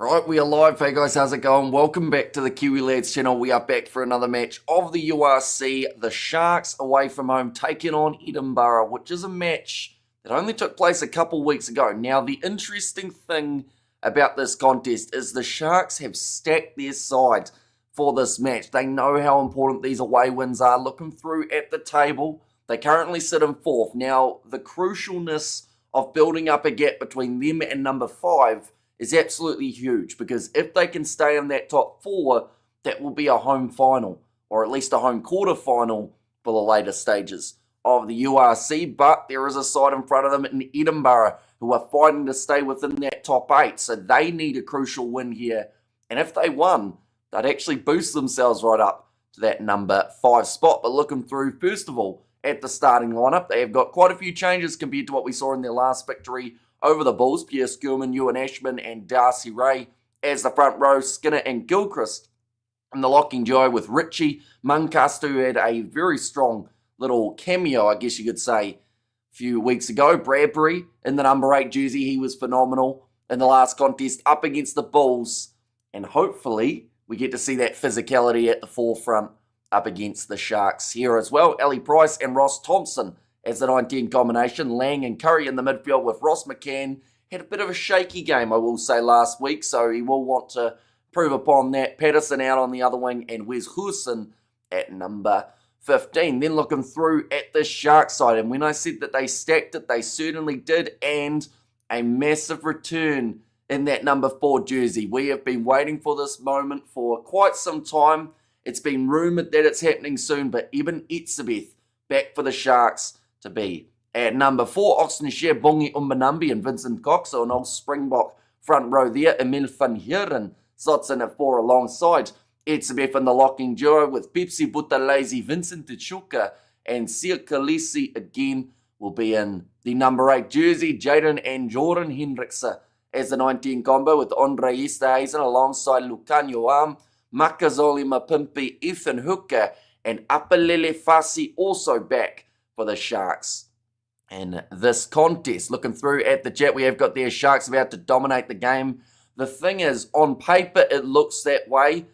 Right, we are live. Hey guys, how's it going? Welcome back to the Kiwi Lads channel. We are back for another match of the URC. The Sharks away from home taking on Edinburgh, which is a match that only took place a couple weeks ago. Now, the interesting thing about this contest is the Sharks have stacked their side for this match. They know how important these away wins are. Looking through at the table, they currently sit in fourth. Now, the crucialness of building up a gap between them and number 5 is absolutely huge, because if they can stay in that top 4, that will be a home final, or at least a home quarter final for the later stages of the URC. But there is a side in front of them in Edinburgh who are fighting to stay within that top 8, so they need a crucial win here. And if they won, they'd actually boost themselves right up to that number 5 spot. But looking through, first of all, at the starting lineup, they have got quite a few changes compared to what we saw in their last victory over the Bulls. Pierre Skillman, Ewan Ashman and Darcy Ray as the front row. Skinner and Gilchrist in the locking duo with Richie. Muncaster, who had a very strong little cameo, I guess you could say, a few weeks ago. Bradbury in the number 8 jersey. He was phenomenal in the last contest up against the Bulls. And hopefully we get to see that physicality at the forefront up against the Sharks here as well. Ali Price and Ross Thompson as the 19 combination. Lang and Curry in the midfield with Ross McCann. Had a bit of a shaky game, I will say, last week, so he will want to prove upon that. Patterson out on the other wing and Wes Hewson at number 15. Then looking through at the Sharks side, and when I said that they stacked it, they certainly did, and a massive return in that number 4 jersey. We have been waiting for this moment for quite some time. It's been rumoured that it's happening soon, but Eben Etzebeth back for the Sharks to be at number 4. Oxenshire, Bongi Umbanambi and Vincent Cox, so an old Springbok front row there. Emil van Heeren slots in at 4 alongside Etzebeth in the locking duo with Pepsi Buthelezi, Vincent Tichuka and Sir Khaleesi again will be in the number 8 jersey. Jaden and Jordan Hendrickse as the 19 combo with Andre Esterhuizen alongside Lucanio Arm, Makazole Mapimpi, Ethan Hooker and Apelele Fasi also back for the Sharks in this contest. Looking through at the chat, we have got their Sharks about to dominate the game. The thing is, on paper, it looks that way,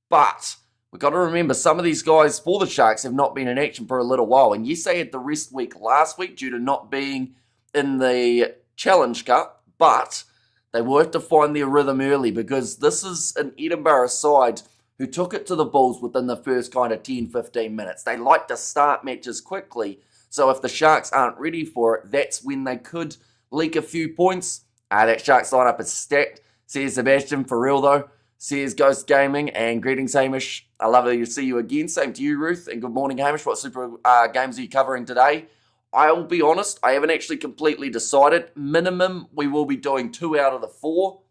but we've got to remember some of these guys for the Sharks have not been in action for a little while. And yes, they had the rest week last week due to not being in the Challenge Cup, but they will have to find their rhythm early, because this is an Edinburgh side who took it to the Bulls within the first kind of 10-15 minutes. They like to start matches quickly, so if the Sharks aren't ready for it, that's when they could leak a few points. That Sharks lineup is stacked, says Sebastian. For real though, says Ghost Gaming, and greetings Hamish. I love to see you again. Same to you, Ruth, and good morning, Hamish. What super games are you covering today? I will be honest, I haven't actually completely decided. Minimum, we will be doing 2 out of the 4.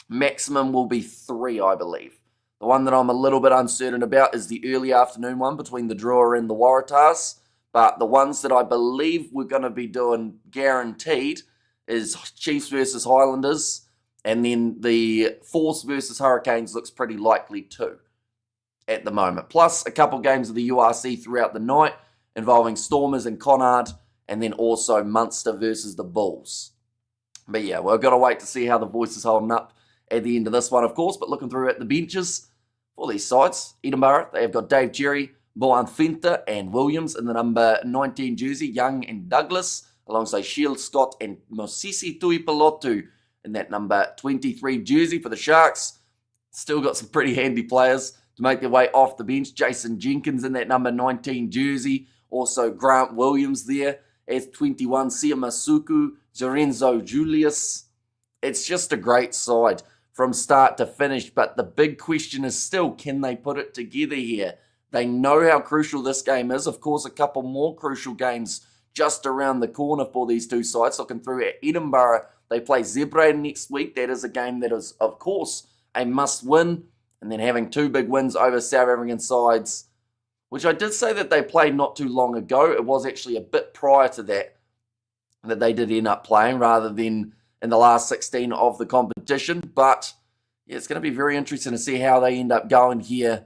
Maximum will be 3, I believe. The one that I'm a little bit uncertain about is the early afternoon one between the Drua and the Waratahs. But the ones that I believe we're going to be doing guaranteed is Chiefs versus Highlanders. And then the Force versus Hurricanes looks pretty likely too at the moment. Plus a couple games of the URC throughout the night involving Stormers and Connacht. And then also Munster versus the Bulls. But yeah, we've got to wait to see how the voice is holding up at the end of this one, of course. But looking through at the benches for these sides, Edinburgh, they have got Dave Jerry, Boan Fenta and Williams in the number 19 jersey, Young and Douglas, alongside Shield, Scott and Mosisi Tuipulotu in that number 23 jersey for the Sharks. Still got some pretty handy players to make their way off the bench. Jason Jenkins in that number 19 jersey. Also Grant Williams there as 21, Sia Masuku, Lorenzo Julius. It's just a great side from start to finish, but the big question is still, can they put it together here? They know how crucial this game is. Of course, a couple more crucial games just around the corner for these two sides. Looking through at Edinburgh, they play Zebre next week. That is a game that is, of course, a must-win. And then having 2 big wins over South African sides, which I did say that they played not too long ago. It was actually a bit prior to that they did end up playing, rather than in the last 16 of the competition. But yeah, it's going to be very interesting to see how they end up going here.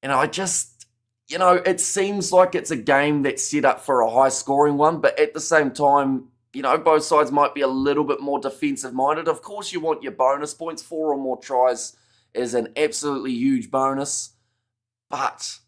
And I just, it seems like it's a game that's set up for a high-scoring one, but at the same time, both sides might be a little bit more defensive-minded. Of course, you want your bonus points. 4 or more tries is an absolutely huge bonus. But,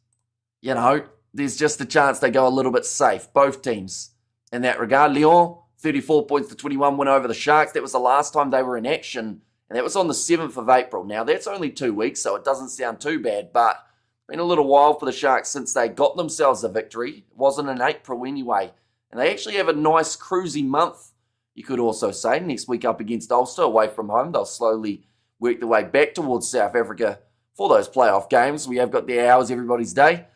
there's just a chance they go a little bit safe, both teams, in that regard. Lyon, 34 points to 21, win over the Sharks. That was the last time they were in action, and that was on the 7th of April. Now, that's only 2 weeks, so it doesn't sound too bad, but it's been a little while for the Sharks since they got themselves a victory. It wasn't in April anyway. And they actually have a nice cruising month, you could also say. Next week up against Ulster, away from home. They'll slowly work their way back towards South Africa for those playoff games. We have got the Hours Everybody's Day.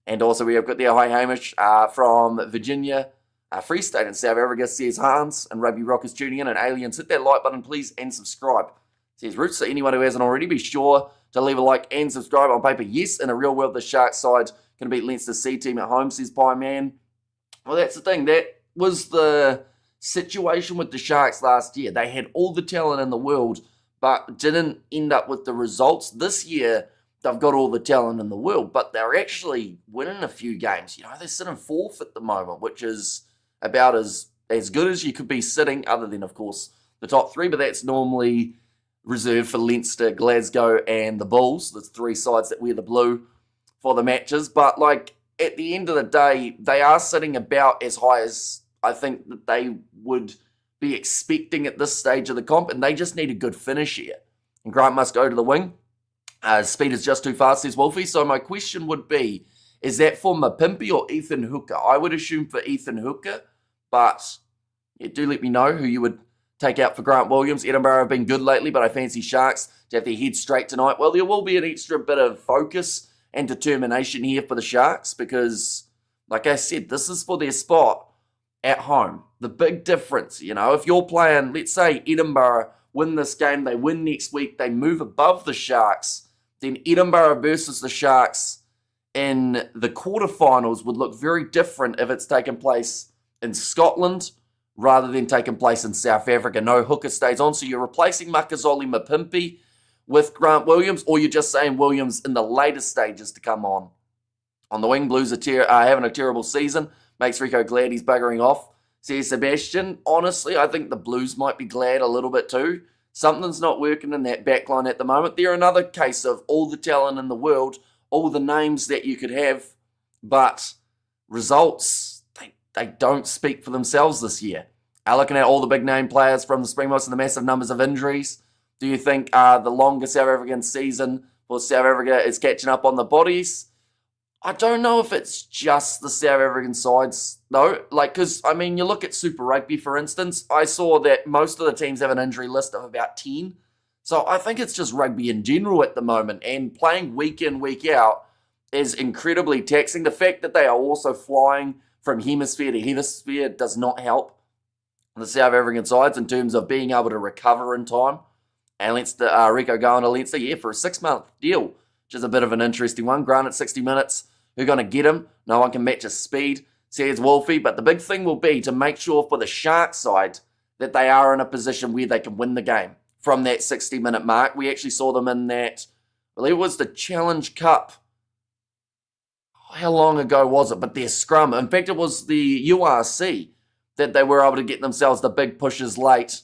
And also we have got the Hi Hamish from Virginia, Free State and South Africa, says Hans. And Rugby Rockers tuning in. And aliens, hit that like button, please, and subscribe, says Roots. So anyone who hasn't already, be sure to leave a like and subscribe. On paper, yes. In a real world, the Sharks side going to beat Leinster C team at home, says Pie Man. Well, that's the thing. That was the situation with the Sharks last year. They had all the talent in the world, but didn't end up with the results. This year, they've got all the talent in the world, but they're actually winning a few games. They're sitting 4th at the moment, which is about as good as you could be sitting, other than, of course, the top 3, but that's normally reserved for Leinster, Glasgow, and the Bulls. There's 3 sides that wear the blue for the matches, but, at the end of the day, they are sitting about as high as I think that they would be expecting at this stage of the comp, and they just need a good finish here. And Grant must go to the wing. Speed is just too fast, says Wolfie. So my question would be, is that for Mapimpi or Ethan Hooker? I would assume for Ethan Hooker, but do let me know who you would take out for Grant Williams. Edinburgh have been good lately, but I fancy Sharks to have their head straight tonight. Well, there will be an extra bit of focus and determination here for the Sharks because, like I said, this is for their spot at home. The big difference, if you're playing, let's say Edinburgh win this game, they win next week, they move above the Sharks, then Edinburgh versus the Sharks in the quarterfinals would look very different if it's taken place in Scotland rather than taking place in South Africa. No Hooker stays on, so you're replacing Makazole Mapimpi with Grant Williams, or you're just saying Williams in the later stages to come on. On the wing, Blues are having a terrible season. Makes Rico glad he's buggering off, says Sebastian. Honestly, I think the Blues might be glad a little bit too. Something's not working in that backline at the moment. They're another case of all the talent in the world, all the names that you could have, but results, they don't speak for themselves this year. Looking at all the big name players from the Springboks and the massive numbers of injuries, do you think the longest South African season for South Africa is catching up on the bodies? I don't know if it's just the South African sides, though. Because, you look at Super Rugby, for instance. I saw that most of the teams have an injury list of about 10. So I think it's just rugby in general at the moment. And playing week in, week out is incredibly taxing. The fact that they are also flying from hemisphere to hemisphere does not help the South African sides in terms of being able to recover in time. And Rico going to Leinster, for a 6-month deal, which is a bit of an interesting one. Granted, 60 minutes. Who's going to get him? No one can match his speed, says Wolfie. But the big thing will be to make sure for the Sharks side that they are in a position where they can win the game from that 60-minute mark. We actually saw them in that, I believe it was the Challenge Cup. How long ago was it? But their scrum. In fact, it was the URC that they were able to get themselves the big pushes late.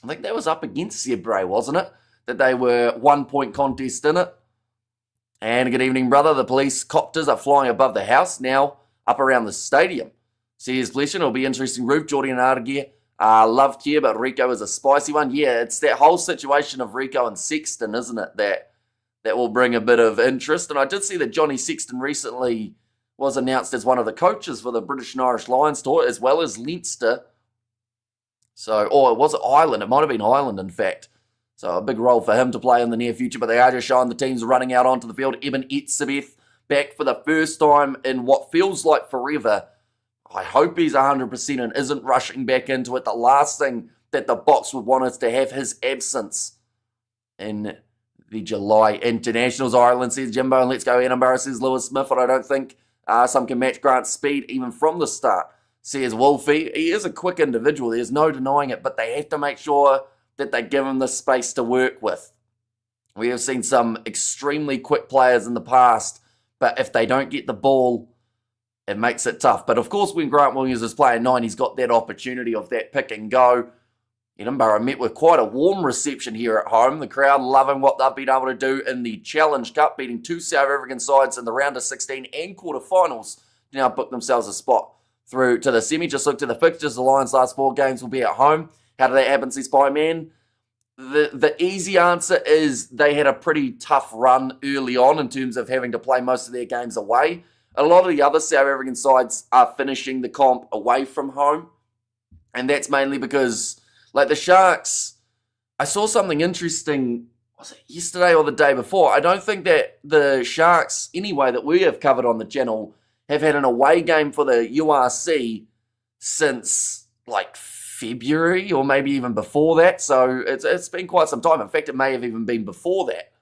I think that was up against Zebre, wasn't it? That they were 1-point contest in it. And good evening, brother. The police copters are flying above the house, now up around the stadium. Says Blession, it'll be interesting. Roof, Geordie and Ardegear loved here, but Rico is a spicy one. Yeah, it's that whole situation of Rico and Sexton, isn't it? That will bring a bit of interest. And I did see that Johnny Sexton recently was announced as one of the coaches for the British and Irish Lions tour, as well as Leinster. So, or was it Ireland? It might have been Ireland, in fact. So a big role for him to play in the near future, but they are just showing the teams running out onto the field. Eben Etzebeth back for the first time in what feels like forever. I hope he's 100% and isn't rushing back into it. The last thing that the Box would want is to have his absence in the July internationals. Ireland says Jimbo, and let's go Edinburgh, says Lewis Smith, but I don't think some can match Grant's speed even from the start, says Wolfie. He is a quick individual, there's no denying it, but they have to make sure that they give him the space to work with. We have seen some extremely quick players in the past, but if they don't get the ball it makes it tough. But of course, when Grant Williams is playing 9, he's got that opportunity of that pick and go. Edinburgh met with quite a warm reception here at home. The crowd loving what they've been able to do in the Challenge Cup, beating 2 South African sides in the round of 16 and quarterfinals to now book themselves a spot through to the semi. Just look to the fixtures. The Lions' last 4 games will be at home. How did that happen, says Spy Man? The easy answer is they had a pretty tough run early on in terms of having to play most of their games away. A lot of the other South African sides are finishing the comp away from home. And that's mainly because, like the Sharks, I saw something interesting, was it yesterday or the day before? I don't think that the Sharks, anyway, that we have covered on the channel, have had an away game for the URC since like February or maybe even before that. So it's been quite some time. In fact, it may have even been before that.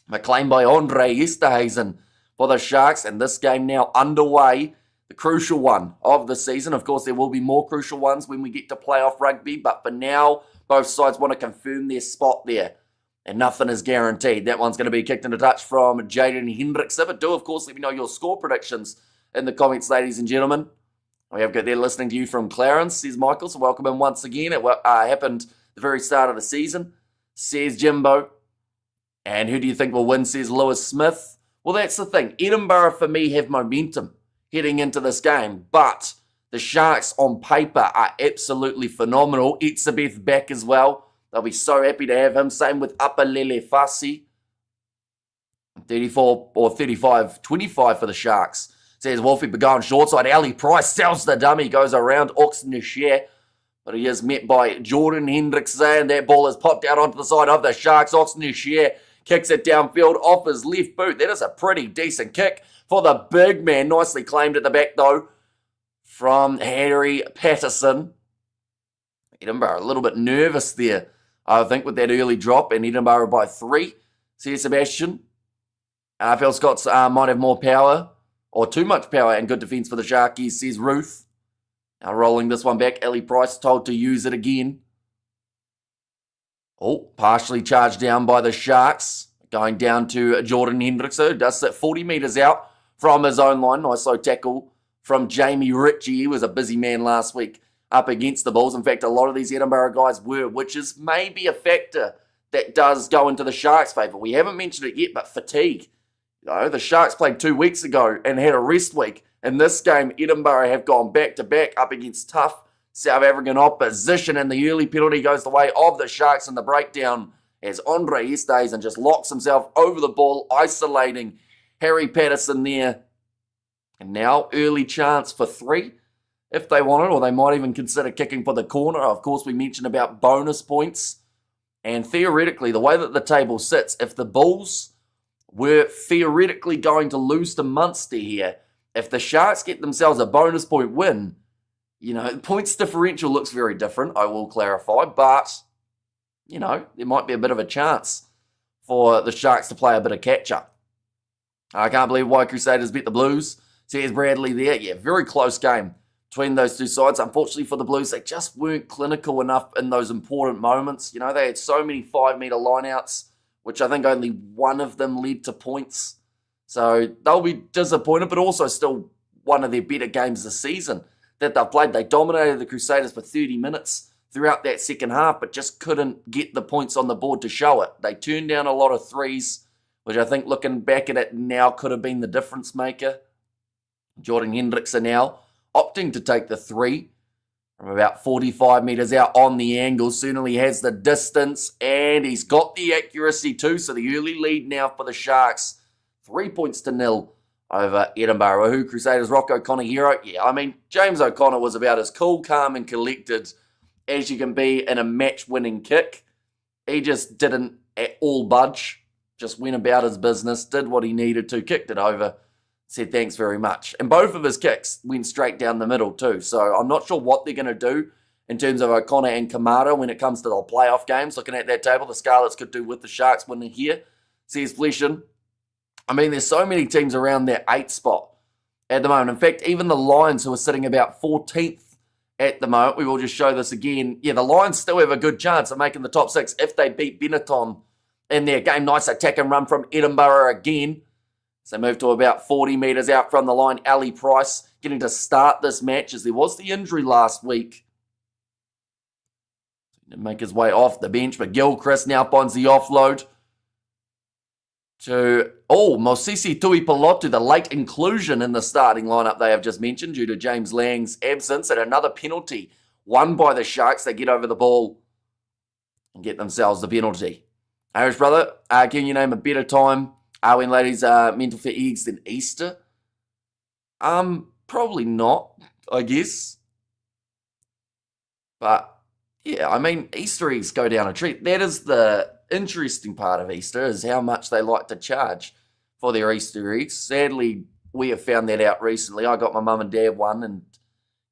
McLean by Andre Esterhuizen for the Sharks, and this game now underway, the crucial one of the season. Of course, there will be more crucial ones when we get to playoff rugby, but for now, both sides want to confirm their spot there, and nothing is guaranteed. That one's going to be kicked into touch from Jaden Hendrickson, but do, of course, let me know your score predictions in the comments, ladies and gentlemen. We have got there listening to you from Clarence, says Michael, so welcome in once again. It happened the very start of the season, says Jimbo. And who do you think will win, says Lewis Smith? Well, that's the thing. Edinburgh, for me, have momentum heading into this game, but the Sharks on paper are absolutely phenomenal. Etzebeth back as well. They'll be so happy to have him. Same with Apalele Fasi. 34 or 35-25 for the Sharks. Says Wolfie Begon short side. Ali Price sells the dummy, goes around Oxenishare, but he is met by Jordan Hendrickson. That ball is popped out onto the side of the Sharks. Oxenishare kicks it downfield off his left boot. That is a pretty decent kick for the big man. Nicely claimed at the back, though, from Harry Patterson. Edinburgh a little bit nervous there, I think, with that early drop, and Edinburgh by 3. Says Sebastian. I feel Scots might have more power, or too much power, and good defence for the Sharkies, says Ruth. Now rolling this one back. Ellie Price told to use it again. Oh, partially charged down by the Sharks. Going down to Jordan Hendrickson, who does sit 40 metres out from his own line. Nice low tackle from Jamie Ritchie. He was a busy man last week up against the Bulls. In fact, a lot of these Edinburgh guys were, which is maybe a factor that does go into the Sharks' favour. We haven't mentioned it yet, but fatigue. You know, the Sharks played 2 weeks ago and had a rest week. In this game, Edinburgh have gone back-to-back up against tough South African opposition, and the early penalty goes the way of the Sharks in the breakdown as Andre Esterhuizen just locks himself over the ball, isolating Harry Patterson there. And now early chance for 3 if they want it, or they might even consider kicking for the corner. Of course, we mentioned about bonus points. And theoretically, the way that the table sits, if the Bulls were theoretically going to lose to Munster here, if the Sharks get themselves a bonus point win, you know, points differential looks very different, I will clarify, but, you know, there might be a bit of a chance for the Sharks to play a bit of catch-up. I can't believe why Crusaders beat the Blues, says Bradley there. Yeah, very close game between those two sides. Unfortunately for the Blues, they just weren't clinical enough in those important moments. You know, they had so many 5-metre lineouts, which I think only one of them led to points. So they'll be disappointed, but also still one of their better games this season that they've played. They dominated the Crusaders for 30 minutes throughout that second half, but just couldn't get the points on the board to show it. They turned down a lot of threes, which I think looking back at it now could have been the difference maker. Jordan Hendrickson now opting to take the 3 from about 45 metres out on the angle. Certainly has the distance, and he's got the accuracy too. So the early lead now for the Sharks. 3 points to 0 over Edinburgh. Who Crusaders Rock O'Connor hero? Yeah, I mean, James O'Connor was about as cool, calm and collected as you can be in a match-winning kick. He just didn't at all budge. Just went about his business, did what he needed to, kicked it over, said thanks very much. And both of his kicks went straight down the middle too. So I'm not sure what they're going to do in terms of O'Connor and Kamara when it comes to the playoff games. Looking at that table, the Scarlets could do with the Sharks winning here, says Fleshin. I mean, there's so many teams around that 8th spot at the moment. In fact, even the Lions, who are sitting about 14th at the moment, we will just show this again. Yeah, the Lions still have a good chance of making the top 6 if they beat Benetton in their game. Nice attack and run from Edinburgh again. So they move to about 40 metres out from the line. Ali Price getting to start this match as there was the injury last week. He didn't make his way off the bench, but Gilchrist now finds the offload to, Mosisi Tuipulotu, the late inclusion in the starting lineup they have just mentioned due to James Lang's absence, and another penalty won by the Sharks. They get over the ball and get themselves the penalty. Irish brother, can you name a better time when ladies are mental for eggs than Easter? Probably not, I guess. But, yeah, I mean, Easter eggs go down a treat. That is the interesting part of Easter, is how much they like to charge for their Easter eggs. Sadly, we have found that out recently. I got my mum and dad one, and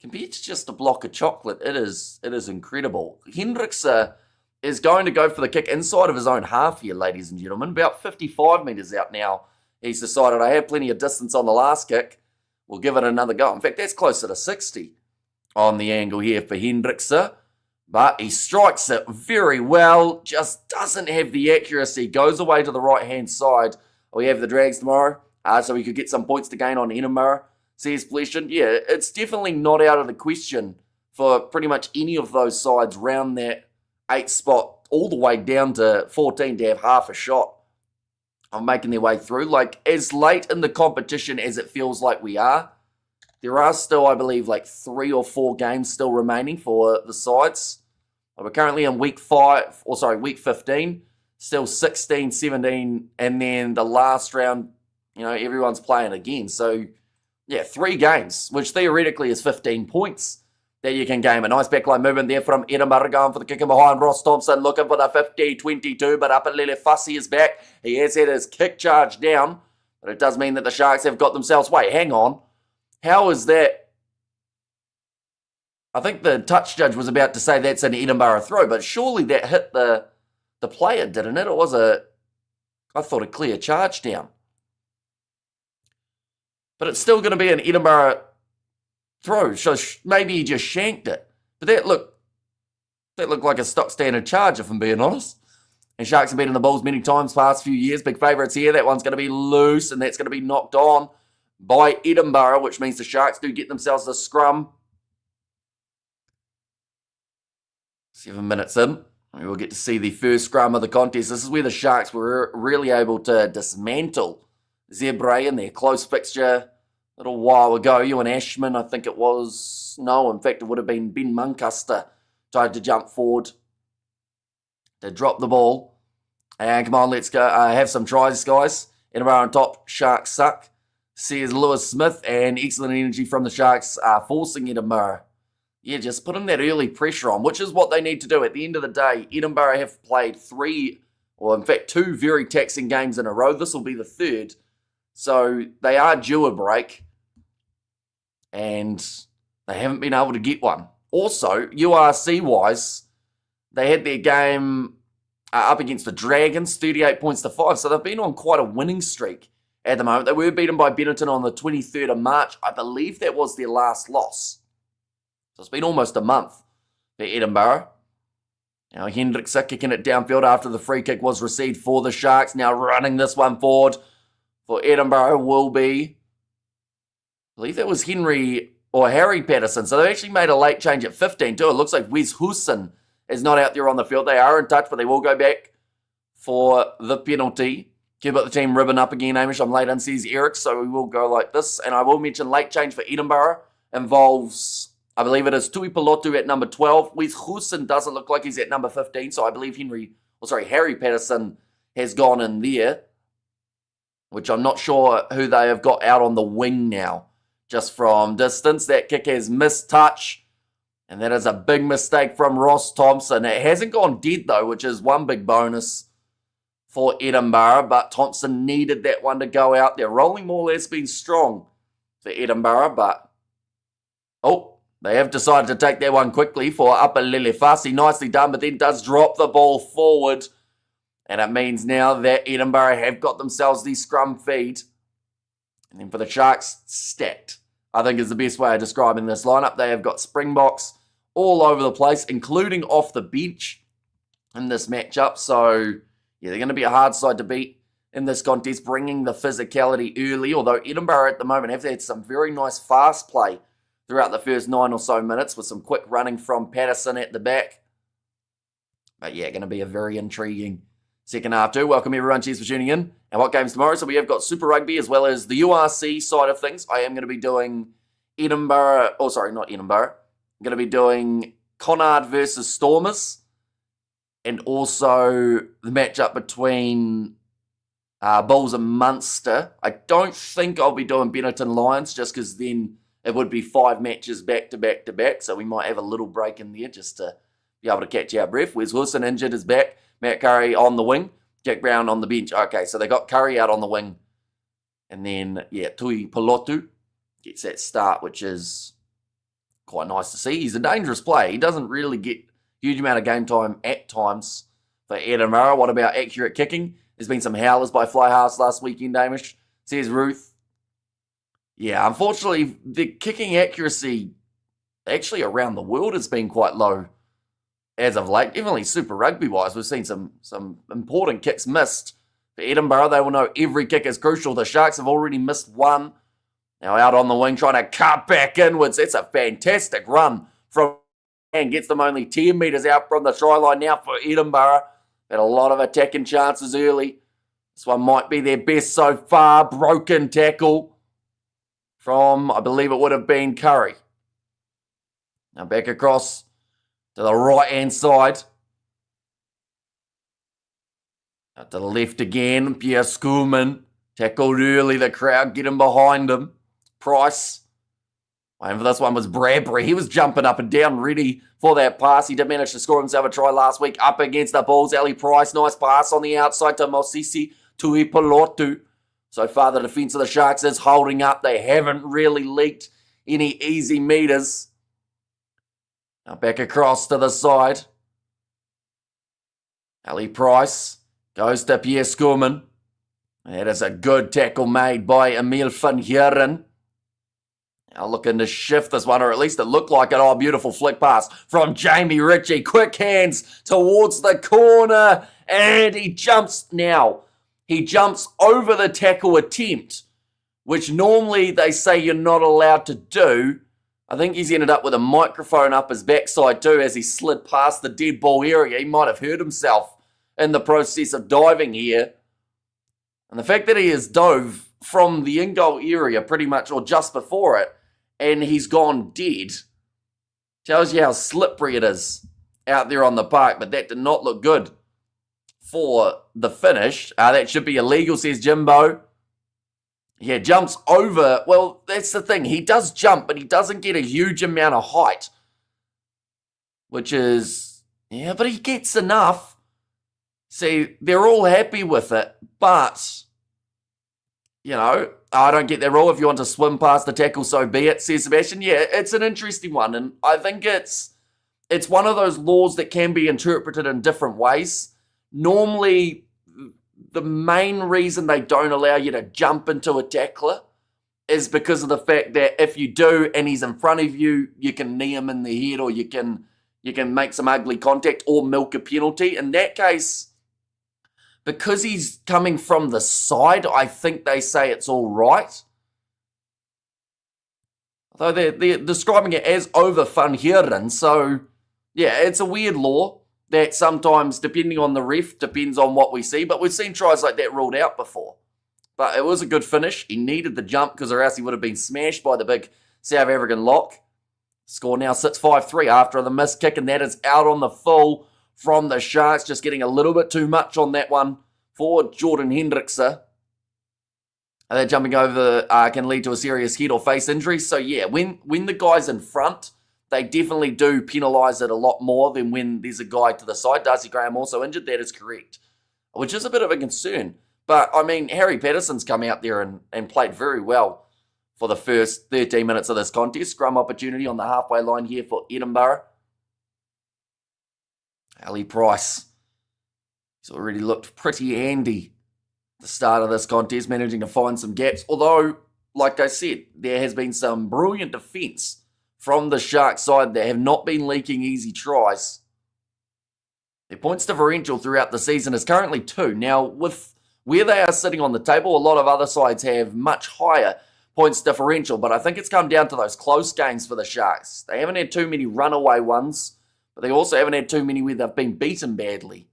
compared to just a block of chocolate, it is incredible. Hendrickse is going to go for the kick inside of his own half here, ladies and gentlemen. About 55 metres out now. He's decided, I have plenty of distance on the last kick. We'll give it another go. In fact, that's closer to 60 on the angle here for Hendrickse. But he strikes it very well. Just doesn't have the accuracy. Goes away to the right-hand side. We have the Drags tomorrow. So we could get some points to gain on Edinburgh, says Fleshin. Yeah, it's definitely not out of the question for pretty much any of those sides round that 8 spot all the way down to 14 to have half a shot of making their way through. Like, as late in the competition as it feels like we are, there are still, I believe, like 3 or 4 games still remaining for the sides. We're currently in week 15, still 16, 17, and then the last round, everyone's playing again. So, yeah, 3 games, which theoretically is 15 points that you can game. A nice backline movement there from Edinburgh, going for the kick in behind. Ross Thompson looking for the 50-22, but Upper Fussy is back. He has had his kick charge down, but it does mean that the Sharks have got themselves... Wait, hang on. How is that? I think the touch judge was about to say that's an Edinburgh throw, but surely that hit the player, didn't it? It was I thought, a clear charge down. But it's still going to be an Edinburgh throw, so maybe he just shanked it. But that looked like a stock standard charge, if I'm being honest. And Sharks have been in the Bulls many times past few years. Big favourites here. That one's going to be loose, and that's going to be knocked on by Edinburgh, which means the Sharks do get themselves a scrum. 7 minutes in, we will get to see the first scrum of the contest. This is where the Sharks were really able to dismantle Zebre in their close fixture a little while ago. Ewan Ashman, I think it was. No, in fact, it would have been Ben Muncaster tried to jump forward to drop the ball. And come on, let's go have some tries, guys. Edinburgh on top, Sharks suck, says Lewis Smith, and excellent energy from the Sharks forcing Edinburgh. Yeah, just putting that early pressure on, which is what they need to do. At the end of the day, Edinburgh have played 2 very taxing games in a row. This will be the 3rd. So they are due a break, and they haven't been able to get one. Also, URC-wise, they had their game up against the Dragons, 38 points to 5. So they've been on quite a winning streak at the moment. They were beaten by Benetton on the 23rd of March. I believe that was their last loss. So it's been almost a month for Edinburgh. Now Hendrickse kicking it downfield after the free kick was received for the Sharks. Now running this one forward for Edinburgh will be, I believe that was Harry Patterson. So they actually made a late change at 15 too. It looks like Wes Husson is not out there on the field. They are in touch, but they will go back for the penalty. Keep up the team ribbon up again, Amish. I'm late in, says Eric, so we will go like this. And I will mention late change for Edinburgh involves, I believe it is Tuipulotu at number 12. Wes Husson doesn't look like he's at number 15, so I believe Harry Patterson has gone in there, which I'm not sure who they have got out on the wing now. Just from distance, that kick has missed touch, and that is a big mistake from Ross Thompson. It hasn't gone dead, though, which is one big bonus for Edinburgh, but Thompson needed that one to go out there. Rolling Maul has been strong for Edinburgh, but they have decided to take that one quickly for Upper Lelefasi. Nicely done, but then does drop the ball forward, and it means now that Edinburgh have got themselves the scrum feed. And then for the Sharks, stacked, I think is the best way of describing this lineup. They have got Springboks all over the place, including off the bench in this matchup. So, yeah, they're going to be a hard side to beat. in this contest, bringing the physicality early, although Edinburgh at the moment have had some very nice fast play throughout the first 9 or so minutes with some quick running from Patterson at the back. But yeah, going to be a very intriguing second half too. Welcome everyone, cheers for tuning in. And what games tomorrow? So we have got Super Rugby as well as the URC side of things. I am going to be doing Edinburgh, not Edinburgh. I'm going to be doing Connacht versus Stormers. And also the matchup between Bulls and Munster. I don't think I'll be doing Benetton Lions just because then it would be 5 matches back to back to back. So we might have a little break in there just to be able to catch our breath. Wes Wilson injured is back. Matt Curry on the wing. Jack Brown on the bench. Okay, so they got Curry out on the wing. And then, yeah, Tui Pelotu gets that start, which is quite nice to see. He's a dangerous player. He doesn't really get huge amount of game time at times for Edinburgh. What about accurate kicking? There's been some howlers by fly halves last weekend, Hamish, says Ruth. Yeah, unfortunately, the kicking accuracy actually around the world has been quite low as of late. Definitely Super Rugby-wise, we've seen some important kicks missed. For Edinburgh, they will know every kick is crucial. The Sharks have already missed one. Now out on the wing, trying to cut back inwards. That's a fantastic run from and gets them only 10 metres out from the try line now for Edinburgh. Had a lot of attacking chances early. This one might be their best so far. Broken tackle from, I believe it would have been Curry. Now back across to the right-hand side. Out to the left again. Pierre Schoolman tackled early. The crowd getting behind him. Price. Waiting for this one was Bradbury. He was jumping up and down, ready for that pass. He did manage to score himself a try last week up against the Bulls. Ali Price, nice pass on the outside to Mosisi Tuipulotu. So far, the defence of the Sharks is holding up. They haven't really leaked any easy meters. Now back across to the side. Ali Price goes to Pierre Schoolman. That is a good tackle made by Emil van Heeren. Now looking to shift this one, or at least it looked like it. Oh, beautiful flick pass from Jamie Ritchie. Quick hands towards the corner. And he jumps now. He jumps over the tackle attempt, which normally they say you're not allowed to do. I think he's ended up with a microphone up his backside too as he slid past the dead ball area. He might have hurt himself in the process of diving here. And the fact that he has dove from the in-goal area pretty much, or just before it, and he's gone dead, tells you how slippery it is out there on the park. But that did not look good for the finish. That should be illegal, says Jimbo. Yeah, jumps over. Well, that's the thing. He does jump, but he doesn't get a huge amount of height. Which is, yeah, but he gets enough. See, they're all happy with it, but, you know, I don't get that rule. If you want to swim past the tackle, so be it, says Sebastian. Yeah, it's an interesting one, and I think it's one of those laws that can be interpreted in different ways. Normally, the main reason they don't allow you to jump into a tackler is because of the fact that if you do and he's in front of you, you can knee him in the head, or you can make some ugly contact or milk a penalty. In that case, because he's coming from the side, I think they say it's all right. Though they're describing it as over Van Heeren. So, yeah, it's a weird law that sometimes, depending on the ref, depends on what we see. But we've seen tries like that ruled out before. But it was a good finish. He needed the jump because or else he would have been smashed by the big South African lock. Score now sits 5-3 after the missed kick, and that is out on the full from the Sharks. Just getting a little bit too much on that one for Jordan Hendrickse. They're jumping over can lead to a serious head or face injury. So yeah, when the guy's in front, they definitely do penalise it a lot more than when there's a guy to the side. Darcy Graham also injured, that is correct. Which is a bit of a concern. But, I mean, Harry Patterson's come out there and played very well for the first 13 minutes of this contest. Scrum opportunity on the halfway line here for Edinburgh. Ali Price. He's already looked pretty handy at the start of this contest, managing to find some gaps. Although, like I said, there has been some brilliant defence from the Sharks side that have not been leaking easy tries. Their points differential throughout the season is currently 2. Now, with where they are sitting on the table, a lot of other sides have much higher points differential, but I think it's come down to those close games for the Sharks. They haven't had too many runaway ones, but they also haven't had too many where they've been beaten badly.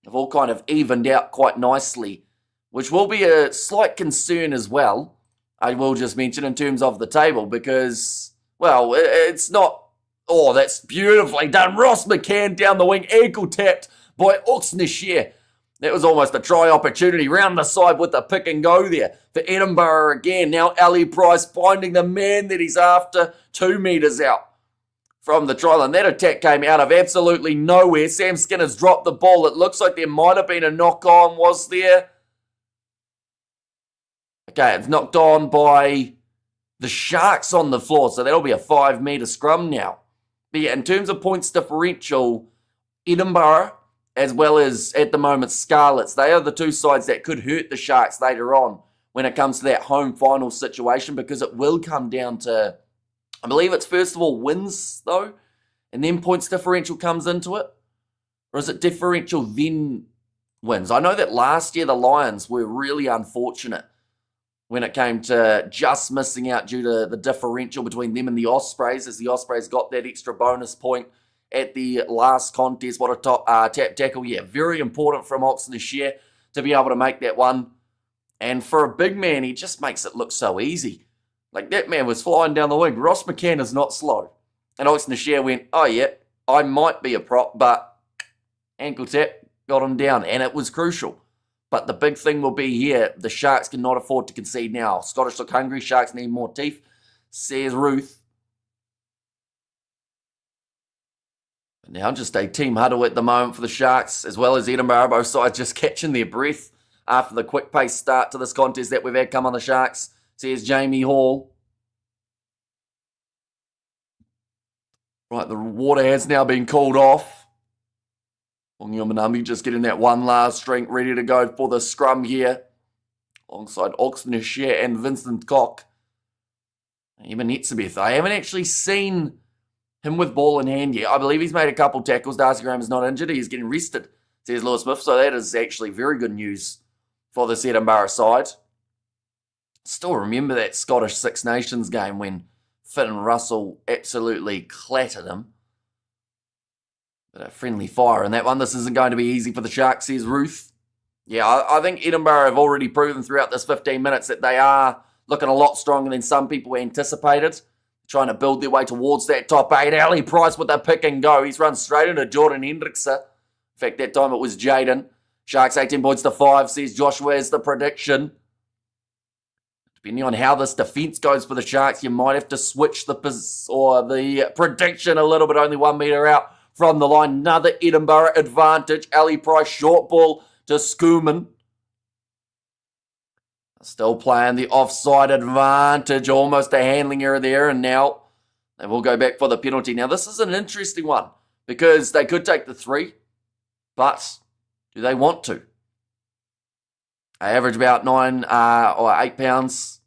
They've all kind of evened out quite nicely, which will be a slight concern as well, I will just mention, in terms of the table, because, well, it's not, oh, that's beautifully done. Ross McCann down the wing, ankle tapped by Oxnashire. That was almost a try opportunity. Round the side with the pick and go there for Edinburgh again. Now Ali Price finding the man that he's after, 2 metres out from the try line. That attack came out of absolutely nowhere. Sam Skinner's dropped the ball. It looks like there might have been a knock on, was there? Okay, it's knocked on by the Sharks on the floor, so that'll be a 5 metre scrum now. But yeah, in terms of points differential, Edinburgh, as well as, at the moment, Scarlets, they are the two sides that could hurt the Sharks later on when it comes to that home final situation, because it will come down to, I believe it's first of all wins, though, and then points differential comes into it? Or is it differential then wins? I know that last year the Lions were really unfortunate when it came to just missing out due to the differential between them and the Ospreys, as the Ospreys got that extra bonus point at the last contest. What a top tap tackle. Yeah, very important from Oxnashire to be able to make that one. And for a big man, he just makes it look so easy. Like, that man was flying down the wing. Ross McCann is not slow. And Oxnashire went, oh yeah, I might be a prop, but ankle tap got him down. And it was crucial. But the big thing will be here, the Sharks cannot afford to concede now. Scottish look hungry, Sharks need more teeth, says Ruth. Now just a team huddle at the moment for the Sharks, as well as Edinburgh, both sides just catching their breath after the quick pace start to this contest that we've had come on the Sharks, says Jamie Hall. Right, the water has now been called off. Onyomanami just getting that one last drink, ready to go for the scrum here, alongside Oxnashire and Vincent Cock. Even Etzebeth, I haven't actually seen him with ball in hand yet. I believe he's made a couple tackles. Darcy Graham is not injured. He's getting rested, says Lewis Smith. So that is actually very good news for this Edinburgh side. Still remember that Scottish Six Nations game when Finn Russell absolutely clattered him. But a friendly fire in that one. This isn't going to be easy for the Sharks, says Ruth. Yeah, I think Edinburgh have already proven throughout this 15 minutes that they are looking a lot stronger than some people anticipated. Trying to build their way towards that top 8. Ali Price with a pick and go. He's run straight into Jordan Hendrickson. In fact, that time it was Jaden. Sharks 18 points to 5, says Joshua is the prediction. Depending on how this defence goes for the Sharks, you might have to switch the prediction a little bit, only 1 metre out from the line. Another Edinburgh advantage. Ali Price, short ball to Schoeman. Still playing the offside advantage, almost a handling error there, and now they will go back for the penalty. Now, this is an interesting one, because they could take the 3, but do they want to? They average about 9 or 8 pounds.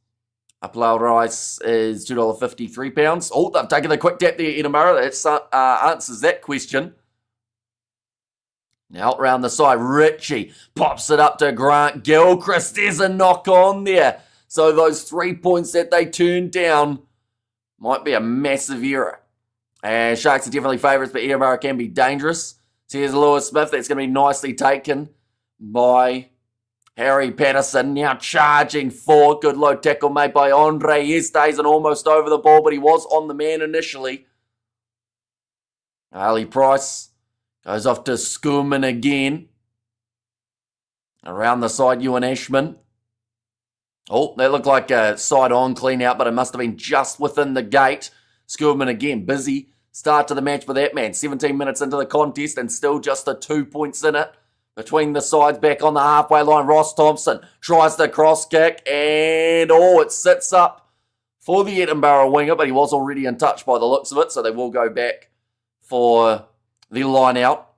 Upload rice is $2.50, £3. Oh, they've taken the quick tap there, Edinburgh. That answers that question. Now around the side, Richie pops it up to Grant Gilchrist. There's a knock on there. So those 3 points that they turned down might be a massive error. And Sharks are definitely favourites, but Edinburgh can be dangerous. So here's Lewis Smith. That's going to be nicely taken by Harry Patterson. Now charging forward. Good low tackle made by Andre Estes and almost over the ball, but he was on the man initially. Ali Price goes off to Schoeman again. Around the side, Ewan Ashman. Oh, that looked like a side-on clean-out, but it must have been just within the gate. Schoeman again, busy. Start to the match for that man. 17 minutes into the contest and still just the 2 points in it. Between the sides, back on the halfway line, Ross Thompson tries the cross kick, and it sits up for the Edinburgh winger, but he was already in touch by the looks of it, so they will go back for the line out.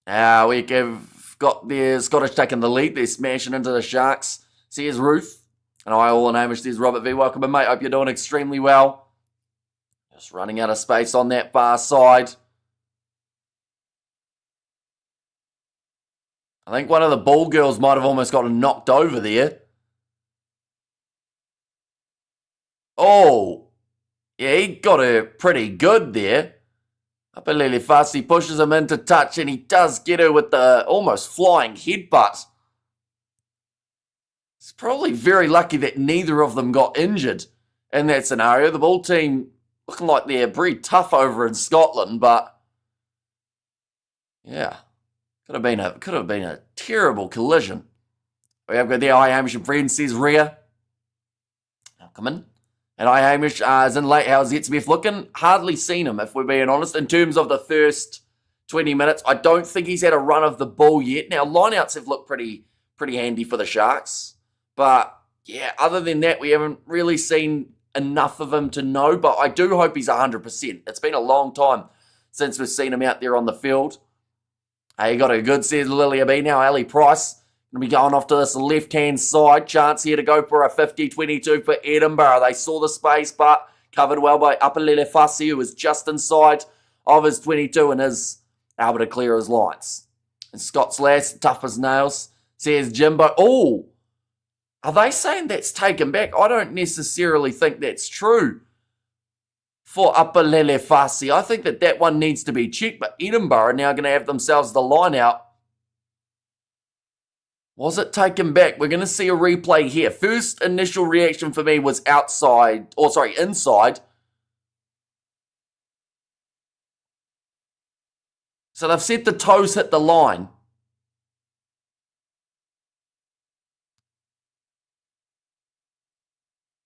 We've got the Scottish taking the lead. They're smashing into the Sharks. See, here's Ruth. And I all in Hamish, there's Robert V. Welcome in, mate. Hope you're doing extremely well. Just running out of space on that far side. I think one of the ball girls might have almost gotten knocked over there. Oh, yeah, he got her pretty good there. Apalele Fasi pushes him into touch, and he does get her with the almost flying headbutt. It's probably very lucky that neither of them got injured in that scenario. The ball team looking like they're pretty tough over in Scotland, but yeah, could have been a terrible collision. We have got there, hi Hamish and friends, says Rhea. Now come in. And hi Hamish, is in late. How's Zetzbeth looking? Hardly seen him, if we're being honest. In terms of the first 20 minutes, I don't think he's had a run of the ball yet. Now, lineouts have looked pretty handy for the Sharks. But, yeah, other than that, we haven't really seen enough of him to know. But I do hope he's 100%. It's been a long time since we've seen him out there on the field. He got a good, says Lilia B. Now, Ali Price going to be going off to this left-hand side. Chance here to go for a 50-22 for Edinburgh. They saw the space, but covered well by Apalele Fasi, who was just inside of his 22 and is able to clear his lines. And Scots lass, tough as nails, says Jimbo. Oh, are they saying that's taken back? I don't necessarily think that's true for Apalele Fasi. I think that one needs to be checked, but Edinburgh are now going to have themselves the line out. Was it taken back? We're going to see a replay here. First initial reaction for me was inside. So they've said the toes hit the line.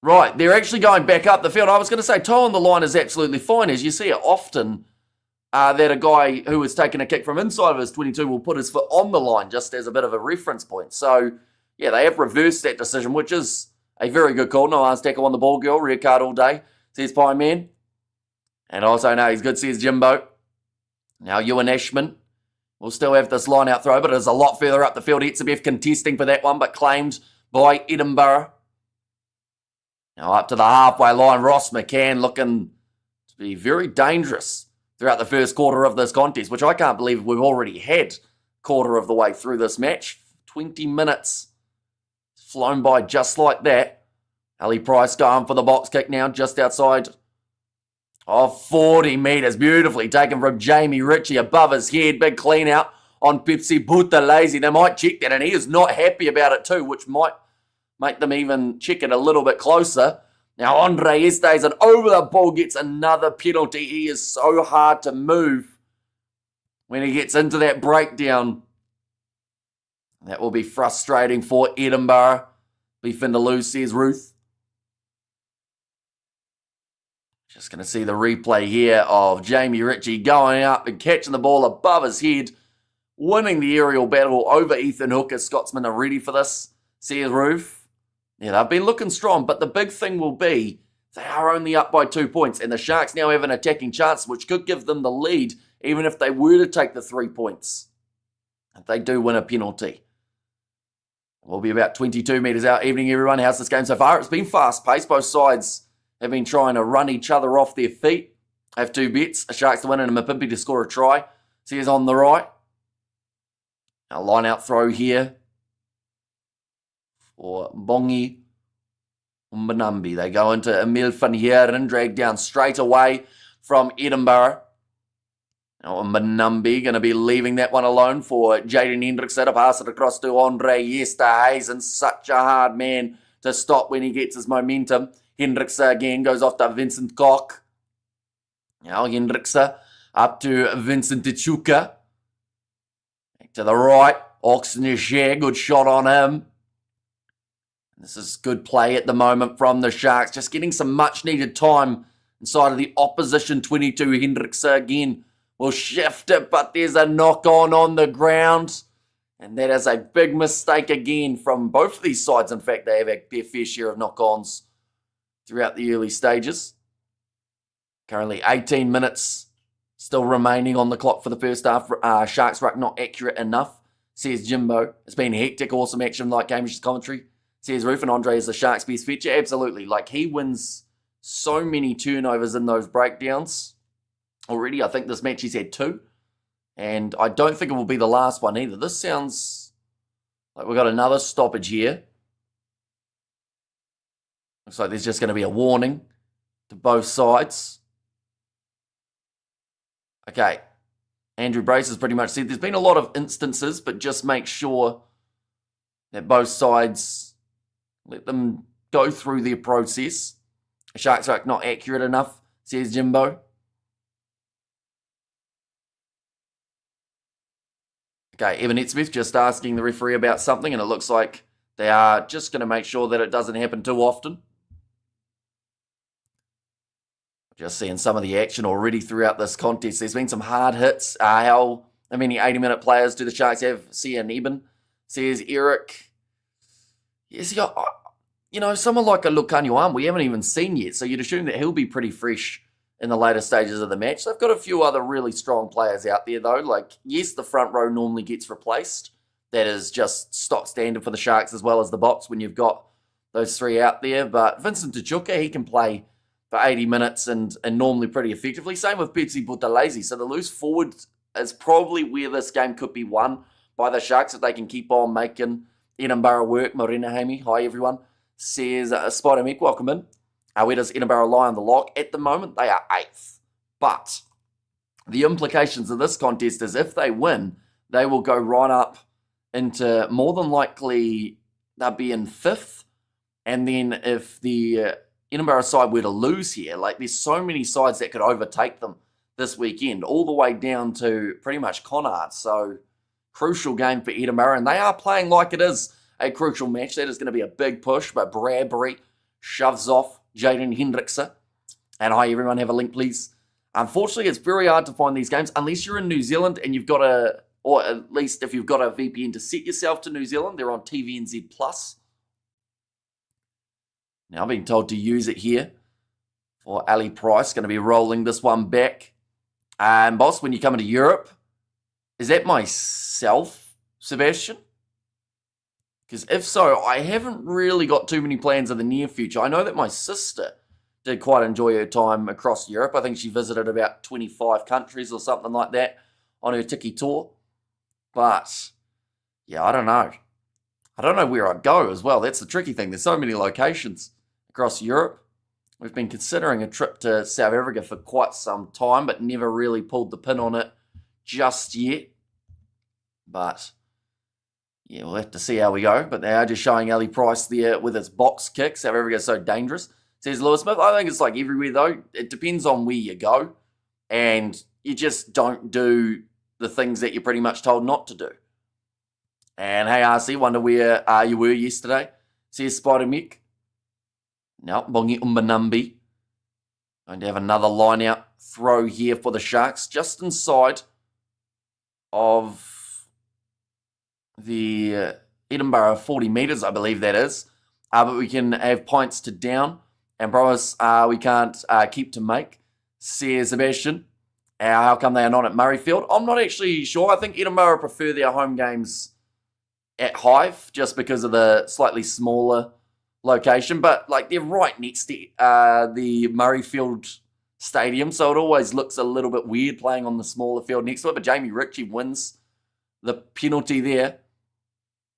Right, they're actually going back up the field. I was going to say toe on the line is absolutely fine, as you see it often. That a guy who is taking a kick from inside of his 22 will put his foot on the line just as a bit of a reference point. So, yeah, they have reversed that decision, which is a very good call. No arms tackle on the ball girl. Rear card all day, says Pie Man. And also, no, he's good, says Jimbo. Now, Ewan Ashman will still have this line out throw, but it is a lot further up the field. Etzebeth contesting for that one, but claimed by Edinburgh. Now, up to the halfway line, Ross McCann looking to be very dangerous throughout the first quarter of this contest, which I can't believe we've already had quarter of the way through this match. 20 minutes flown by just like that. Ali Price going for the box kick now, just outside of 40 metres. Beautifully taken from Jamie Ritchie above his head. Big clean out on Pepsi Buthelezi. They might check that, and he is not happy about it too, which might make them even check it a little bit closer. Now, Andre Estes, and over the ball, gets another penalty. He is so hard to move when he gets into that breakdown. That will be frustrating for Edinburgh. Be fin to lose, says Ruth. Just going to see the replay here of Jamie Ritchie going up and catching the ball above his head, winning the aerial battle over Ethan Hooker. Scotsmen are ready for this, says Ruth. Yeah, they've been looking strong, but the big thing will be they are only up by 2 points, and the Sharks now have an attacking chance, which could give them the lead, even if they were to take the 3 points. If they do win a penalty. We'll be about 22 metres out. Evening, everyone. How's this game so far? It's been fast-paced. Both sides have been trying to run each other off their feet. I have 2 bets. A Sharks to win and a Mapimpi to score a try. See us on the right. A line-out throw here for Bongi Umbanambi. They go into Emil van Heeren, dragged down straight away from Edinburgh. Now Umbanambi going to be leaving that one alone for Jaden Hendrickson to pass it across to Andre Esterhuizen. Such a hard man to stop when he gets his momentum. Hendrickson again goes off to Vincent Koch. Now Hendrickson up to Vincent Tichuka. Back to the right. Oxenishare, good shot on him. This is good play at the moment from the Sharks. Just getting some much-needed time inside of the opposition 22. Hendrickson again will shift it, but there's a knock-on on the ground. And that is a big mistake again from both of these sides. In fact, they have their fair share of knock-ons throughout the early stages. Currently 18 minutes still remaining on the clock for the first half. Sharks ruck not accurate enough, says Jimbo. It's been hectic, awesome action like Camish's commentary. Says Roof, and Andre is the Sharks' best feature. Absolutely. Like, he wins so many turnovers in those breakdowns already. I think this match he's had 2. And I don't think it will be the last one either. This sounds Like, we've got another stoppage here. Looks like there's just going to be a warning to both sides. Okay. Andrew Brace has pretty much said there's been a lot of instances, but just make sure that both sides let them go through their process. Sharks are not accurate enough, says Jimbo. Okay, Evan Etzbeth just asking the referee about something, and it looks like they are just going to make sure that it doesn't happen too often. Just seeing some of the action already throughout this contest. There's been some hard hits. How many 80-minute players do the Sharks have? Sia Neben, says Eric. Yes, someone like a Lukanyuam we haven't even seen yet, so you'd assume that he'll be pretty fresh in the later stages of the match. They've got a few other really strong players out there, though. Like, yes, the front row normally gets replaced. That is just stock standard for the Sharks as well as the box when you've got those three out there. But Vincent Tuchuka, he can play for 80 minutes and normally pretty effectively. Same with Pepsi Buthelezi. So the loose forward is probably where this game could be won by the Sharks if they can keep on making Edinburgh work. Morena Hamey, hi everyone, says Spider Mick, welcome in. Where does Edinburgh lie on the lock? At the moment, they are 8th. But the implications of this contest is if they win, they will go right up into more than likely they'll be in 5th. And then if the Edinburgh side were to lose here, like there's so many sides that could overtake them this weekend, all the way down to pretty much Connacht. So crucial game for Edinburgh, and they are playing like it is a crucial match. That is going to be a big push, but Bradbury shoves off Jaden Hendrickson. And hi everyone, have a link please. Unfortunately, it's very hard to find these games unless you're in New Zealand and you've got or at least if you've got a VPN to set yourself to New Zealand, they're on TVNZ+. Now being told to use it here for Ali Price, going to be rolling this one back. And boss, when you come into Europe, is that myself, Sebastian? Because if so, I haven't really got too many plans in the near future. I know that my sister did quite enjoy her time across Europe. I think she visited about 25 countries or something like that on her Tiki tour. But, yeah, I don't know. I don't know where I'd go as well. That's the tricky thing. There's so many locations across Europe. We've been considering a trip to South Africa for quite some time, but never really pulled the pin on it just yet. But yeah, we'll have to see how we go. But they are just showing Ali Price there with his box kick. South Africa is so dangerous, says Lewis Smith. I think it's like everywhere, though. It depends on where you go. And you just don't do the things that you're pretty much told not to do. And hey, RC, wonder where you were yesterday, says Spider Mick. Now, Bongi Umbanambi. Going to have another line-out throw here for the Sharks, just inside of the Edinburgh 40 metres, I believe that is. But we can have points to down and promise we can't keep to make, says Sebastian. How come they are not at Murrayfield? I'm not actually sure. I think Edinburgh prefer their home games at Hive just because of the slightly smaller location. But like they're right next to the Murrayfield Stadium, so it always looks a little bit weird playing on the smaller field next to it. But Jamie Ritchie wins the penalty there.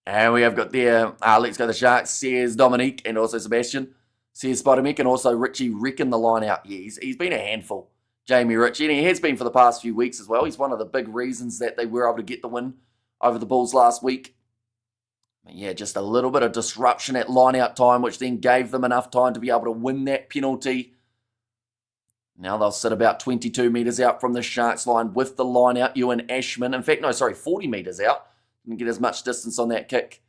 And we have got there, let's go the Sharks, says Dominique, and also Sebastian, says Spider-Mick, and also Ritchie wrecking the line out. Yeah, he's been a handful, Jamie Ritchie, and he has been for the past few weeks as well. He's one of the big reasons that they were able to get the win over the Bulls last week. But yeah, just a little bit of disruption at line-out time, which then gave them enough time to be able to win that penalty. Now they'll sit about 22 metres out from the Sharks line with the line-out, Ewan Ashman. In fact, 40 metres out. Didn't get as much distance on that kick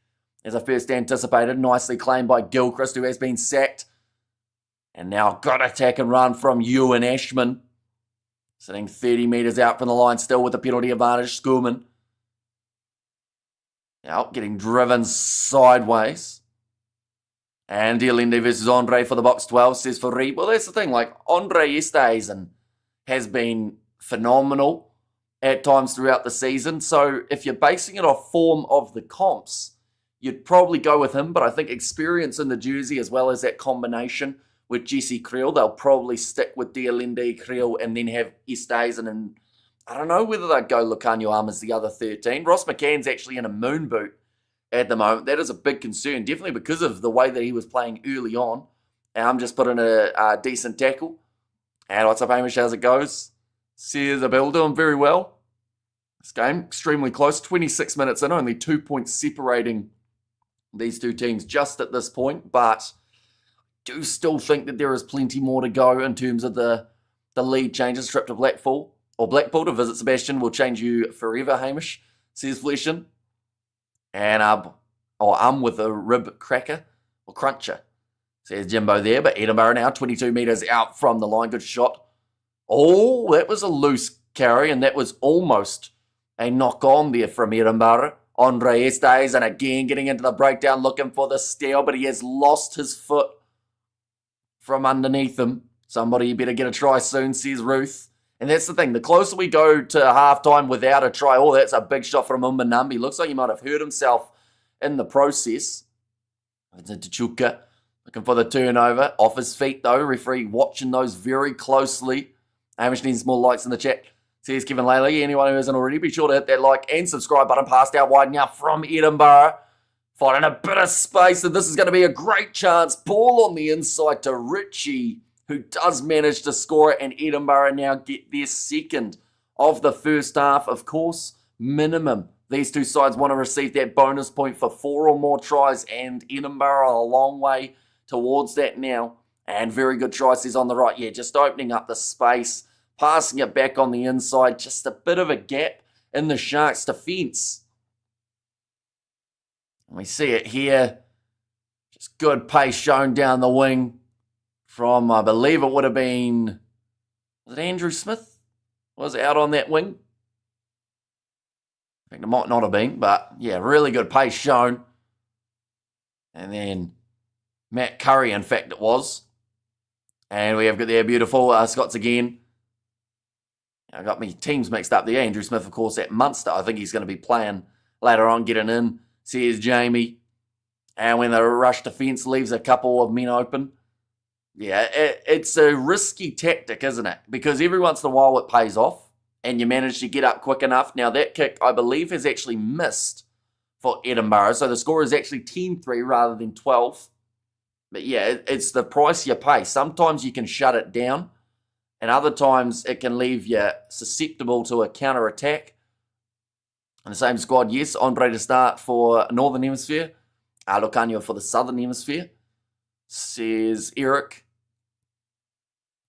as I first anticipated. Nicely claimed by Gilchrist, who has been sacked. And now got attack and run from Ewan Ashman. Sitting 30 metres out from the line still with the penalty advantage. Schoolman. Now getting driven sideways. And Dialende versus Andre for the box 12, says for Reed. Well, that's the thing. Like, Andre Esterhuizen has been phenomenal at times throughout the season. So if you're basing it off form of the comps, you'd probably go with him. But I think experience in the jersey as well as that combination with Jesse Creel, they'll probably stick with Dialende, Creel, and then have Esterhuizen. And I don't know whether they'd go Lukanyuam as the other 13. Ross McCann's actually in a moon boot at the moment. That is a big concern, definitely because of the way that he was playing early on. And I'm just putting a decent tackle. And what's up, Hamish? How's it goes? Says Abel doing very well. This game, extremely close. 26 minutes in, only 2 points separating these two teams just at this point. But I do still think that there is plenty more to go in terms of the lead changes. Trip to Blackpool to visit Sebastian will change you forever, Hamish, says Fleshin. And I'm with a rib cracker or cruncher, says Jimbo there. But Edinburgh now 22 metres out from the line. Good shot. Oh, that was a loose carry, and that was almost a knock on there from Edinburgh. Andre Estes, and again getting into the breakdown, looking for the steal, but he has lost his foot from underneath him. Somebody better get a try soon, says Ruth. And that's the thing. The closer we go to halftime without a try, oh, that's a big shot from Umbanambi. Looks like he might have hurt himself in the process. It's into Chuka, looking for the turnover. Off his feet, though. Referee watching those very closely. Hamish needs more likes in the chat. Says Kevin Laley. Anyone who hasn't already, be sure to hit that like and subscribe button. Passed out wide now from Edinburgh. Finding a bit of space, and this is going to be a great chance. Ball on the inside to Richie, who does manage to score it, and Edinburgh now get their second of the first half. Of course, minimum. These two sides want to receive that bonus point for 4 or more tries, and Edinburgh are a long way towards that now. And very good try, says on the right. Yeah, just opening up the space, passing it back on the inside. Just a bit of a gap in the Sharks' defence. We see it here. Just good pace shown down the wing from, I believe it would have been, was it Andrew Smith? Was out on that wing? I think it might not have been, but yeah, really good pace shown. And then Matt Curry, in fact, it was. And we have got there beautiful Scots again. I got me teams mixed up there. Andrew Smith, of course, at Munster. I think he's going to be playing later on, getting in, says Jamie. And when the rush defence leaves a couple of men open, yeah, it's a risky tactic, isn't it? Because every once in a while it pays off and you manage to get up quick enough. Now, that kick, I believe, has actually missed for Edinburgh. So the score is actually 10-3 rather than 12. But yeah, it's the price you pay. Sometimes you can shut it down, and other times it can leave you susceptible to a counter-attack. In the same squad, yes, Andre to start for Northern Hemisphere. Lucanio for the Southern Hemisphere, says Eric.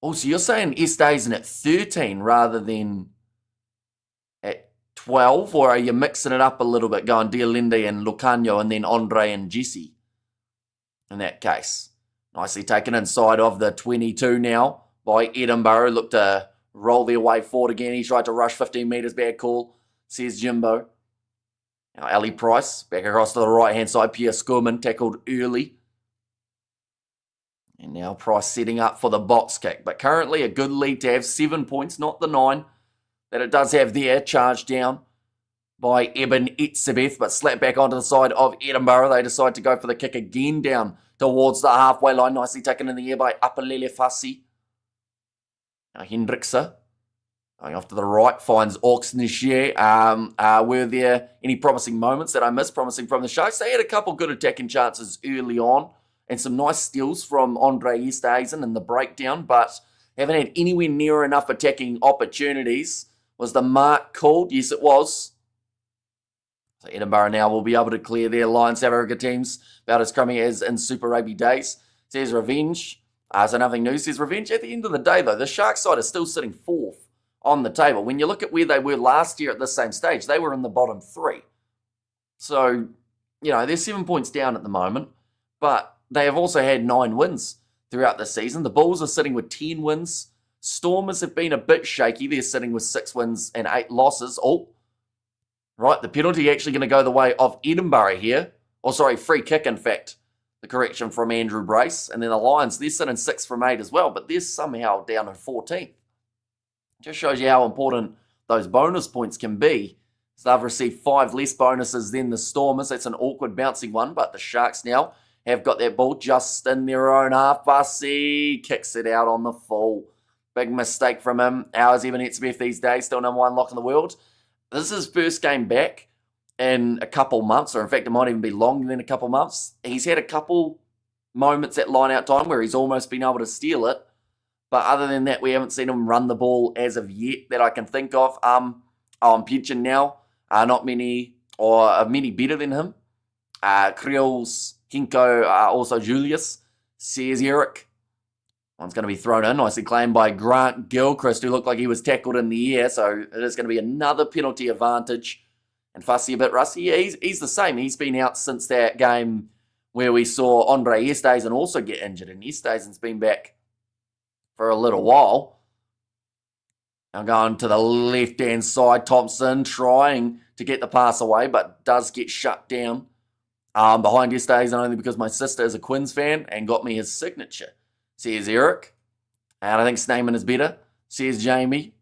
Oh, so you're saying Estes in at 13 rather than at 12? Or are you mixing it up a little bit, going Dialende and Lucanio and then Andre and Jesse? In that case, nicely taken inside of the 22 now by Edinburgh. Looked to roll their way forward again. He tried to rush 15 metres. Bad call, says Jimbo. Now Ali Price back across to the right-hand side. Pierre Skurman tackled early. And now Price setting up for the box kick. But currently a good lead to have. 7 points, not the 9 that it does have there. Charged down by Eben Etzebeth, but slapped back onto the side of Edinburgh. They decide to go for the kick again down towards the halfway line. Nicely taken in the air by Apalele Fassi. Now Hendrickse going off to the right, finds Auxnichier. Were there any promising moments that I missed? Promising from the Sharks. They had a couple good attacking chances early on and some nice steals from Andre Esterhuizen in the breakdown, but haven't had anywhere near enough attacking opportunities. Was the mark called? Yes, it was. So Edinburgh now will be able to clear their line. South Africa teams about as crummy as in Super Rugby days. Says Revenge. So nothing new, says Revenge. At the end of the day, though, the Sharks side is still sitting 4th on the table. When you look at where they were last year at this same stage, they were in the bottom 3. So, you know, they're 7 points down at the moment, but they have also had 9 wins throughout the season. The Bulls are sitting with 10 wins. Stormers have been a bit shaky. They're sitting with 6 wins and 8 losses. Oh, right, the penalty actually going to go the way of Edinburgh here. Or sorry, free kick, in fact. The correction from Andrew Brace. And then the Lions, they're sitting 6 from 8 as well, but they're somehow down in 14th. Just shows you how important those bonus points can be. So they've received 5 less bonuses than the Stormers. That's an awkward bouncing one, but the Sharks now have got that ball just in their own half. Bussy kicks it out on the full. Big mistake from him. Ours even Etzebeth these days, still number 1 lock in the world. This is his first game back in a couple months, or in fact, it might even be longer than a couple months. He's had a couple moments at line-out time where he's almost been able to steal it. But other than that, we haven't seen him run the ball as of yet that I can think of. I'm pitching now. Not many, or many better than him. Creels, Hinko, also Julius, says Eric. One's going to be thrown in, nicely claimed by Grant Gilchrist, who looked like he was tackled in the air. So it is going to be another penalty advantage. And Fussy a bit rusty. Yeah, he's the same. He's been out since that game where we saw Andre Esteisen also get injured. And Esteisen's been back for a little while. Now going to the left-hand side, Thompson trying to get the pass away, but does get shut down behind Esteisen only because my sister is a Quins fan and got me his signature. Says Eric. And I think Sneyman is better. Says Jamie.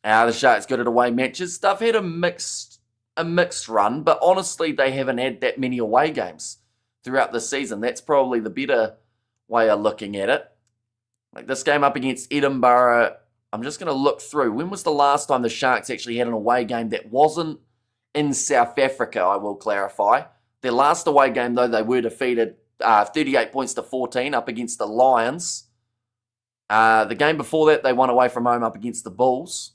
The Sharks good at away matches. They've had a mixed run, but honestly, they haven't had that many away games throughout the season. That's probably the better way of looking at it. Like this game up against Edinburgh, I'm just going to look through. When was the last time the Sharks actually had an away game that wasn't in South Africa, I will clarify. Their last away game, though, they were defeated 38 points to 14 up against the Lions. The game before that, they won away from home up against the Bulls.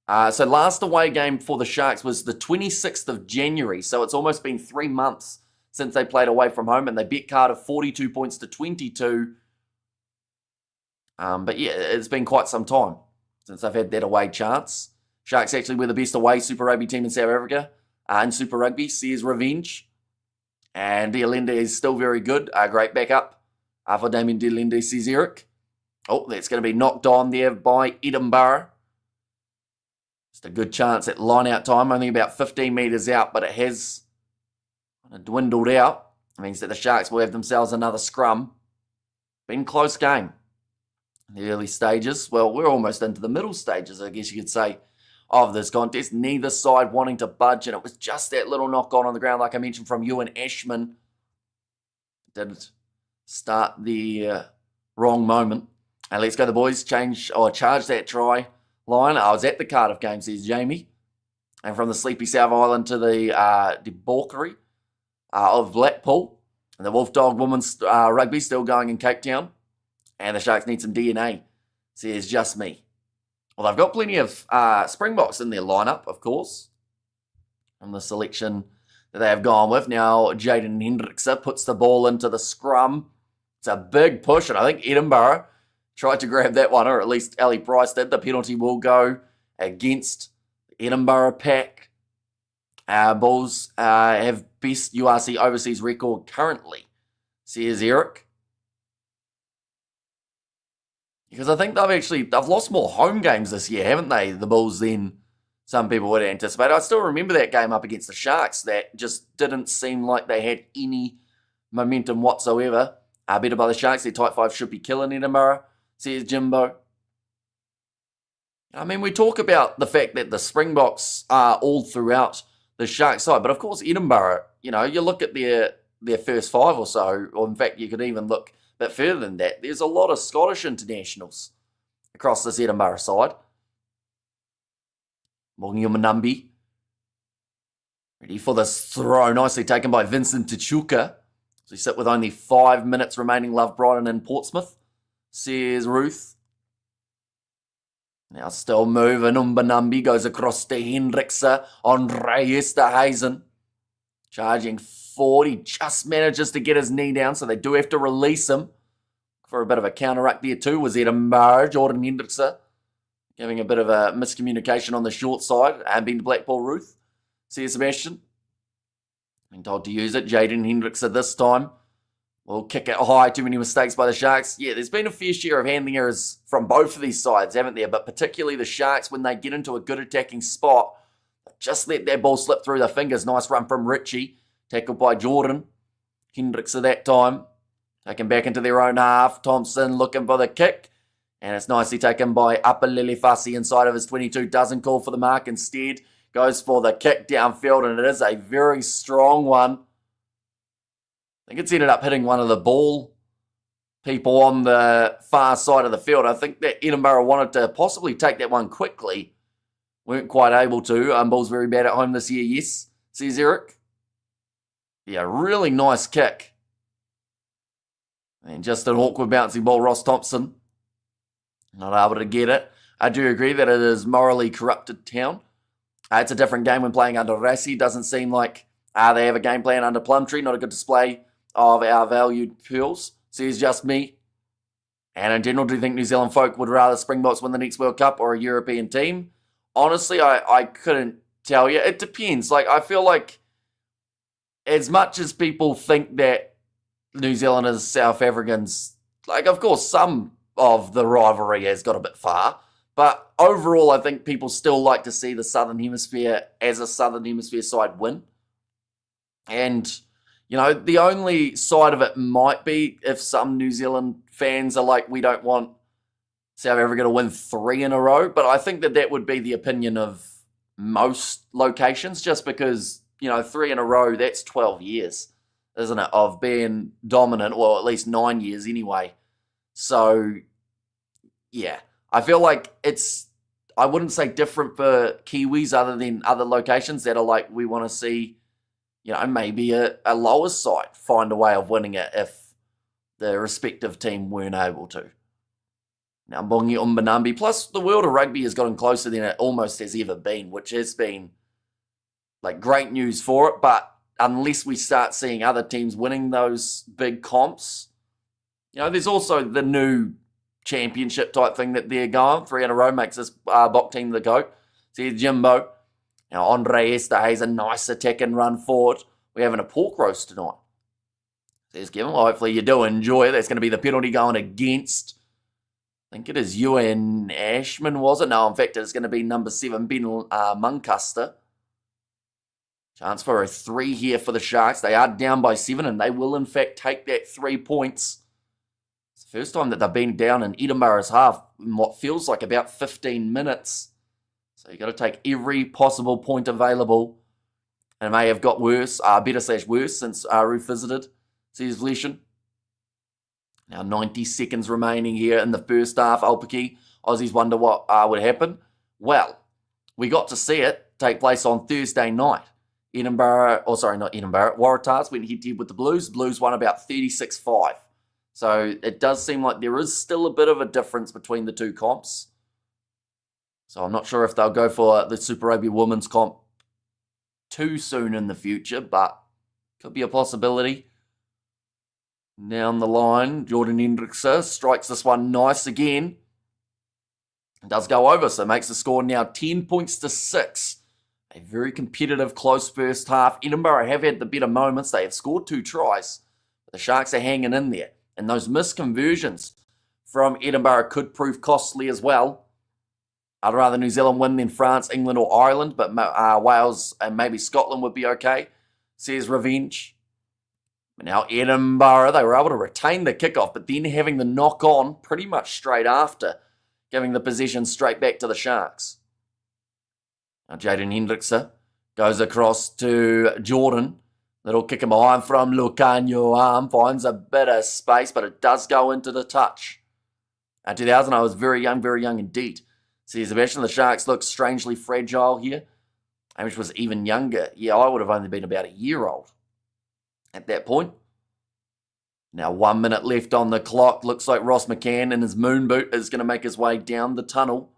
So last away game for the Sharks was the 26th of January. So it's almost been 3 months since they played away from home, and they beat Cardiff 42 points to 22. But yeah, it's been quite some time since they've had that away chance. Sharks actually were the best away Super Rugby team in South Africa in Super Rugby, says Revenge. And De Allende is still very good. Great backup for Damien De Allende, says Eric. Oh, that's going to be knocked on there by Edinburgh. Just a good chance at line-out time, only about 15 metres out, but it has dwindled out. It means that the Sharks will have themselves another scrum. Been close game. The early stages, well, we're almost into the middle stages, I guess you could say, of this contest. Neither side wanting to budge, and it was just that little knock on the ground, like I mentioned, from Ewan Ashman. Did start the wrong moment. And let's go, the boys. Charge that try line. I was at the Cardiff game, says Jamie. And from the sleepy South Island to the debauchery of Blackpool. And the Wolf Dog Women's Rugby still going in Cape Town. And the Sharks need some DNA, says Just Me. Well, they've got plenty of Springboks in their lineup, of course, from the selection that they have gone with. Now, Jaden Hendrickse puts the ball into the scrum. It's a big push, and I think Edinburgh tried to grab that one, or at least Ali Price did. The penalty will go against the Edinburgh pack. Bulls have best URC overseas record currently, says Eric. Because I think they've lost more home games this year, haven't they, the Bulls, than some people would anticipate. I still remember that game up against the Sharks that just didn't seem like they had any momentum whatsoever. Better by the Sharks, their tight five should be killing Edinburgh, says Jimbo. I mean, we talk about the fact that the Springboks are all throughout the Sharks side, but of course Edinburgh, you look at their first five or so, or in fact you could even look but further than that, there's a lot of Scottish internationals across this Edinburgh side. Morgan Yumanumbi. Ready for this throw. Nicely taken by Vincent Tachuka. So we sit with only 5 minutes remaining. Love Brighton and Portsmouth, says Ruth. Now still moving. Umbanumbi goes across to Hendrickse. Andre Esterhuizen. Charging 40, just manages to get his knee down, so they do have to release him. For a bit of a counter-ruck there too was Edinburgh, Jordan Hendrickse, giving a bit of a miscommunication on the short side, and being Blackpool Ruth, says Sebastian. Being told to use it, Jaden Hendrickse this time will kick it high, too many mistakes by the Sharks. Yeah, there's been a fair share of handling errors from both of these sides, haven't there? But particularly the Sharks, when they get into a good attacking spot, just let that ball slip through their fingers. Nice run from Richie. Tackled by Jordan. Hendrickse that time. Taken back into their own half. Thompson looking for the kick. And it's nicely taken by Upper Lily Fussy inside of his 22. Doesn't call for the mark. Instead, goes for the kick downfield. And it is a very strong one. I think it's ended up hitting one of the ball people on the far side of the field. I think that Edinburgh wanted to possibly take that one quickly. Weren't quite able to. Ball's very bad at home this year, yes, says Eric. Yeah, really nice kick. And just an awkward bouncy ball, Ross Thompson. Not able to get it. I do agree that it is morally corrupted town. It's a different game when playing under Rassi. Doesn't seem like they have a game plan under Plumtree. Not a good display of our valued pearls, says just me. And in general, do you think New Zealand folk would rather Springboks win the next World Cup or a European team? Honestly, I couldn't tell you. It depends. Like, I feel like as much as people think that New Zealanders, South Africans, like, of course, some of the rivalry has got a bit far. But overall, I think people still like to see the Southern Hemisphere as a Southern Hemisphere side win. And, you know, the only side of it might be if some New Zealand fans are like, we don't want South Africa to win 3 in a row. But I think that would be the opinion of most locations, just because, you know, 3 in a row, that's 12 years, isn't it, of being dominant, well, at least 9 years anyway. So, yeah. I feel like it's, I wouldn't say different for Kiwis other than other locations that are like, we want to see, you know, maybe a lower side find a way of winning it if the respective team weren't able to. Now, Mbongi Umbanambi, plus the world of rugby has gotten closer than it almost has ever been, which has been like great news for it. But unless we start seeing other teams winning those big comps, you know, there's also the new championship type thing that they're going. 3 in a row makes this Bok team the GOAT. See Jimbo. Now, Andre Esterhazy, a nice attack and run forward. We're having a pork roast tonight. Says Kevin. Well, hopefully you do enjoy it. That's going to be the penalty going against, I think it is Ewan Ashman, was it? No, in fact, it's going to be number 7, Ben Muncaster. Chance for a 3 here for the Sharks. They are down by 7, and they will, in fact, take that 3 points. It's the first time that they've been down in Edinburgh's half in what feels like about 15 minutes. So you've got to take every possible point available. And it may have got worse, better/worse since Ruth visited, says Vleshan. Now 90 seconds remaining here in the first half. Aupiki, Aussies wonder what would happen. Well, we got to see it take place on Thursday night. Waratahs went head-to-head with the Blues. Blues won about 36-5. So it does seem like there is still a bit of a difference between the two comps. So I'm not sure if they'll go for the Super Rugby Women's comp too soon in the future, but could be a possibility. Down the line, Jordan Hendrickse strikes this one nice again. It does go over, so makes the score now 10 points to 6. A very competitive, close first half. Edinburgh have had the better moments. They have scored 2 tries. But the Sharks are hanging in there. And those missed conversions from Edinburgh could prove costly as well. I'd rather New Zealand win than France, England or Ireland, but Wales and maybe Scotland would be okay, says Revenge. But now Edinburgh, they were able to retain the kickoff, but then having the knock on pretty much straight after, giving the possession straight back to the Sharks. Now Jaden Hendrickse goes across to Jordan. Little kick him behind from Lucanio arm. Finds a bit of space, but it does go into the touch. 2000, I was very young indeed. See, Sebastian, the Sharks look strangely fragile here. Hamish was even younger. Yeah, I would have only been about a year old at that point. Now 1 minute left on the clock. Looks like Ross McCann in his moon boot is going to make his way down the tunnel.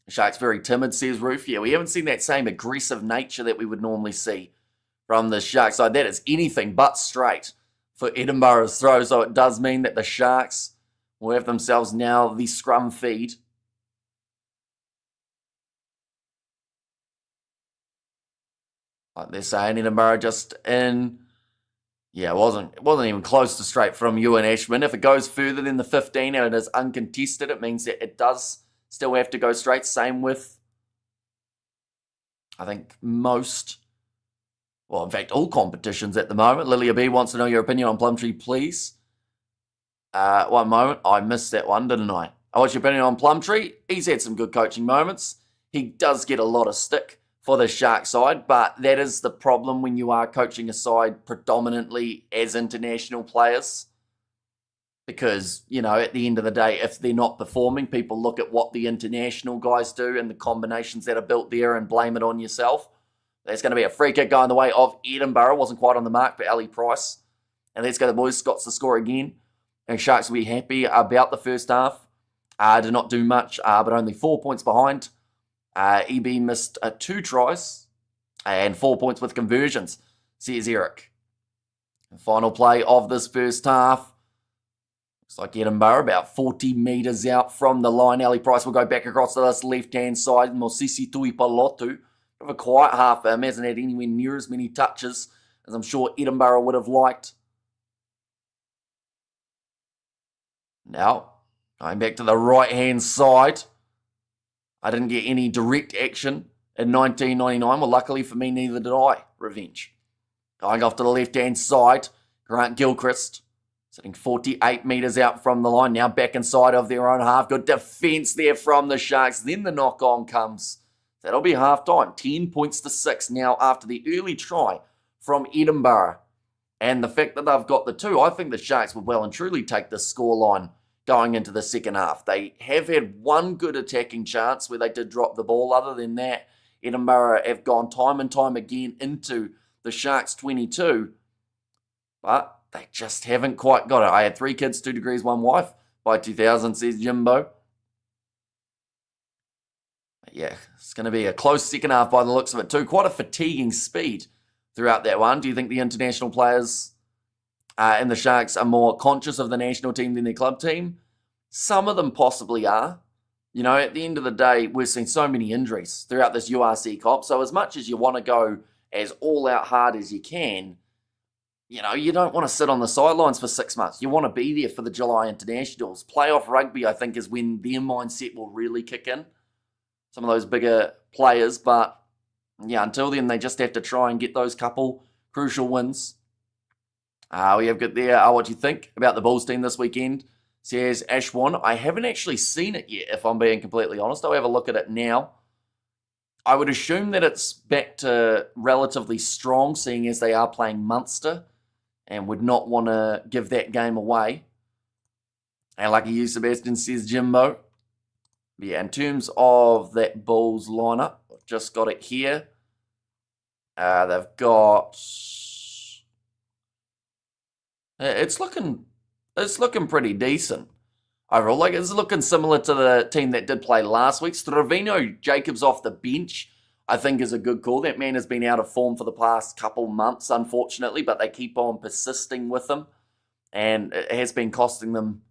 The Sharks very timid, says Roof. Yeah, we haven't seen that same aggressive nature that we would normally see from the Sharks side. That is anything but straight for Edinburgh's throw. So it does mean that the Sharks will have themselves now the scrum feed. Like they're saying, Edinburgh just in. Yeah, it wasn't even close to straight from Ewan Ashman. If it goes further than the 15 and it is uncontested, it means that it does still have to go straight. Same with, I think, most. Well, in fact, all competitions at the moment. Lilia B wants to know your opinion on Plumtree, please. 1 moment. I missed that one, didn't I? What's your opinion on Plumtree? He's had some good coaching moments. He does get a lot of stick for the Shark side, but that is the problem when you are coaching a side predominantly as international players. Because, at the end of the day, if they're not performing, people look at what the international guys do and the combinations that are built there and blame it on yourself. There's going to be a free kick going the way of Edinburgh. Wasn't quite on the mark, but Ali Price. And let's go the boys. Scots to score again. And Sharks will be happy about the first half. Did not do much, but only 4 points behind. EB missed 2 tries and 4 points with conversions, says Eric. Final play of this first half. Looks like Edinburgh about 40 metres out from the line. Ali Price will go back across to this left-hand side. Mosisi Tuipalotu. Bit of a quiet half for him. Hasn't had anywhere near as many touches as I'm sure Edinburgh would have liked. Now, going back to the right-hand side. I didn't get any direct action in 1999. Well, luckily for me, neither did I. Revenge. Going off to the left-hand side. Grant Gilchrist. Sitting 48 metres out from the line. Now back inside of their own half. Good defence there from the Sharks. Then the knock-on comes. That'll be half-time. 10 points to 6 now after the early try from Edinburgh. And the fact that they've got the 2, I think the Sharks would well and truly take the scoreline going into the second half. They have had one good attacking chance where they did drop the ball. Other than that, Edinburgh have gone time and time again into the Sharks 22. But they just haven't quite got it. I had 3 kids, 2 degrees, 1 wife by 2000, says Jimbo. But yeah, it's going to be a close second half by the looks of it too. Quite a fatiguing speed throughout that one. Do you think the international players and the Sharks are more conscious of the national team than their club team? Some of them possibly are. At the end of the day, we've seen so many injuries throughout this URC comp. So as much as you want to go as all out hard as you can, you don't want to sit on the sidelines for 6 months. You want to be there for the July internationals. Playoff rugby, I think, is when their mindset will really kick in. Some of those bigger players. But, yeah, until then, they just have to try and get those couple crucial wins. We have got there, what do you think about the Bulls team this weekend? Says Ashwan. I haven't actually seen it yet, if I'm being completely honest. I'll have a look at it now. I would assume that it's back to relatively strong, seeing as they are playing Munster, and would not want to give that game away. And lucky you, Sebastian, says Jimbo. Yeah, in terms of that Bulls lineup, I've just got it here. They've got... It's looking pretty decent overall. Like, it's looking similar to the team that did play last week. Stravino Jacobs off the bench, I think, is a good call. That man has been out of form for the past couple months, unfortunately, but they keep on persisting with him, and it has been costing them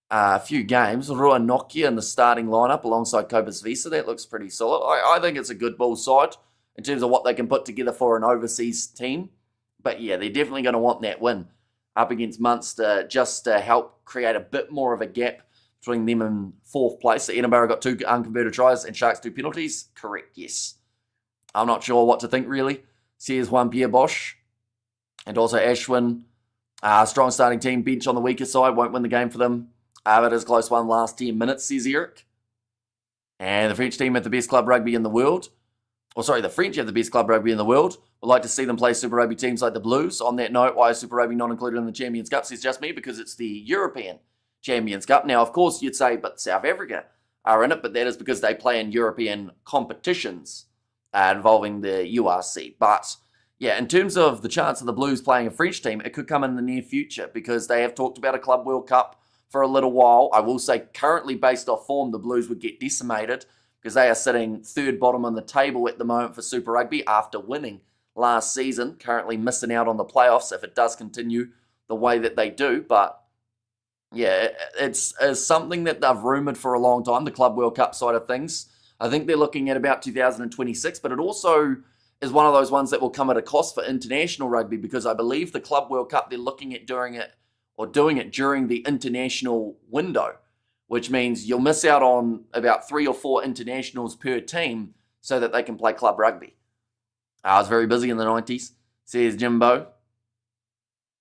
a few games. Rua Nokia in the starting lineup alongside Cobus Visa. That looks pretty solid. I think it's a good Bull side in terms of what they can put together for an overseas team. But yeah, they're definitely going to want that win up against Munster just to help create a bit more of a gap between them and 4th place. So Edinburgh got 2 unconverted tries and Sharks 2 penalties. Correct, yes. I'm not sure what to think, really. Says Juan Pierre Bosch. And also Ashwin. Strong starting team. Bench on the weaker side. Won't win the game for them. But it is a close one last 10 minutes, says Eric. And the French team have the best club rugby in the world. The French have the best club rugby in the world. Would like to see them play Super Rugby teams like the Blues. On that note, why is Super Rugby not included in the Champions Cup? Says just me, because it's the European Champions Cup. Now, of course, you'd say, but South Africa are in it, but that is because they play in European competitions involving the URC. But, yeah, in terms of the chance of the Blues playing a French team, it could come in the near future because they have talked about a Club World Cup for a little while. I will say, currently, based off form, the Blues would get decimated because they are sitting 3rd bottom on the table at the moment for Super Rugby after winning last season, currently missing out on the playoffs if it does continue the way that they do. But yeah, it's something that they've rumoured for a long time, the Club World Cup side of things. I think they're looking at about 2026, but it also is one of those ones that will come at a cost for international rugby because I believe the Club World Cup, they're looking at doing it during the international window, which means you'll miss out on about 3 or 4 internationals per team so that they can play club rugby. I was very busy in the 90s, says Jimbo.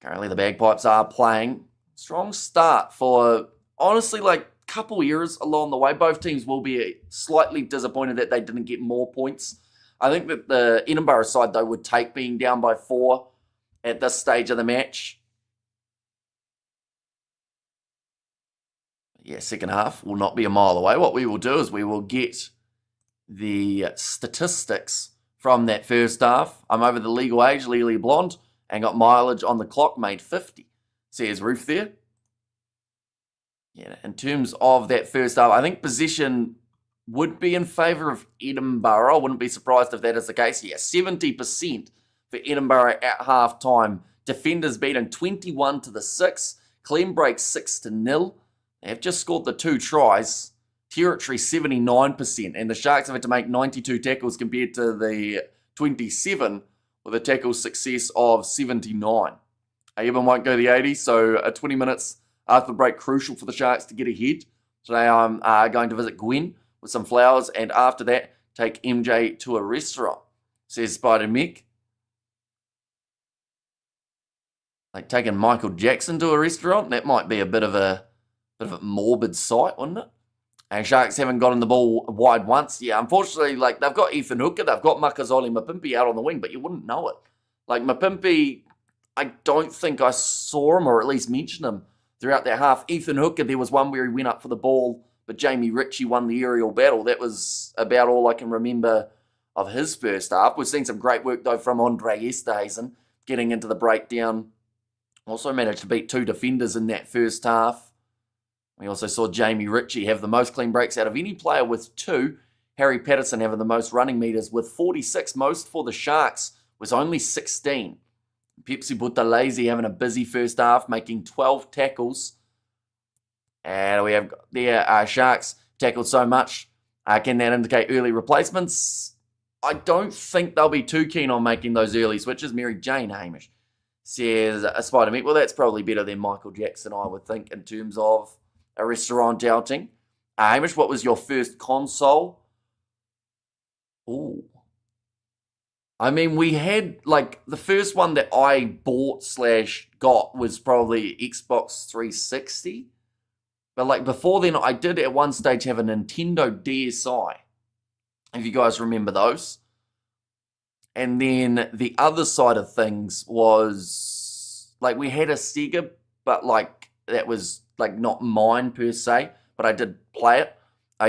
Currently the Bagpipes are playing. Strong start for, honestly, like couple years along the way. Both teams will be slightly disappointed that they didn't get more points. I think that the Edinburgh side, though, would take being down by 4 at this stage of the match. yeah, second half will not be a mile away. What we will do is we will get the statistics from that first half. I'm over the legal age, legally blonde, and got mileage on the clock, made 50. Says Roof there. Yeah, in terms of that first half, I think possession would be in favour of Edinburgh. I wouldn't be surprised if that is the case. Yeah, 70% for Edinburgh at half-time. Defenders beating 21-6. Clean break 6-0. They have just scored the 2 tries. Territory 79%. And the Sharks have had to make 92 tackles compared to the 27 with a tackle success of 79. Even won't go the 80, so 20 minutes after the break, crucial for the Sharks to get ahead. Today I'm going to visit Gwen with some flowers, and after that, take MJ to a restaurant, says Spider Mick. Like taking Michael Jackson to a restaurant, that might be a bit of a morbid sight, wouldn't it? And Sharks haven't gotten the ball wide once. Yeah, unfortunately, like they've got Ethan Hooker, they've got Makazole Mapimpi out on the wing, but you wouldn't know it. Like Mapimpi, I don't think I saw him or at least mentioned him throughout that half. Ethan Hooker, there was one where he went up for the ball, but Jamie Ritchie won the aerial battle. That was about all I can remember of his first half. We've seen some great work, though, from Andre Esterhuizen, getting into the breakdown. Also managed to beat 2 defenders in that first half. We also saw Jamie Ritchie have the most clean breaks out of any player with 2. Harry Patterson having the most running metres with 46. Most for the Sharks was only 16. Pepsi Buthelezi having a busy first half, making 12 tackles. And we have there Sharks tackled so much. Can that indicate early replacements? I don't think they'll be too keen on making those early switches. Mary Jane Hamish says Spider Meat. Well, that's probably better than Michael Jackson, I would think, in terms of a restaurant outing. Hamish, what was your first console? Ooh. I mean, we had, like, the first one that I bought/got was probably Xbox 360. But, like, before then, I did at one stage have a Nintendo DSi. If you guys remember those. And then the other side of things was, like, we had a Sega, but, like, that was, like, not mine per se. But I did play it.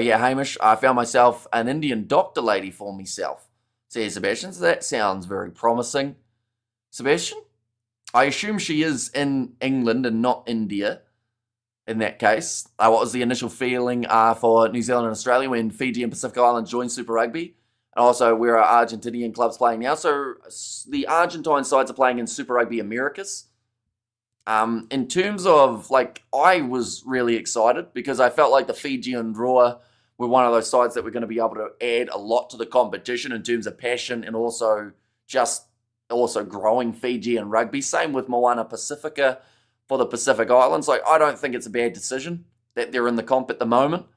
Yeah, Hamish, I found myself an Indian doctor lady for myself. Says Sebastian, so that sounds very promising. Sebastian, I assume she is in England and not India in that case. What was the initial feeling for New Zealand and Australia when Fiji and Pacific Islands joined Super Rugby? And also, where are Argentinian clubs playing now? So the Argentine sides are playing in Super Rugby Americas. In terms of, like, I was really excited because I felt like the Fijian draw were one of those sides that were going to be able to add a lot to the competition in terms of passion and also growing Fijian rugby. Same with Moana Pacifica for the Pacific Islands. Like, I don't think it's a bad decision that they're in the comp at the moment.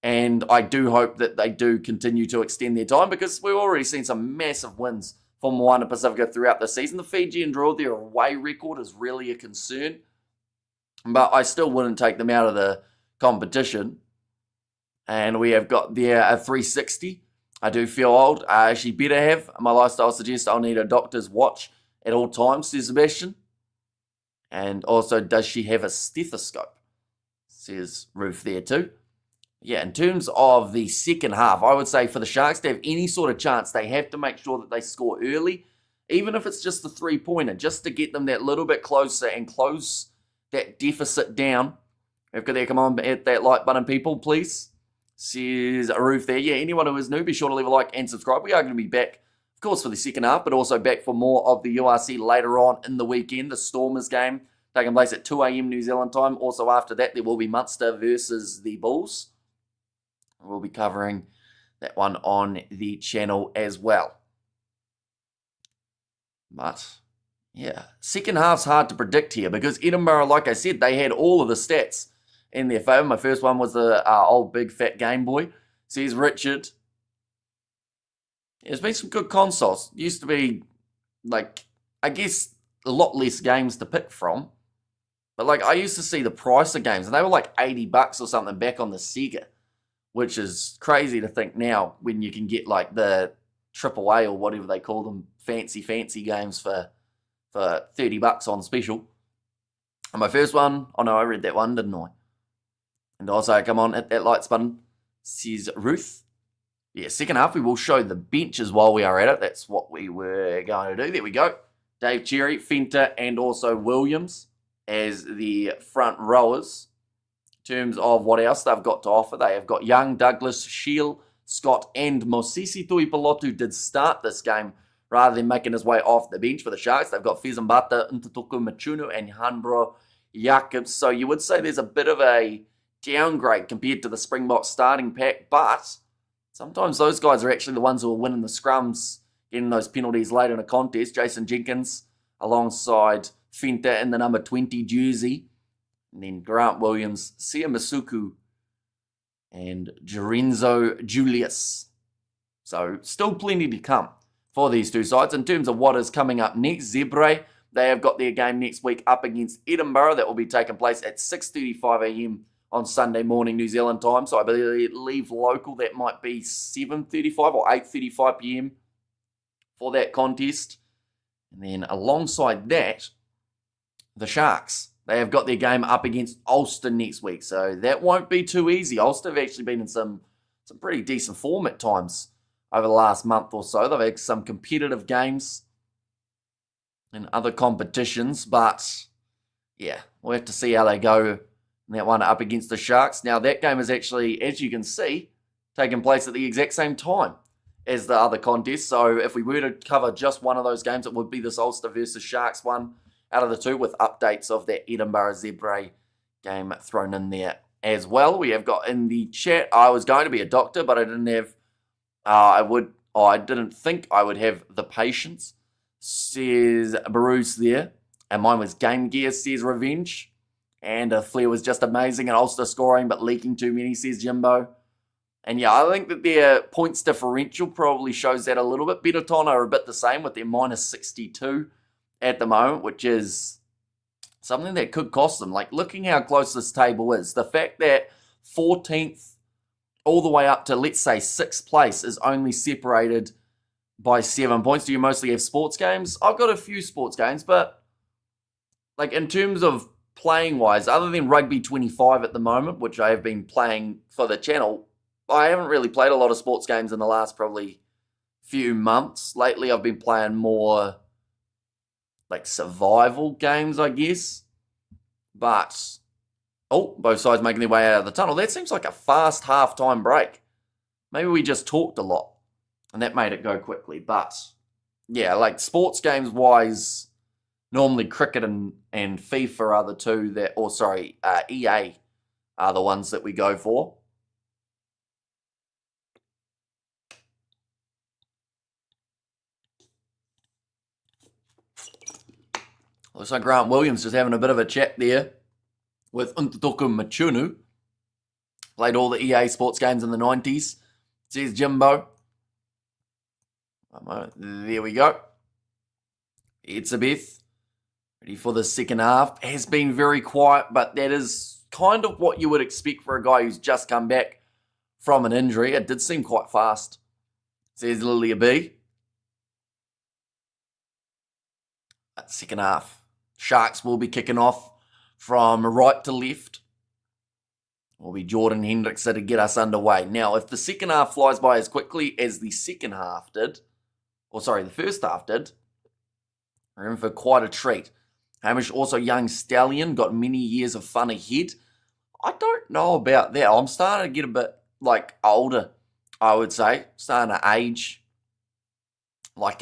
And I do hope that they do continue to extend their time because we've already seen some massive wins for Moana Pacifica throughout the season. The Fijian draw, their away record is really a concern. But I still wouldn't take them out of the competition. And we have got there a 360. I do feel old. She better have. My lifestyle suggests I'll need a doctor's watch at all times, says Sebastian. And also, does she have a stethoscope? Says Ruth there too. Yeah, in terms of the second half, I would say for the Sharks to have any sort of chance, they have to make sure that they score early, even if it's just the 3-pointer, just to get them that little bit closer and close that deficit down. If there, come on, hit that like button, people, please. Says Ruth there. Yeah, anyone who is new, be sure to leave a like and subscribe. We are going to be back, of course, for the second half, but also back for more of the URC later on in the weekend. The Stormers game taking place at 2 a.m. New Zealand time. Also after that, there will be Munster versus the Bulls. We'll be covering that one on the channel as well. But, yeah, second half's hard to predict here because Edinburgh, like I said, they had all of the stats in their favour. My first one was the old big fat Game Boy. Says Richard. There's been some good consoles. Used to be, like, I guess a lot less games to pick from. But, like, I used to see the price of games, and they were like $80 or something back on the Sega, which is crazy to think now when you can get, like, the AAA or whatever they call them, fancy games for $30 on special. And my first one, oh no, I read that one, didn't I? And also, come on, hit that lights button, says Ruth. Yeah, second half, we will show the benches while we are at it. That's what we were going to do. There we go. Dave Cherry, Fenter, and also Williams as the front rowers. In terms of what else they've got to offer, they have got Young, Douglas, Shield, Scott, and Mosisi Tuipulotu did start this game rather than making his way off the bench for the Sharks. They've got Fezambata, Ntutuku Machunu, and Hanbro Jakobs. So you would say there's a bit of a downgrade compared to the Springboks starting pack, but sometimes those guys are actually the ones who are winning the scrums, getting those penalties late in a contest. Jason Jenkins alongside Fenter in the number 20 jersey. And then Grant Williams, Sia Masuku, and Lorenzo Julius. So still plenty to come for these two sides. In terms of what is coming up next, Zebre, they have got their game next week up against Edinburgh. That will be taking place at 6:35 a.m. on Sunday morning, New Zealand time. So I believe local, that might be 7:35 or 8:35 p.m. for that contest. And then alongside that, the Sharks, they have got their game up against Ulster next week. So that won't be too easy. Ulster have actually been in some pretty decent form at times over the last month or so. They've had some competitive games in other competitions. But yeah, we'll have to see how they go in that one up against the Sharks. Now that game is actually, as you can see, taking place at the exact same time as the other contest. So if we were to cover just one of those games, it would be this Ulster versus Sharks one out of the two, with updates of that Edinburgh Zebre game thrown in there as well. We have got in the chat, I was going to be a doctor, but I didn't have, I didn't think I would have the patience, says Bruce there. And mine was Game Gear, says Revenge. And Flair was just amazing, and Ulster scoring, but leaking too many, says Jimbo. And yeah, I think that their points differential probably shows that a little bit. Benetton are a bit the same with their minus 62 at the moment, which is something that could cost them. Like, looking how close this table is, the fact that 14th all the way up to, let's say, 6th place is only separated by 7 points. Do you mostly have sports games? I've got a few sports games, but like in terms of playing wise, other than Rugby 25 at the moment, which I have been playing for the channel, I haven't really played a lot of sports games in the last probably few months. Lately, I've been playing more like survival games, I guess. But, oh, both sides making their way out of the tunnel. That seems like a fast half-time break. Maybe we just talked a lot, and that made it go quickly. But, yeah, like sports games-wise, normally cricket and FIFA are the two that, or sorry, EA are the ones that we go for. Looks like Grant Williams just having a bit of a chat there with Ntutuku Machunu. Played all the EA sports games in the 90s. Says Jimbo. There we go. It's a Beth. Ready for the second half. Has been very quiet, but that is kind of what you would expect for a guy who's just come back from an injury. It did seem quite fast. Says Lilia B. Second half. Sharks will be kicking off from right to left. Will be Jordan Hendrickson to get us underway. Now, if the second half flies by as quickly as the second half did, or sorry, the first half did, we're in for quite a treat. Hamish, also young stallion, got many years of fun ahead. I don't know about that. I'm starting to get a bit, like, older, I would say. Starting to age. Like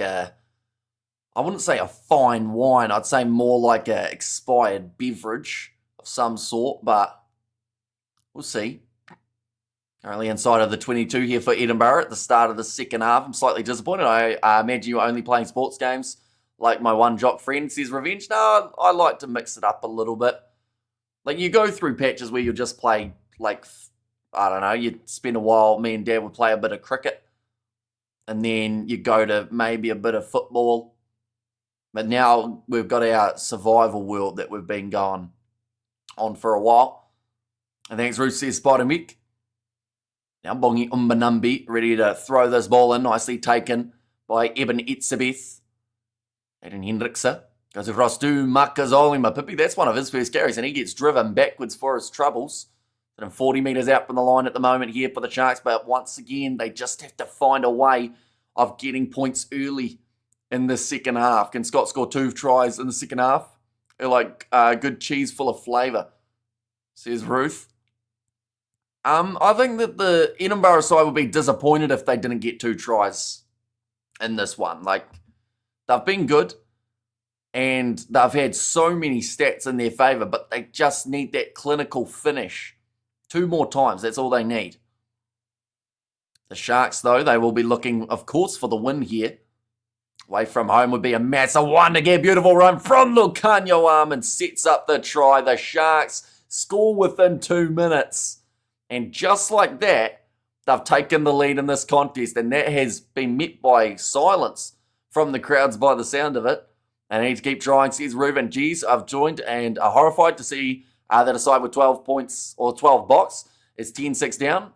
I wouldn't say a fine wine. I'd say more like an expired beverage of some sort, but we'll see. Currently inside of the 22 here for Edinburgh at the start of the second half. I'm slightly disappointed. I imagine you're only playing sports games like my one jock friend, says Revenge. No, I like to mix it up a little bit. Like, you go through patches where you'll just play, like, I don't know, you'd spend a while, me and Dad would play a bit of cricket, and then you go to maybe a bit of football. But now we've got our survival world that we've been going on for a while. And thanks, Ruth says Spider-Mick. Now Bongi Umbanumbi ready to throw this ball in. Nicely taken by Eben Itzebeth. Aiden Hendrickson goes across to Makazoli Mapipi. That's one of his first carries, and he gets driven backwards for his troubles. 40 metres out from the line at the moment here for the Sharks, but once again, they just have to find a way of getting points early in the second half. Can Scott score 2 tries in the second half? They're like good cheese full of flavour, says Ruth. I think that the Edinburgh side would be disappointed if they didn't get 2 tries in this one. Like, they've been good, and they've had so many stats in their favour, but they just need that clinical finish 2 more times. That's all they need. The Sharks, though, they will be looking, of course, for the win here. Away from home would be a massive one to get. Beautiful run from Lucanio and sets up the try. The Sharks score within 2 minutes. And just like that, they've taken the lead in this contest. And that has been met by silence from the crowds by the sound of it. And I need to keep trying, says Reuben. Geez, I've joined and are horrified to see that a side with 12 points or 12 box is 10-6 down.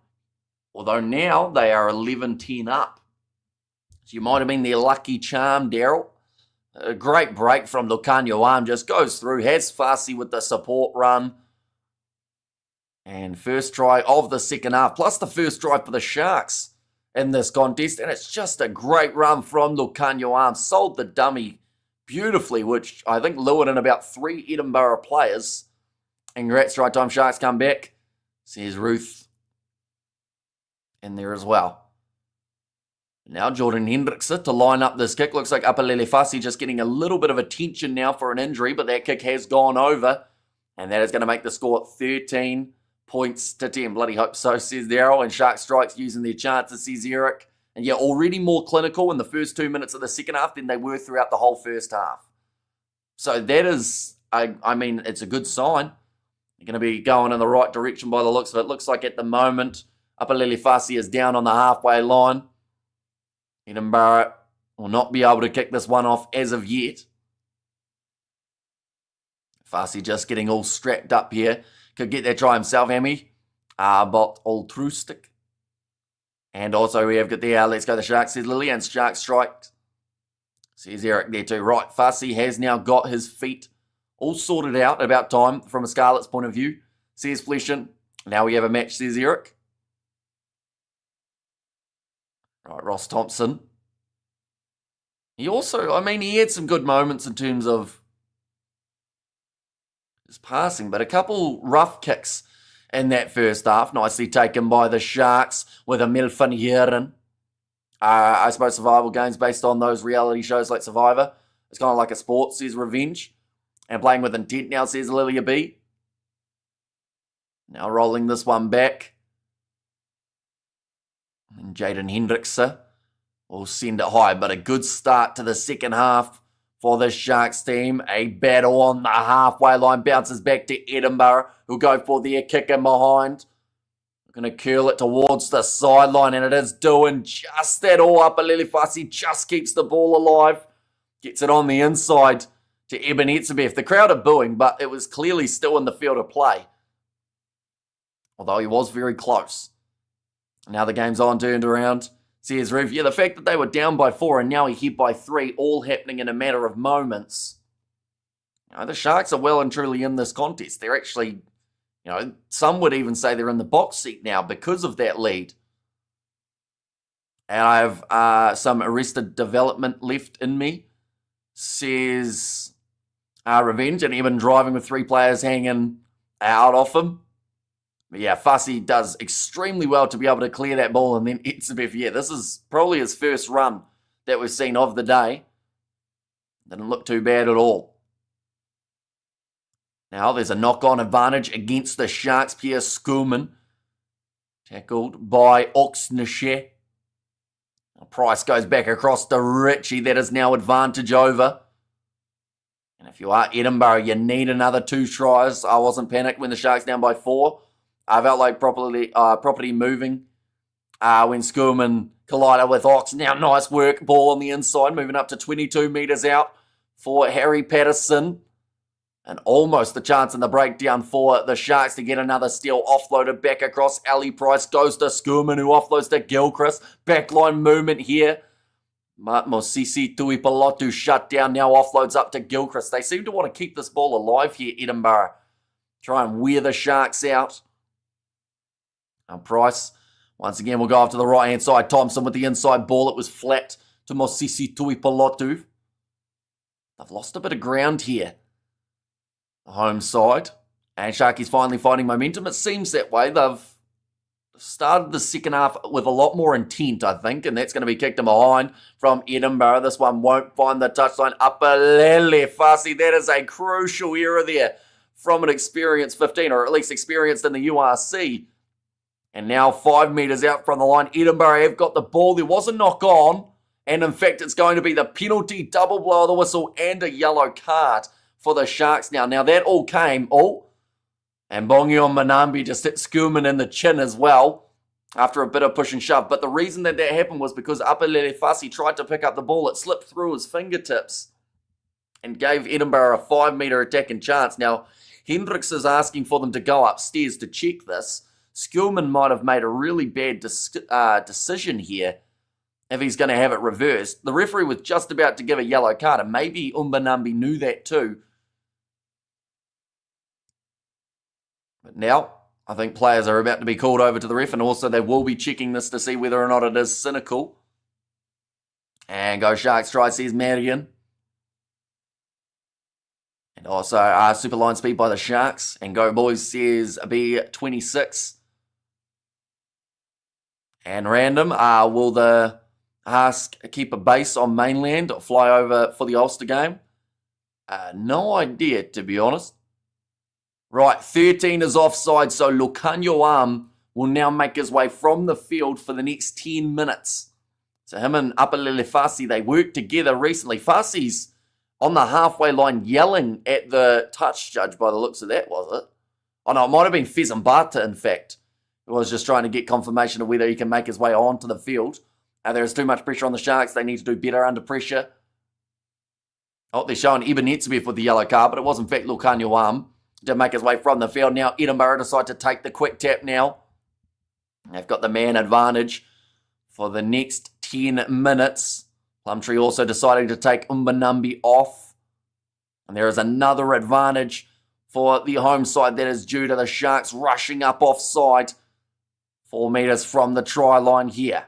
Although now they are 11-10 up. So you might have been their lucky charm, Daryl. A great break from Lucanio just goes through. Has Farsi with the support run. And first try of the second half, plus the first try for the Sharks in this contest. And it's just a great run from Lucanio. Sold the dummy beautifully, which I think lured in about 3 Edinburgh players. And congrats, right time Sharks come back. Says Ruth in there as well. Now Jordan Hendrickson to line up this kick. Looks like Apalele Fassi just getting a little bit of attention now for an injury, but that kick has gone over. And that is going to make the score 13 points to 10. Bloody hope so, says Daryl. And Shark Strikes using their chances, says Eric. And yeah, already more clinical in the first 2 minutes of the second half than they were throughout the whole first half. So that is, I mean, it's a good sign. They're going to be going in the right direction by the looks of it. Looks like at the moment, Apalele Fassi is down on the halfway line. Edinburgh will not be able to kick this one off as of yet. Farsi just getting all strapped up here. Could get that try himself, Emmy. But altruistic. And also we have got the let's go the Sharks, says Lily, and Shark Strikes. Says Eric there too. Right, Farsi has now got his feet all sorted out about time from a Scarlet's point of view. Says Fleshin. Now we have a match, says Eric. Right, Ross Thompson. He also, I mean, he had some good moments in terms of his passing, but a couple rough kicks in that first half. Nicely taken by the Sharks with a Milfanieren. I suppose survival games based on those reality shows like Survivor. It's kind of like a sport, says Revenge. And playing with intent now, says Lilia B. Now rolling this one back. And Jaden Hendrickson will send it high, but a good start to the second half for the Sharks team. A battle on the halfway line, bounces back to Edinburgh, who'll go for their kick in behind. Going to curl it towards the sideline, and it is doing just that all up. Lily Fassi just keeps the ball alive, gets it on the inside to Eben Etzebeth. The crowd are booing, but it was clearly still in the field of play, although he was very close. Now the game's on, turned around. Says Rev, yeah, the fact that they were down by 4 and now ahead by 3, all happening in a matter of moments. You know, the Sharks are well and truly in this contest. They're actually, you know, some would even say they're in the box seat now because of that lead. And I have some arrested development left in me, says Revenge, and even driving with 3 players hanging out off him. But yeah, Fassi does extremely well to be able to clear that ball, and then Etzebeth, yeah, this is probably his first run that we've seen of the day. Didn't look too bad at all. Now there's a knock-on advantage against the Sharks. Pierre Schoolman, tackled by Oxnashe. Price goes back across to Richie. That is now advantage over. And if you are Edinburgh, you need another 2 tries. I wasn't panicked when the Sharks down by 4. I felt like property moving when Schoolman collided with Ox. Now nice work, ball on the inside, moving up to 22 metres out for Harry Patterson. And almost the chance in the breakdown for the Sharks to get another steal. Offloaded back across. Ali Price goes to Schoolman, who offloads to Gilchrist. Backline movement here. Mosisi Tuipalotu shut down, now offloads up to Gilchrist. They seem to want to keep this ball alive here, Edinburgh. Try and wear the Sharks out. Now Price, once again, will go off to the right-hand side. Thompson with the inside ball. It was flat to Mosisi Tuipulotu. They've lost a bit of ground here. The home side. And Sharkies finally finding momentum. It seems that way. They've started the second half with a lot more intent, I think, and that's going to be kicked in behind from Edinburgh. This one won't find the touchline. Apalele Fasi. That is a crucial error there from an experienced 15, or at least experienced in the URC. And now 5 metres out from the line. Edinburgh have got the ball. There was a knock on. And in fact, it's going to be the penalty, double blow of the whistle, and a yellow card for the Sharks now. Now that all came, and Bongion Manambi just hit Schoolman in the chin as well after a bit of push and shove. But the reason that happened was because Apalele Fasi tried to pick up the ball. It slipped through his fingertips and gave Edinburgh a 5-metre attacking chance. Now, Hendricks is asking for them to go upstairs to check this. Schoolman might have made a really bad decision here if he's going to have it reversed. The referee was just about to give a yellow card, and maybe Umbanambi knew that too. But now, I think players are about to be called over to the ref, and also they will be checking this to see whether or not it is cynical. And go Sharks try, says Madigan. And also super line speed by the Sharks. And go boys, says B26. And random, will the Ask keep a base on mainland or fly over for the Ulster game? No idea, to be honest. Right, 13 is offside, so Lukanyo will now make his way from the field for the next 10 minutes. So him and Apalele Fasi, they worked together recently. Fasi's on the halfway line yelling at the touch judge by the looks of that, was it? Oh no, it might have been Fezambata, in fact. He was just trying to get confirmation of whether he can make his way onto the field. There is too much pressure on the Sharks. They need to do better under pressure. Oh, they're showing Ibanetsbeth with the yellow card, but it was in fact Lukanyo to make his way from the field. Now Edinburgh decide to take the quick tap now. They've got the man advantage for the next 10 minutes. Plumtree also deciding to take Umbanambi off. And there is another advantage for the home side that is due to the Sharks rushing up offside. 4 metres from the try line here.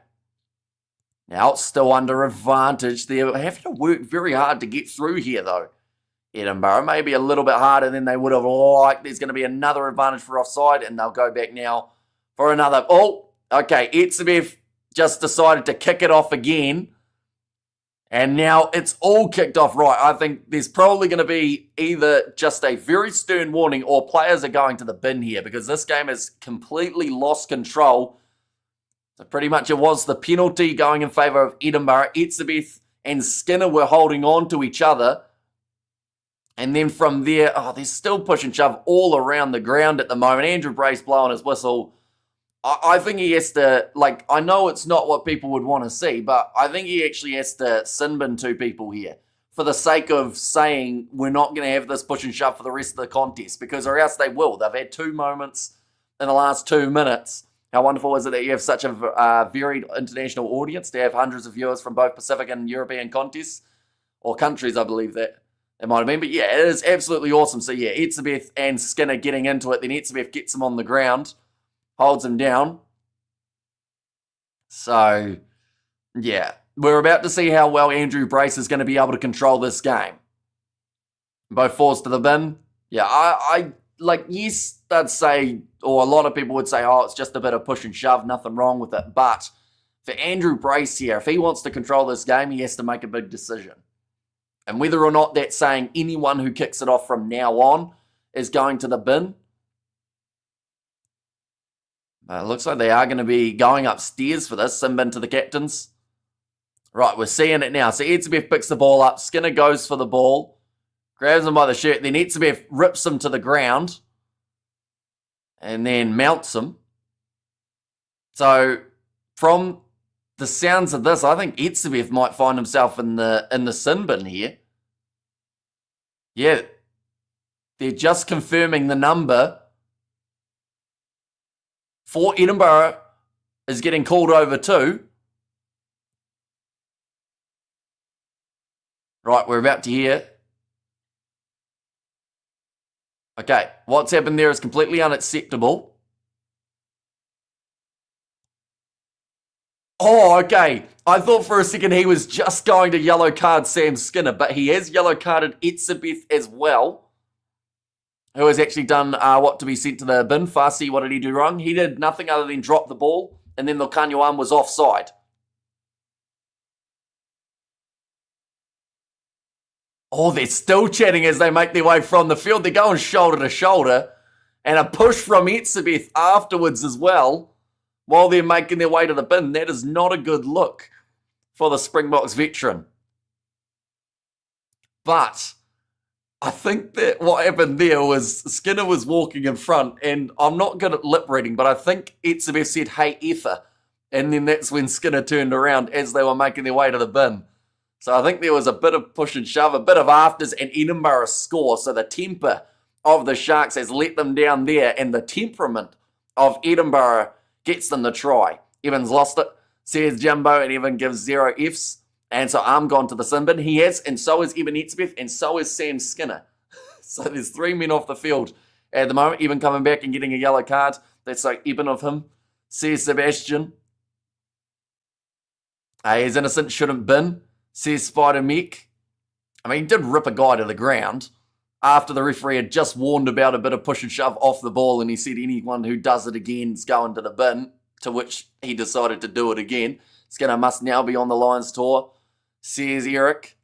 Now it's still under advantage. They're having to work very hard to get through here though. Edinburgh maybe a little bit harder than they would have liked. There's going to be another advantage for offside, and they'll go back now for another. Oh, okay. Etsebev just decided to kick it off again. And now it's all kicked off right. I think there's probably going to be either just a very stern warning or players are going to the bin here, because this game has completely lost control. So pretty much it was the penalty going in favour of Edinburgh. Etzebeth and Skinner were holding on to each other. And then from there, they're still push and shove all around the ground at the moment. Andrew Brace blowing his whistle. I think he has to, I know it's not what people would want to see, but I think he actually has to sin bin 2 people here for the sake of saying we're not going to have this push and shove for the rest of the contest, because or else they will. They've had 2 moments in the last 2 minutes. How wonderful is it that you have such a varied international audience, to have hundreds of viewers from both Pacific and European contests, or countries, I believe that it might have been. But yeah, it is absolutely awesome. So yeah, Etzebeth and Skinner getting into it. Then Etzebeth gets him on the ground, holds him down. So yeah, we're about to see how well Andrew Brace is going to be able to control this game. Both forced to the bin. Yeah, I yes, they'd say, or a lot of people would say, it's just a bit of push and shove, nothing wrong with it. But for Andrew Brace here, if he wants to control this game, he has to make a big decision. And whether or not that's saying anyone who kicks it off from now on is going to the bin. But it looks like they are going to be going upstairs for this. Sin bin to the captains. Right, we're seeing it now. So Etzebeth picks the ball up. Skinner goes for the ball. Grabs him by the shirt. Then Etzebeth rips him to the ground. And then mounts him. So from the sounds of this, I think Etzebeth might find himself in the sin bin here. Yeah. They're just confirming the number for Edinburgh is getting called over too. Right, we're about to hear. Okay, what's happened there is completely unacceptable. Oh, okay. I thought for a second he was just going to yellow card Sam Skinner, but he has yellow carded Etzebeth as well, who has actually done what to be sent to the bin. Farsi, what did he do wrong? He did nothing other than drop the ball, and then Lukanyuan was offside. Oh, they're still chatting as they make their way from the field. They're going shoulder to shoulder, and a push from Etzebeth afterwards as well, while they're making their way to the bin. That is not a good look for the Springboks veteran. But I think that what happened there was Skinner was walking in front, and I'm not good at lip reading, but I think Etzebeth said, "Hey, effer," and then that's when Skinner turned around as they were making their way to the bin. So I think there was a bit of push and shove, a bit of afters, and Edinburgh score. So the temper of the Sharks has let them down there, and the temperament of Edinburgh gets them the try. Evans lost it, says Jumbo, and Evan gives 0 Fs. And so I'm gone to the sin bin. He has, and so is Eben Etzebeth, and so is Sam Skinner. So there's 3 men off the field at the moment. Eben coming back and getting a yellow card. That's like Eben of him, says Sebastian. He's innocent, shouldn't bin, says Spider Meek. I mean, he did rip a guy to the ground after the referee had just warned about a bit of push and shove off the ball, and he said anyone who does it again is going to the bin, to which he decided to do it again. Skinner must now be on the Lions tour, says Eric.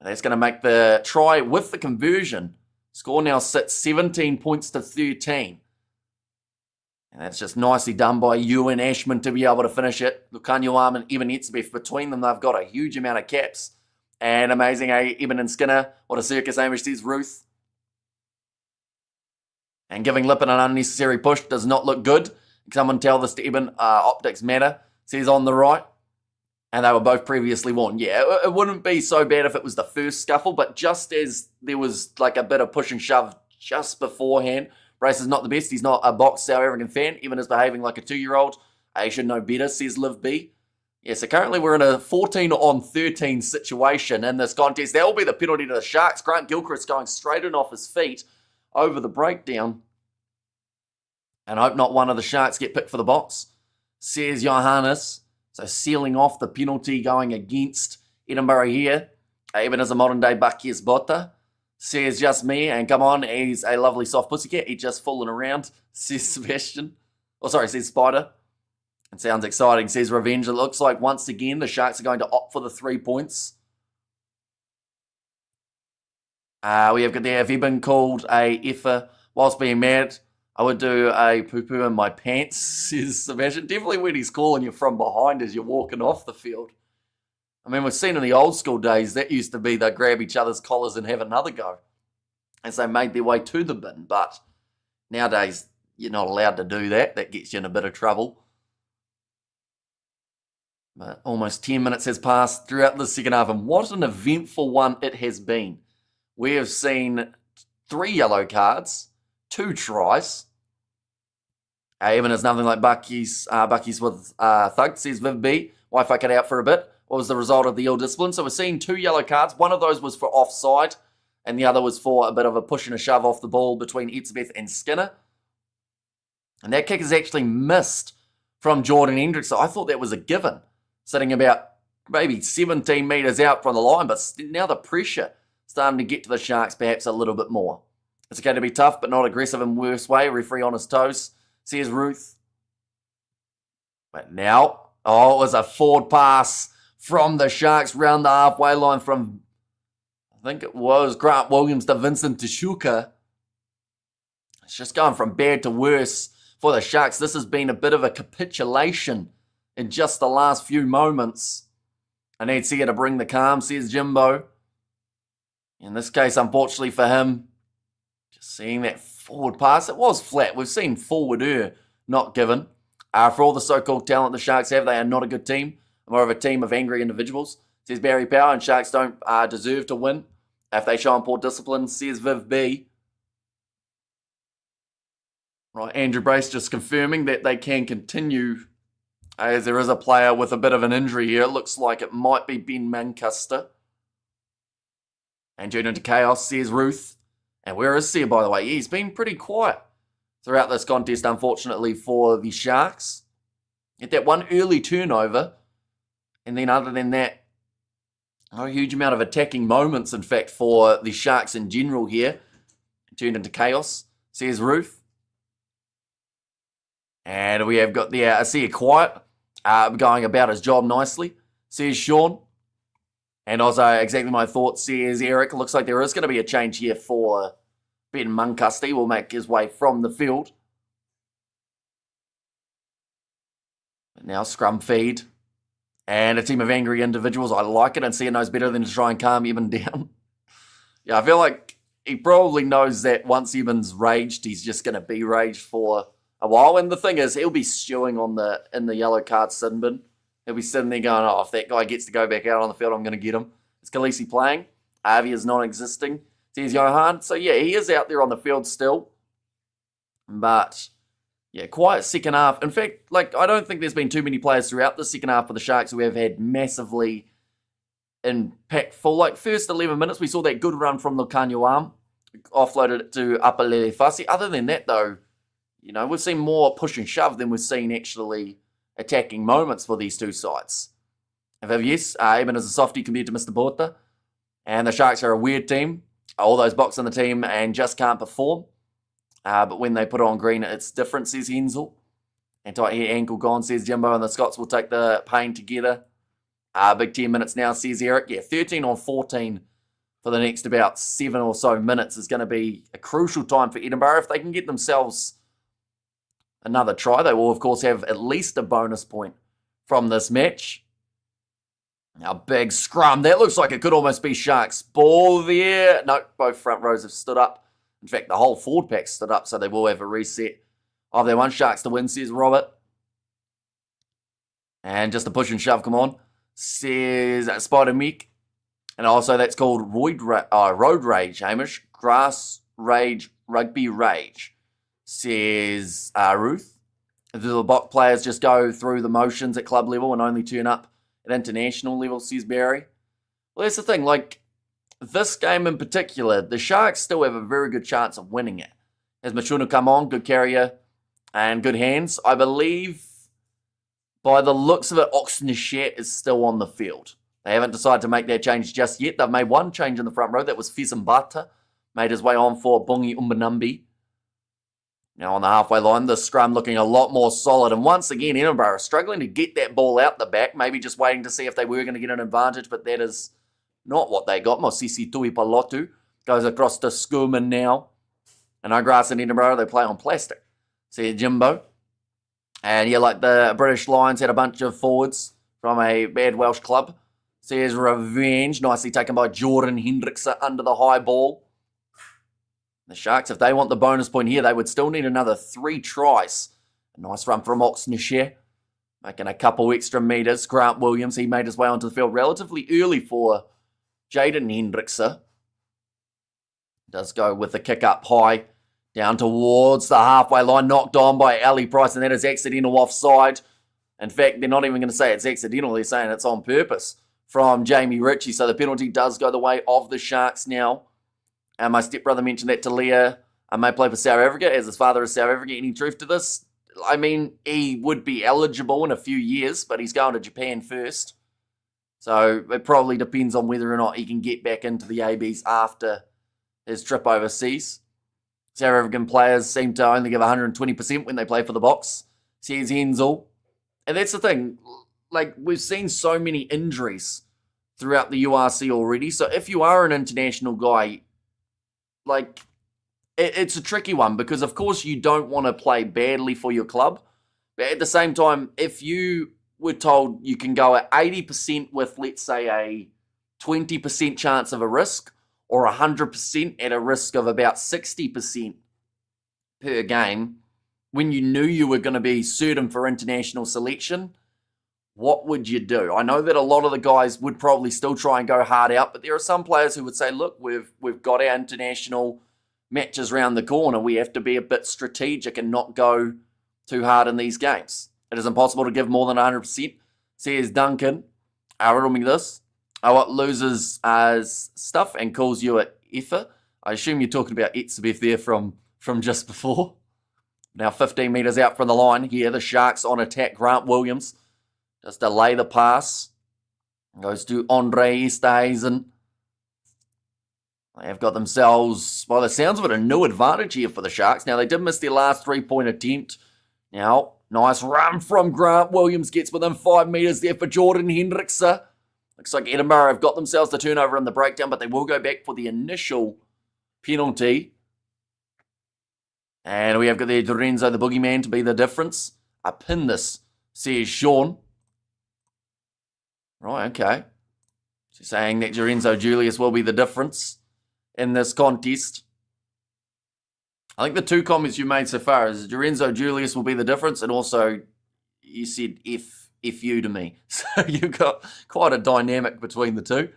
That's going to make the try with the conversion. Score now sits 17 points to 13. And that's just nicely done by Ewan Ashman to be able to finish it. Lukanyuam and Eben Etzebeth, between them, they've got a huge amount of caps. And amazing, Eben and Skinner. What a circus, Amish, says Ruth. And giving Lippin an unnecessary push does not look good. Someone tell this to Eben. Optics matter, says on the right. And they were both previously warned. Yeah, it wouldn't be so bad if it was the first scuffle, but just as there was like a bit of push and shove just beforehand, Brace is not the best. He's not a box South African fan. Even is behaving like a 2-year-old. He should know better, says Liv B. Yeah, so currently we're in a 14-on-13 situation in this contest. That will be the penalty to the Sharks. Grant Gilchrist going straight in off his feet over the breakdown. And I hope not one of the Sharks get picked for the box, says Johannes. So sealing off the penalty going against Edinburgh here. Even as a modern-day Bucky's Botta, says just me. And come on, he's a lovely soft pussycat. He's just fooling around, says Sebastian. Oh, sorry, says Spider. It sounds exciting, says Revenge. It looks like once again the Sharks are going to opt for the 3 points. We have got there. Have you been called a effer whilst being mad? I would do a poo-poo in my pants, says Sebastian. Definitely when he's calling you from behind as you're walking off the field. I mean, we've seen in the old school days, that used to be they'd grab each other's collars and have another go as they made their way to the bin. But nowadays, you're not allowed to do that. That gets you in a bit of trouble. But almost 10 minutes has passed throughout the second half, and what an eventful one it has been. We have seen 3 yellow cards, 2 tries. Even as nothing like Bucky's with Thug, says Viv B. Wi-Fi cut out for a bit. What was the result of the ill discipline? So we're seeing 2 yellow cards. One of those was for offside, and the other was for a bit of a push and a shove off the ball between Etzebeth and Skinner. And that kick is actually missed from Jordan Hendricks. So I thought that was a given, sitting about maybe 17 metres out from the line, but now the pressure starting to get to the Sharks perhaps a little bit more. It's going to be tough, but not aggressive in worse way. Referee on his toes, says Ruth. But now, it was a forward pass from the Sharks round the halfway line from, I think it was Grant Williams to Vincent Tashuka. It's just going from bad to worse for the Sharks. This has been a bit of a capitulation in just the last few moments. I need Sia to bring the calm, says Jimbo. In this case, unfortunately for him, just seeing that forward pass, it was flat. We've seen forwarder not given. For all the so-called talent the Sharks have, they are not a good team. More of a team of angry individuals, says Barry Power, and Sharks don't deserve to win if they show poor discipline, says Viv B. Right, Andrew Brace just confirming that they can continue as there is a player with a bit of an injury here. It looks like it might be Ben Mancuster. And due into chaos, says Ruth. And where is Sia, by the way? He's been pretty quiet throughout this contest, unfortunately, for the Sharks. Get that one early turnover And then other than that, not a huge amount of attacking moments, in fact, for the Sharks in general here. It turned into chaos, says Ruth. And we have got the Asia Quiet going about his job nicely, says Sean. And also, exactly my thoughts, says Eric. Looks like there is going to be a change here for Ben Muncusti. Will make his way from the field. But now scrum feed. And a team of angry individuals. I like it, and Sia knows better than to try and calm Eben down. Yeah, I feel like he probably knows that once Eben's raged, he's just going to be raged for a while. And the thing is, he'll be stewing in the yellow card sin bin. He'll be sitting there going, oh, if that guy gets to go back out on the field, I'm going to get him. Is Khaleesi playing? Avi is non-existing, says Johan. So, yeah, he is out there on the field still. But, yeah, quiet second half. In fact, I don't think there's been too many players throughout the second half for the Sharks who have had massively impactful. First 11 minutes, we saw that good run from Lucanio Arm. Offloaded it to Upper Lelefasi. Other than that, though, we've seen more push and shove than we've seen actually attacking moments for these two sides. Yes, Eben is a softie compared to Mr. Borta. And the Sharks are a weird team. All those box in the team and just can't perform. But when they put on green, it's different, says Hensel. And tight ankle gone, says Jimbo. And the Scots will take the pain together. Big 10 minutes now, says Eric. Yeah, 13 on 14 for the next about 7 or so minutes is going to be a crucial time for Edinburgh. If they can get themselves another try, they will, of course, have at least a bonus point from this match. Now, big scrum. That looks like it could almost be Sharks' ball there. No, both front rows have stood up. In fact, the whole forward pack stood up, so they will have a reset of their one. Sharks to win, says Robert. And just a push and shove, come on, says Spider Meek. And also, that's called Road Rage, Hamish. Grass Rage, Rugby Rage, says Ruth. The bot players just go through the motions at club level and only turn up at international level, says Barry. Well, that's the thing. This game in particular, the Sharks still have a very good chance of winning it. As Machuna come on, good carrier and good hands. I believe, by the looks of it, Oxnechet is still on the field. They haven't decided to make that change just yet. They've made one change in the front row. That was Fezambata. Made his way on for Bungi Umbanambi. Now on the halfway line, the scrum looking a lot more solid. And once again, Edinburgh are struggling to get that ball out the back. Maybe just waiting to see if they were going to get an advantage. But that is not what they got. Mosisi Tuipalotu goes across to Schoolman now. And no grass in Edinburgh. They play on plastic. See Jimbo. And yeah, the British Lions had a bunch of forwards from a bad Welsh club. Says Revenge, nicely taken by Jordan Hendrickson under the high ball. The Sharks, if they want the bonus point here, they would still need another 3 tries. A nice run from Oxnechet, making a couple extra metres. Grant Williams, he made his way onto the field relatively early for Jaden Hendrickson. Does go with the kick up high, down towards the halfway line, knocked on by Ali Price, and that is accidental offside. In fact, they're not even going to say it's accidental, they're saying it's on purpose from Jamie Ritchie. So the penalty does go the way of the Sharks now. And my stepbrother mentioned that Talia may play for South Africa, as his father is South African. Any truth to this? I mean, he would be eligible in a few years, but he's going to Japan first. So it probably depends on whether or not he can get back into the ABs after his trip overseas. South African players seem to only give 120% when they play for the Box, says Hensel. And that's the thing. We've seen so many injuries throughout the URC already. So if you are an international guy, it's a tricky one because, of course, you don't want to play badly for your club. But at the same time, if you were told you can go at 80% with, let's say, a 20% chance of a risk or 100% at a risk of about 60% per game, when you knew you were going to be certain for international selection, what would you do? I know that a lot of the guys would probably still try and go hard out, but there are some players who would say, look, we've got our international matches round the corner. We have to be a bit strategic and not go too hard in these games. It is impossible to give more than 100%, says Duncan. Riddle me this. What loses stuff and calls you an effer. I assume you're talking about Etzebeth there from just before. Now 15 metres out from the line here. The Sharks on attack. Grant Williams just delay the pass. Goes to Andre Esterhuizen. They have got themselves, by the sounds of it, a new advantage here for the Sharks. Now, they did miss their last 3-point attempt. Now, nice run from Grant Williams. Gets within 5 metres there for Jordan Hendrickse. Looks like Edinburgh have got themselves the turnover in the breakdown, but they will go back for the initial penalty. And we have got there Lorenzo, the boogeyman, to be the difference. I pin this, says Sean. Right, okay. So saying that Lorenzo Julius will be the difference in this contest. I think the two comments you made so far is Lorenzo Julius will be the difference, and also you said F you to me. So you've got quite a dynamic between the two.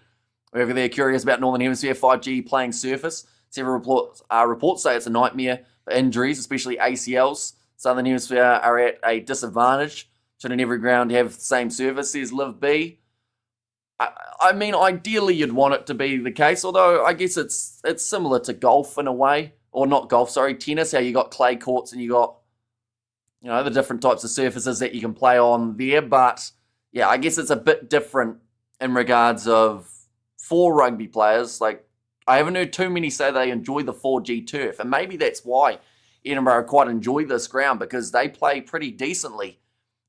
Whoever they're curious about Northern Hemisphere 5G playing surface, several reports say it's a nightmare for injuries, especially ACLs. Southern Hemisphere are at a disadvantage. Shouldn't every ground have the same surface, says Liv B. I mean, ideally you'd want it to be the case, although I guess it's similar to golf in a way. Or not golf, sorry, tennis, how you got clay courts and you got, you know, the different types of surfaces that you can play on there. But, yeah, I guess it's a bit different in regards of for rugby players. Like, I haven't heard too many say they enjoy the 4G turf. And maybe that's why Edinburgh quite enjoy this ground, because they play pretty decently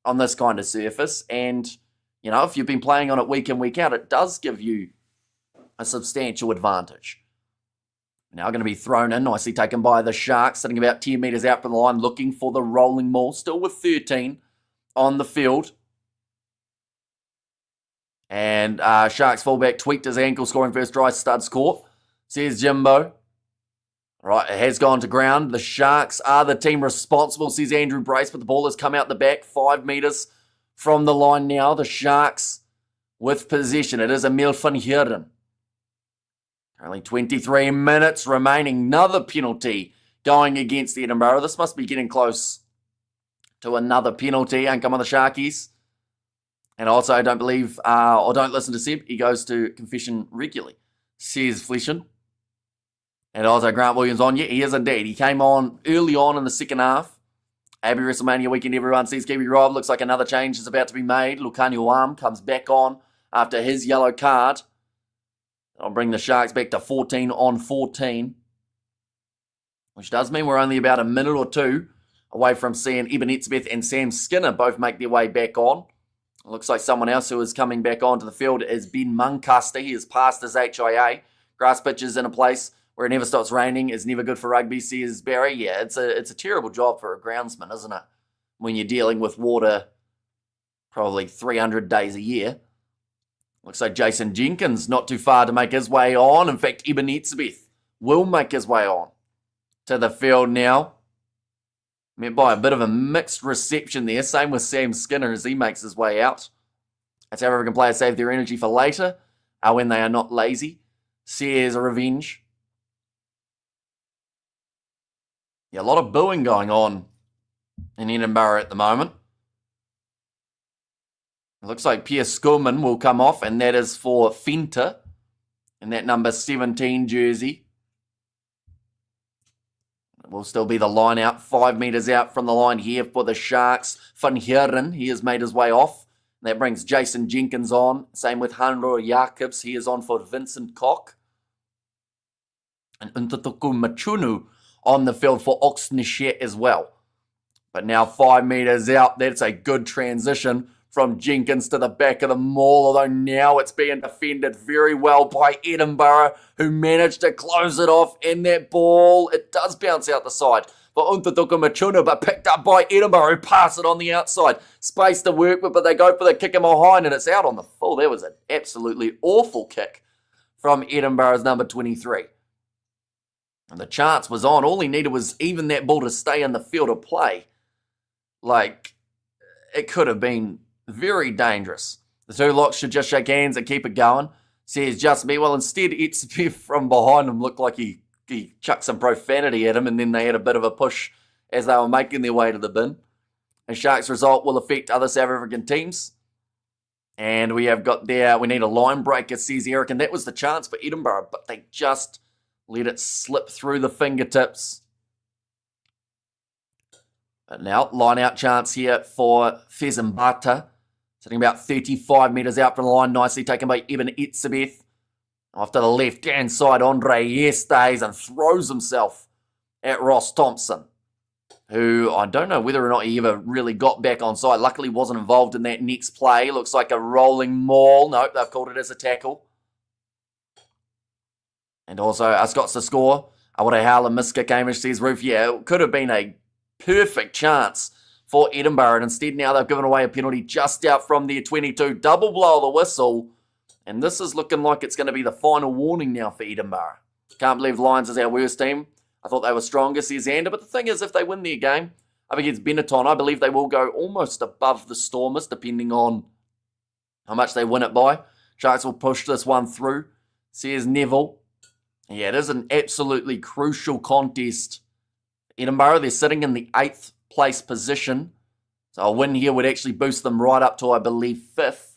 on this kind of surface. And, you know, if you've been playing on it week in, week out, it does give you a substantial advantage. Now going to be thrown in, nicely taken by the Sharks, sitting about 10 metres out from the line, looking for the rolling maul, still with 13 on the field. And Sharks fullback tweaked his ankle, scoring first try, studs caught, says Jimbo. Right, it has gone to ground. The Sharks are the team responsible, says Andrew Brace, but the ball has come out the back, 5 metres from the line now. The Sharks with possession. It is Emil van Heerden. Only 23 minutes remaining. Another penalty going against Edinburgh. This must be getting close to another penalty. And come on the Sharkies. And also, don't believe, or don't listen to Seb. He goes to confession regularly, says Fleshen. And also, Grant Williams on. Yeah, he is indeed. He came on early on in the second half. Happy WrestleMania weekend, everyone. Says Kiwi Rob. Looks like another change is about to be made. Lukani Wam comes back on after his yellow card. I'll bring the Sharks back to 14 on 14, which does mean we're only about a minute or two away from seeing Eben Etzebeth and Sam Skinner both make their way back on. It looks like someone else who is coming back onto the field is Ben Muncaster. He has passed his HIA. Grass pitches in a place where it never stops raining is never good for rugby, says Barry. Yeah, it's a terrible job for a groundsman, isn't it? When you're dealing with water probably 300 days a year. Looks like Jason Jenkins not too far to make his way on. In fact, Eben Etzebeth will make his way on to the field now. Met by a bit of a mixed reception there. Same with Sam Skinner as he makes his way out. That's how African players save their energy for later when they are not lazy. Says Revenge. Yeah, a lot of booing going on in Edinburgh at the moment. It looks like Pierre Skulman will come off, and that is for Fenta in that number 17 jersey. It will still be the line out, 5 metres out from the line here for the Sharks. Van Heerden, he has made his way off. That brings Jason Jenkins on. Same with Hanro Jacobs. He is on for Vincent Koch. And Untatuku Machunu on the field for Oxnechet as well. But now 5 metres out. That's a good transition from Jenkins to the back of the maul, although now it's being defended very well by Edinburgh, who managed to close it off, and that ball, it does bounce out the side for Untatuku Machunu, but picked up by Edinburgh, who pass it on the outside. Space to work with, but they go for the kick in behind, and it's out on the full. That was an absolutely awful kick from Edinburgh's number 23. And the chance was on. All he needed was even that ball to stay in the field of play. Like, it could have been very dangerous. The two locks should just shake hands and keep it going, says Just Me. Well, instead, Etzebeth from behind him looked like he chucked some profanity at him, and then they had a bit of a push as they were making their way to the bin. A Sharks result will affect other South African teams. And we have got there, we need a line breaker, says Eric, and that was the chance for Edinburgh, but they just let it slip through the fingertips. But now, line out chance here for Fezembata. Sitting about 35 metres out from the line, nicely taken by Eben Etzebeth. Off to the left-hand side, Andre stays and throws himself at Ross Thompson, who I don't know whether or not he ever really got back on side. Luckily wasn't involved in that next play. Looks like a rolling maul. Nope, they've called it as a tackle. And also, Scots to score. What a howler, Miska Cambridge says, Roof, yeah, it could have been a perfect chance for Edinburgh. And instead now they've given away a penalty just out from their 22. Double blow the whistle. And this is looking like it's going to be the final warning now for Edinburgh. Can't believe Lions is our worst team. I thought they were stronger, says Xander. But the thing is, if they win their game up against Benetton, I believe they will go almost above the Stormers, depending on how much they win it by. Sharks will push this one through, says Neville. Yeah, it is an absolutely crucial contest. Edinburgh, they're sitting in the 8th place position. So a win here would actually boost them right up to, I believe, 5th.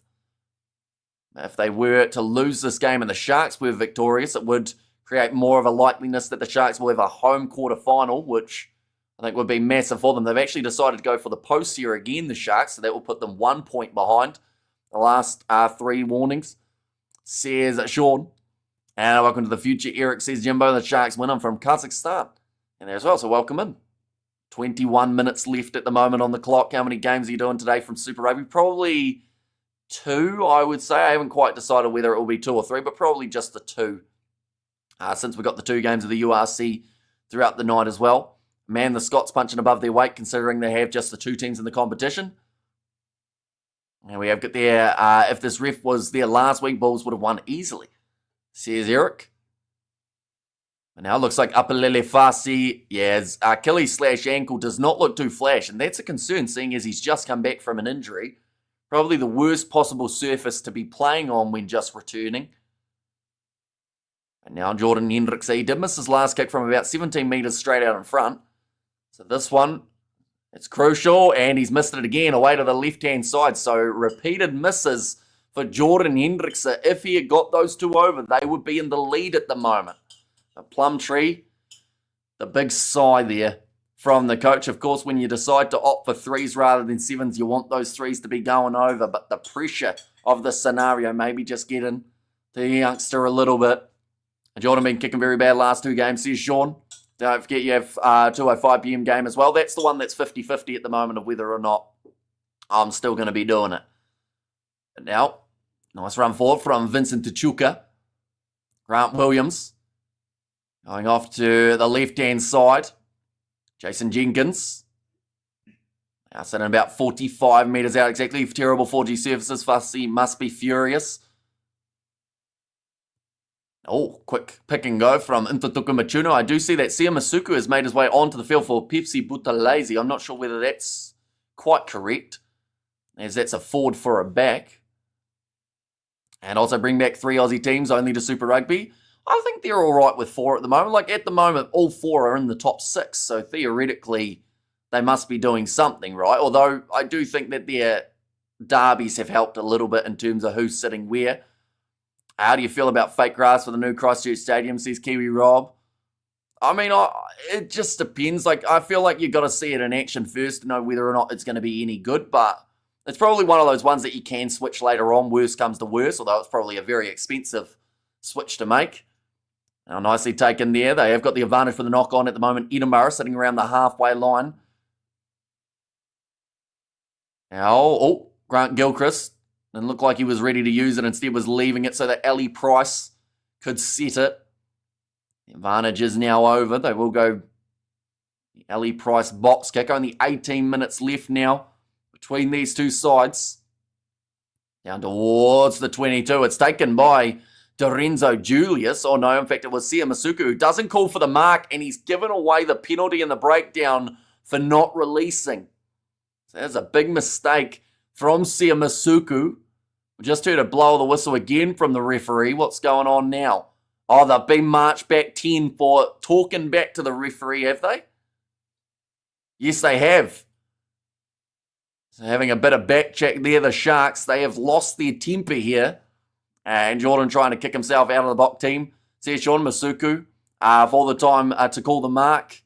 If they were to lose this game and the Sharks were victorious, it would create more of a likeliness that the Sharks will have a home quarter final, which I think would be massive for them. They've actually decided to go for the post here again, the Sharks, so that will put them 1 point behind the last 3 warnings, says Sean. And welcome to the future, Eric, says Jimbo. The Sharks win. I'm from Kazakhstan. And there as well, so welcome in. 21 minutes left at the moment on the clock. How many games are you doing today from Super Rugby? Probably 2, I would say. I haven't quite decided whether it will be 2 or 3, but probably just the 2. Since we got the 2 games of the URC throughout the night as well. Man, the Scots punching above their weight, considering they have just the 2 teams in the competition. And we have got there, if this ref was there last week, Bulls would have won easily, says Eric. And now it looks like Apelele Fasi, yeah, his Achilles/ankle does not look too flash, and that's a concern, seeing as he's just come back from an injury. Probably the worst possible surface to be playing on when just returning. And now Jordan Hendricks, he did miss his last kick from about 17 metres straight out in front. So this one, it's crucial, and he's missed it again away to the left-hand side. So repeated misses for Jordan Hendricks. If he had got those 2 over, they would be in the lead at the moment. The Plumtree, the big sigh there from the coach. Of course, when you decide to opt for 3s rather than 7s, you want those 3s to be going over. But the pressure of the scenario maybe just getting the youngster a little bit. Jordan been kicking very bad last 2 games, says Sean. Don't forget you have 2:05 PM game as well. That's the one that's 50-50 at the moment of whether or not I'm still going to be doing it. But now, nice run forward from Vincent Tachuka. Grant Williams going off to the left-hand side. Jason Jenkins. Now sitting about 45 metres out exactly. Terrible 4G surfaces. Fussy must be furious. Oh, quick pick and go from Intatuka Machuno. I do see that Sia Masuku has made his way onto the field for Pepsi Butalese. I'm not sure whether that's quite correct, as that's a forward for a back. And also bring back 3 Aussie teams only to Super Rugby. I think they're all right with 4 at the moment. Like, at the moment, all 4 are in the top 6. So, theoretically, they must be doing something, right? Although, I do think that their derbies have helped a little bit in terms of who's sitting where. How do you feel about fake grass for the new Christchurch Stadium, says Kiwi Rob? I mean, it just depends. Like, I feel like you've got to see it in action first to know whether or not it's going to be any good. But it's probably one of those ones that you can switch later on. Worst comes to worst, although it's probably a very expensive switch to make. Now, nicely taken there. They have got the advantage for the knock-on at the moment. Edinburgh sitting around the halfway line. Now, Grant Gilchrist. Didn't look like he was ready to use it. Instead was leaving it so that Ali Price could set it. The advantage is now over. They will go the Ali Price box kick. Only 18 minutes left now between these 2 sides. Down towards the 22. It's taken by Dorenzo Julius. Oh no, in fact it was Sia Masuku who doesn't call for the mark, and he's given away the penalty in the breakdown for not releasing. So that's a big mistake from Sia Masuku. We just heard a blow of the whistle again from the referee. What's going on now? Oh, they've been marched back 10 for talking back to the referee, have they? Yes, they have. So having a bit of back check there, the Sharks, they have lost their temper here. And Jordan trying to kick himself out of the box team. Says Sean Masuku for the time to call the mark.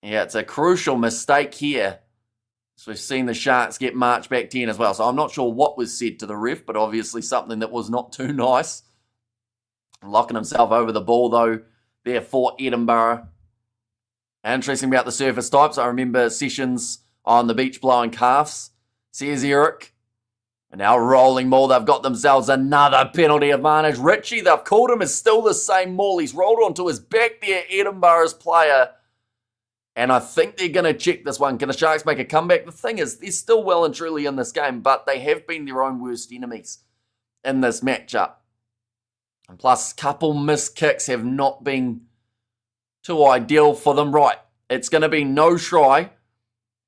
Yeah, it's a crucial mistake here So we've seen the Sharks get marched back 10 as well. So I'm not sure what was said to the ref, but obviously something that was not too nice. Locking himself over the ball, though, there for Edinburgh. Interesting about the surface types. I remember sessions on the beach blowing calves. Says Eric. And now rolling maul. They've got themselves another penalty advantage. Richie, they've called him, is still the same maul. He's rolled onto his back there, Edinburgh's player. And I think they're going to check this one. Can the Sharks make a comeback? The thing is, they're still well and truly in this game, but they have been their own worst enemies in this matchup. And plus, a couple missed kicks have not been too ideal for them. Right, it's going to be no try.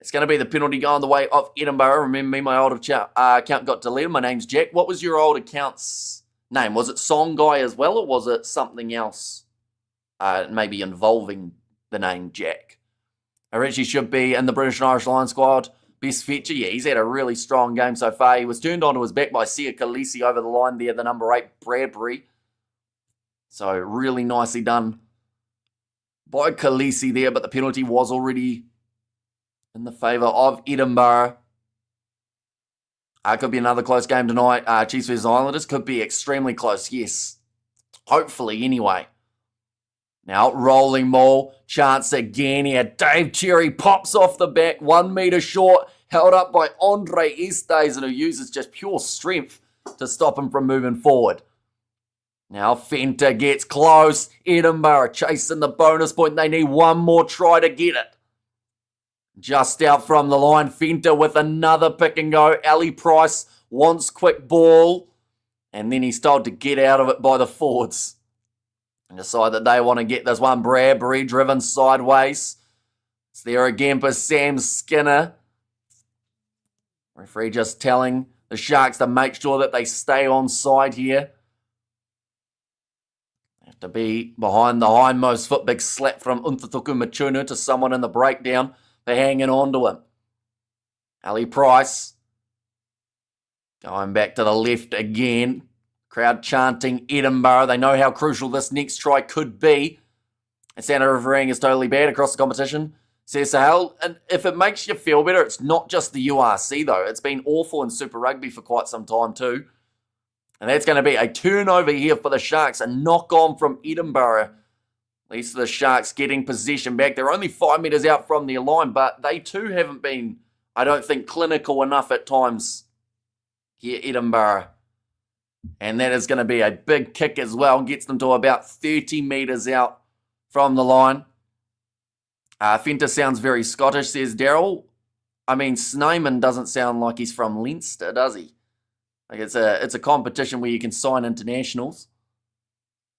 It's going to be the penalty going the way of Edinburgh. Remember me, my old account got deleted. My name's Jack. What was your old account's name? Was it Song Guy as well, or was it something else? Maybe involving the name Jack. Richie should be in the British and Irish Lions squad. Best fetcher, yeah, he's had a really strong game so far. He was turned onto his back by Sia Khaleesi over the line there, the number 8, Bradbury. So really nicely done by Khaleesi there, but the penalty was already in the favour of Edinburgh. Could be another close game tonight. Chiefs vs Islanders could be extremely close, yes. Hopefully, anyway. Now, rolling maul. Chance again here. Dave Cherry pops off the back. 1 metre short. Held up by Andre Estes, who uses just pure strength to stop him from moving forward. Now, Fenter gets close. Edinburgh chasing the bonus point. They need one more try to get it. Just out from the line. Fenter with another pick and go. Ali Price wants quick ball. And then he's told to get out of it by the forwards. And decide that they want to get this one. Bradbury driven sideways. It's there again for Sam Skinner. Referee just telling the Sharks to make sure that they stay on side here. Have to be behind the hindmost foot. Big slap from Untatuku Machunu to someone in the breakdown. They're hanging on to him. Ali Price going back to the left again. Crowd chanting Edinburgh. They know how crucial this next try could be. And Santa refereeing is totally bad across the competition. Says Sahel, and if it makes you feel better, it's not just the URC though. It's been awful in Super Rugby for quite some time too. And that's going to be a turnover here for the Sharks. A knock on from Edinburgh. At least the Sharks getting possession back. They're only 5 metres out from their line, but they too haven't been, I don't think, clinical enough at times here, Edinburgh. And that is going to be a big kick as well. Gets them to about 30 metres out from the line. Fenter sounds very Scottish, says Daryl. I mean, Sneyman doesn't sound like he's from Leinster, does he? Like it's a competition where you can sign internationals.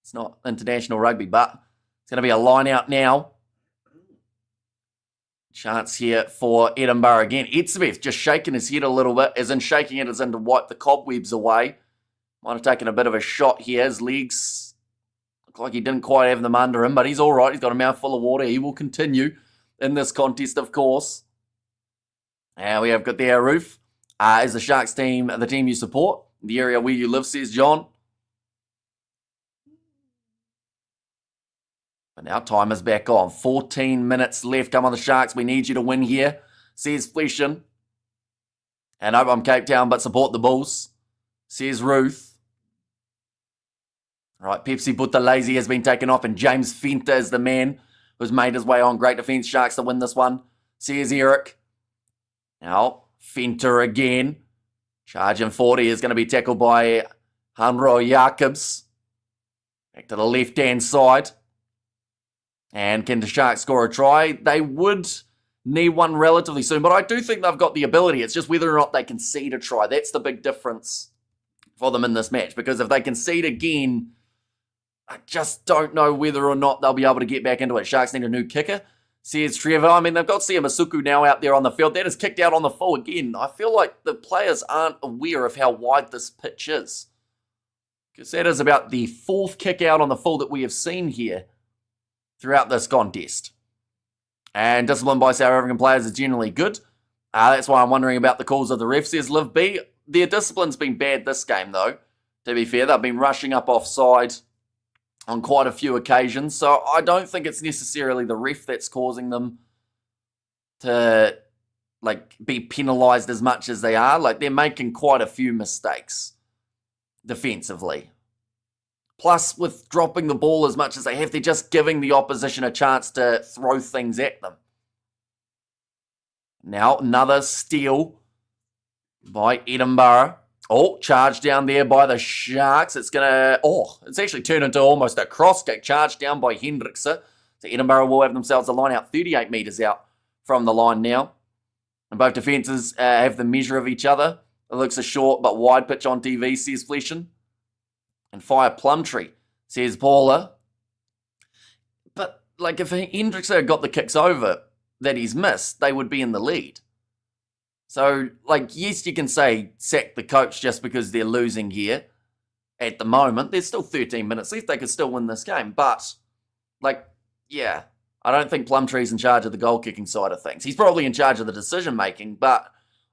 It's not international rugby, but it's going to be a line out now. Chance here for Edinburgh again. Etzebeth just shaking his head a little bit, as in shaking it as in to wipe the cobwebs away. Might have taken a bit of a shot here. His legs look like he didn't quite have them under him, but he's all right. He's got a mouthful of water. He will continue in this contest, of course. And we have got there Roof. Is the Sharks team the team you support? The area where you live, says John. But now time is back on. 14 minutes left. Come on, the Sharks. We need you to win here, says Fleshin. And I'm Cape Town, but support the Bulls, says Ruth. All right, Pepsi Buthelezi has been taken off, and James Fenter is the man who's made his way on. Great defence, Sharks to win this one, says Eric. Now, Fenter again. Charging 40 is going to be tackled by Hanro Jacobs. Back to the left-hand side. And can the Sharks score a try? They would need one relatively soon, but I do think they've got the ability. It's just whether or not they concede a try. That's the big difference for them in this match, because if they concede again, I just don't know whether or not they'll be able to get back into it. Sharks need a new kicker, says Trevor. I mean, they've got Sia Masuku now out there on the field. That is kicked out on the full again. I feel like the players aren't aware of how wide this pitch is, because that is about the 4th kick out on the full that we have seen here throughout this contest. And discipline by South African players is generally good. That's why I'm wondering about the calls of the refs, says Liv B. Their discipline's been bad this game, though. To be fair, they've been rushing up offside on quite a few occasions. So I don't think it's necessarily the ref that's causing them to be penalised as much as they are. Like, they're making quite a few mistakes defensively. Plus, with dropping the ball as much as they have, they're just giving the opposition a chance to throw things at them. Now, another steal by Edinburgh. Oh, charged down there by the Sharks. It's actually turned into almost a cross kick. Charged down by Hendrickse. So Edinburgh will have themselves a line out 38 metres out from the line now. And both defences have the measure of each other. It looks a short but wide pitch on TV, says Fleshen. And fire Plumtree, says Paula. But, if Hendrickse had got the kicks over that he's missed, they would be in the lead. So, yes, you can say sack the coach just because they're losing here at the moment. There's still 13 minutes left. They could still win this game. But, yeah, I don't think Plumtree's in charge of the goal-kicking side of things. He's probably in charge of the decision-making, but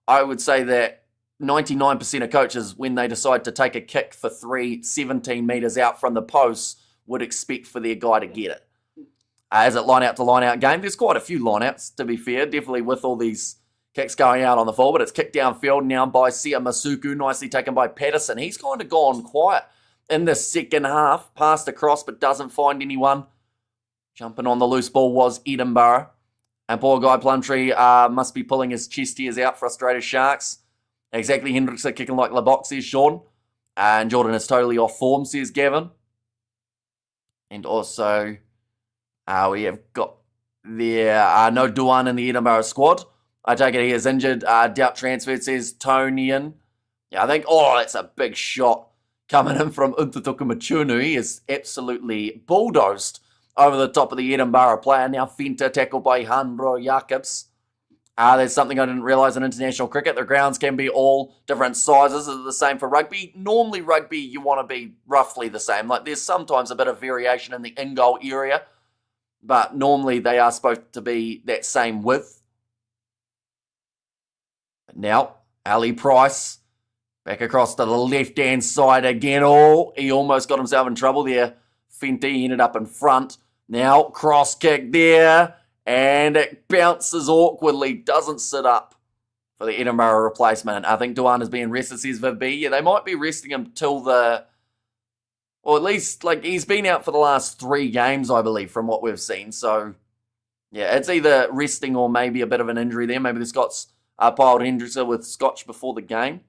I would say that 99% of coaches, when they decide to take a kick for 17 metres out from the post, would expect for their guy to get it. As it line-out-to-line-out game, there's quite a few line-outs, to be fair, definitely with all these kicks going out on the full, but it's kicked downfield now by Sia Masuku, nicely taken by Patterson. He's kind of gone quiet in the second half, passed across but doesn't find anyone. Jumping on the loose ball was Edinburgh. And poor guy Plumtree must be pulling his chest hairs out, frustrated Sharks. Exactly, Hendricks are kicking like LeBock, says Sean. And Jordan is totally off form, says Gavin. And also, we have got there no Duan in the Edinburgh squad. I take it he is injured. Doubt transferred, says Tonian. Yeah, I think, that's a big shot coming in from Untutuka Machunu. He is absolutely bulldozed over the top of the Edinburgh player. Now Fenta tackled by Hanbro Jacobs. There's something I didn't realise in international cricket. The grounds can be all different sizes. Is it the same for rugby? Normally rugby, you want to be roughly the same. There's sometimes a bit of variation in the in-goal area, but normally they are supposed to be that same width. Now, Ali Price back across to the left-hand side again. He almost got himself in trouble there. Fenty ended up in front. Now, cross kick there. And it bounces awkwardly, doesn't sit up for the Edinburgh replacement. I think Duan is being rested, says Viv B. Yeah, they might be resting him till or at least, he's been out for the last 3 games, I believe, from what we've seen. So, yeah, it's either resting or maybe a bit of an injury there. Maybe the Scots piled Hendricks with scotch before the game.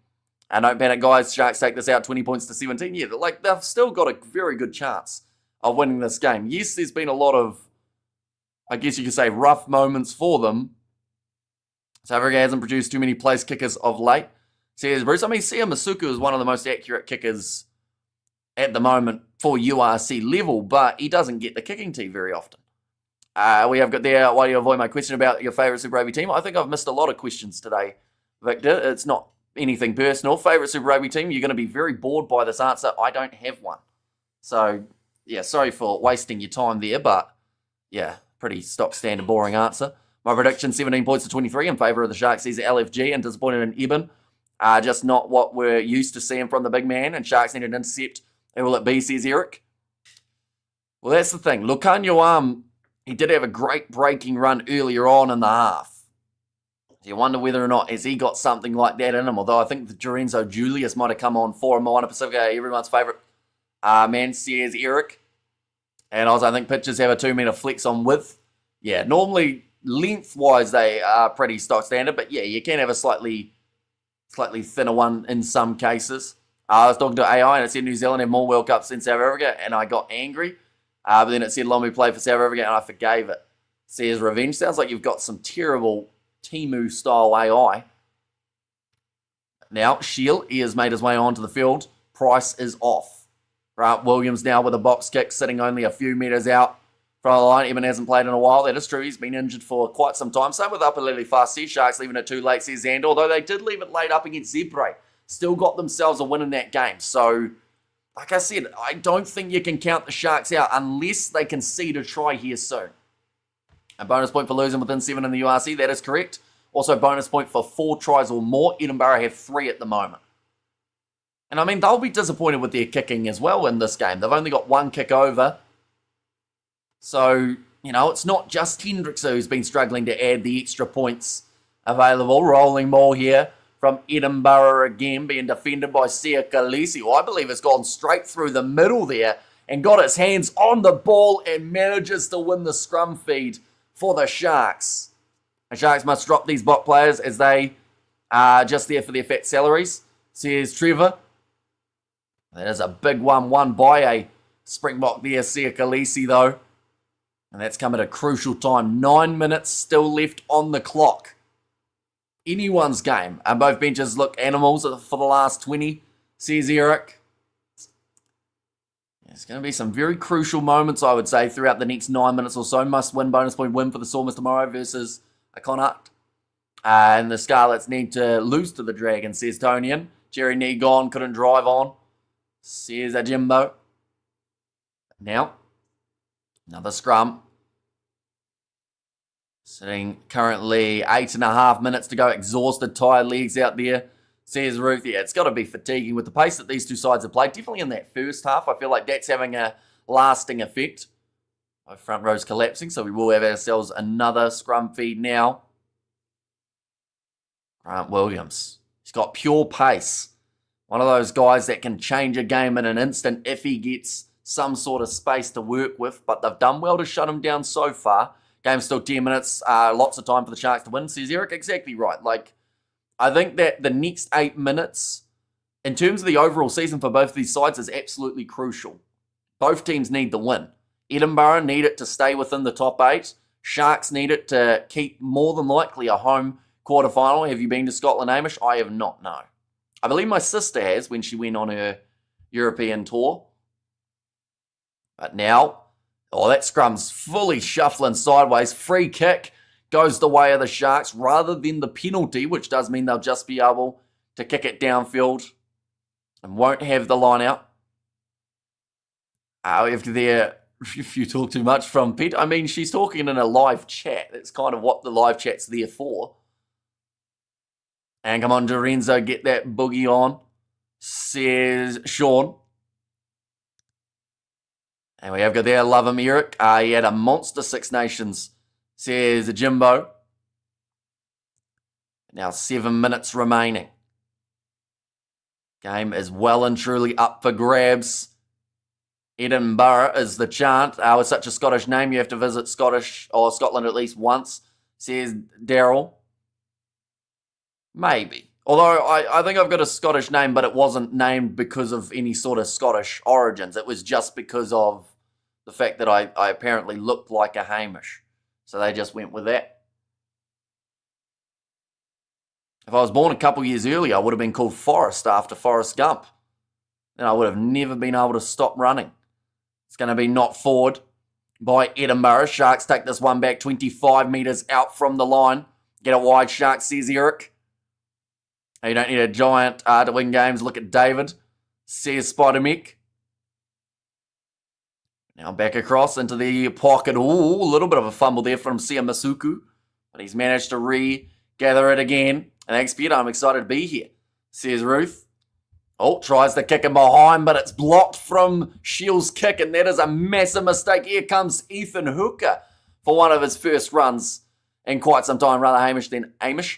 And don't panic, guys. Sharks take this out 20 points to 17. Yeah, they've still got a very good chance of winning this game. Yes, there's been a lot of, I guess you could say, rough moments for them. South Africa hasn't produced too many place kickers of late. Says Bruce. I mean, Sia Masuku is one of the most accurate kickers at the moment for URC level, but he doesn't get the kicking tee very often. We have got there, why do you avoid my question about your favourite Super Rugby team? I think I've missed a lot of questions today, Victor. It's not anything personal. Favourite Super Rugby team? You're going to be very bored by this answer. I don't have one. So, yeah, sorry for wasting your time there, but, yeah, pretty stock standard boring answer. My prediction, 17 points to 23 in favour of the Sharks. He's LFG and disappointed in Eben. Just not what we're used to seeing from the big man, and Sharks need an intercept. Who will it be, says Eric? Well, that's the thing. Lucanio, he did have a great breaking run earlier on in the half. So you wonder whether or not has he got something like that in him, although I think the Lorenzo Julius might have come on for him. Moana Pacifica, everyone's favourite man, says Eric. And also, I think pitchers have a 2-metre flex on width. Yeah, normally lengthwise they are pretty stock standard, but yeah, you can have a slightly thinner one in some cases. I was talking to AI and it said New Zealand have more World Cups than South Africa, and I got angry. But then it said Lomu played for South Africa and I forgave it. Says Revenge. Sounds like you've got some terrible Timu-style AI. Now, Shield, he has made his way onto the field. Price is off. Right, Williams now with a box kick, sitting only a few metres out from the line. Eben hasn't played in a while. That is true. He's been injured for quite some time. Same with Upper Lily Fast. Sharks leaving it too late, says Zand. Although they did leave it late up against Zebre. Still got themselves a win in that game. So, like I said, I don't think you can count the Sharks out unless they concede a try here soon. A bonus point for losing within 7 in the URC. That is correct. Also, bonus point for 4 tries or more. Edinburgh have 3 at the moment. And I mean, they'll be disappointed with their kicking as well in this game. They've only got 1 kick over. So, it's not just Hendricks who's been struggling to add the extra points available. Rolling ball here from Edinburgh again, being defended by Sia Khaleesi, who I believe has gone straight through the middle there and got his hands on the ball and manages to win the scrum feed for the Sharks. The Sharks must drop these bot players as they are just there for their fat salaries, says Trevor. That is a big one won by a Springbok there, Sia Khaleesi, though. And that's come at a crucial time. 9 minutes still left on the clock. Anyone's game. Both benches look animals for the last 20, says Eric. There's going to be some very crucial moments, I would say, throughout the next 9 minutes or so. Must-win bonus point win for the Stormers tomorrow versus a Connacht. And the Scarlets need to lose to the Dragons, says Tonian. Jerry knee gone, couldn't drive on, says Jimbo. Now, another scrum. Sitting currently 8.5 minutes to go. Exhausted, tired legs out there, says Ruth. Yeah, it's got to be fatiguing with the pace that these two sides have played. Definitely in that first half. I feel like that's having a lasting effect. Both front rows collapsing, so we will have ourselves another scrum feed now. Grant Williams. He's got pure pace. One of those guys that can change a game in an instant if he gets some sort of space to work with, but they've done well to shut him down so far. Game's still 10 minutes, lots of time for the Sharks to win, says Eric. Exactly right. I think that the next 8 minutes, in terms of the overall season for both of these sides, is absolutely crucial. Both teams need the win. Edinburgh need it to stay within the top 8. Sharks need it to keep more than likely a home quarterfinal. Have you been to Scotland, Hamish? I have not, no. I believe my sister has when she went on her European tour. But now, that scrum's fully shuffling sideways. Free kick goes the way of the Sharks rather than the penalty, which does mean they'll just be able to kick it downfield and won't have the line out. If you talk too much from Pete, I mean, she's talking in a live chat. That's kind of what the live chat's there for. And come on, Lorenzo, get that boogie on, says Sean. And we have got there, love him, Eric. He had a monster Six Nations, says Jimbo. Now 7 minutes remaining. Game is well and truly up for grabs. Edinburgh is the chant. With such a Scottish name, you have to visit Scotland at least once, says Daryl. Maybe. Although I think I've got a Scottish name, but it wasn't named because of any sort of Scottish origins. It was just because of the fact that I apparently looked like a Hamish. So they just went with that. If I was born a couple years earlier, I would have been called Forrest after Forrest Gump. Then I would have never been able to stop running. It's going to be knocked forward by Edinburgh. Sharks take this one back 25 metres out from the line. Get it wide, Sharks, says Eric. You don't need a giant to win games. Look at David, says Spider-Mick. Now back across into the pocket. Ooh, a little bit of a fumble there from Sia Masuku. But he's managed to regather it again. And thanks, Peter. I'm excited to be here, says Ruth. Tries to kick him behind, but it's blocked from Shields' kick. And that is a massive mistake. Here comes Ethan Hooker for one of his first runs in quite some time. Rather Hamish than Amish.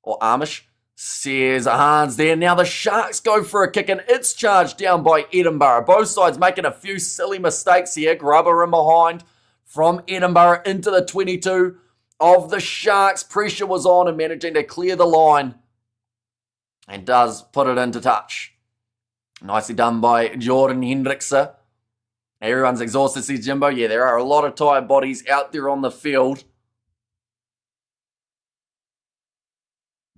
Or Amish. Says Hans there. Now the Sharks go for a kick and it's charged down by Edinburgh. Both sides making a few silly mistakes here. Grubber in behind from Edinburgh into the 22 of the Sharks. Pressure was on and managing to clear the line. And does put it into touch. Nicely done by Jordan Hendrickse. Everyone's exhausted, says Jimbo. Yeah, there are a lot of tired bodies out there on the field.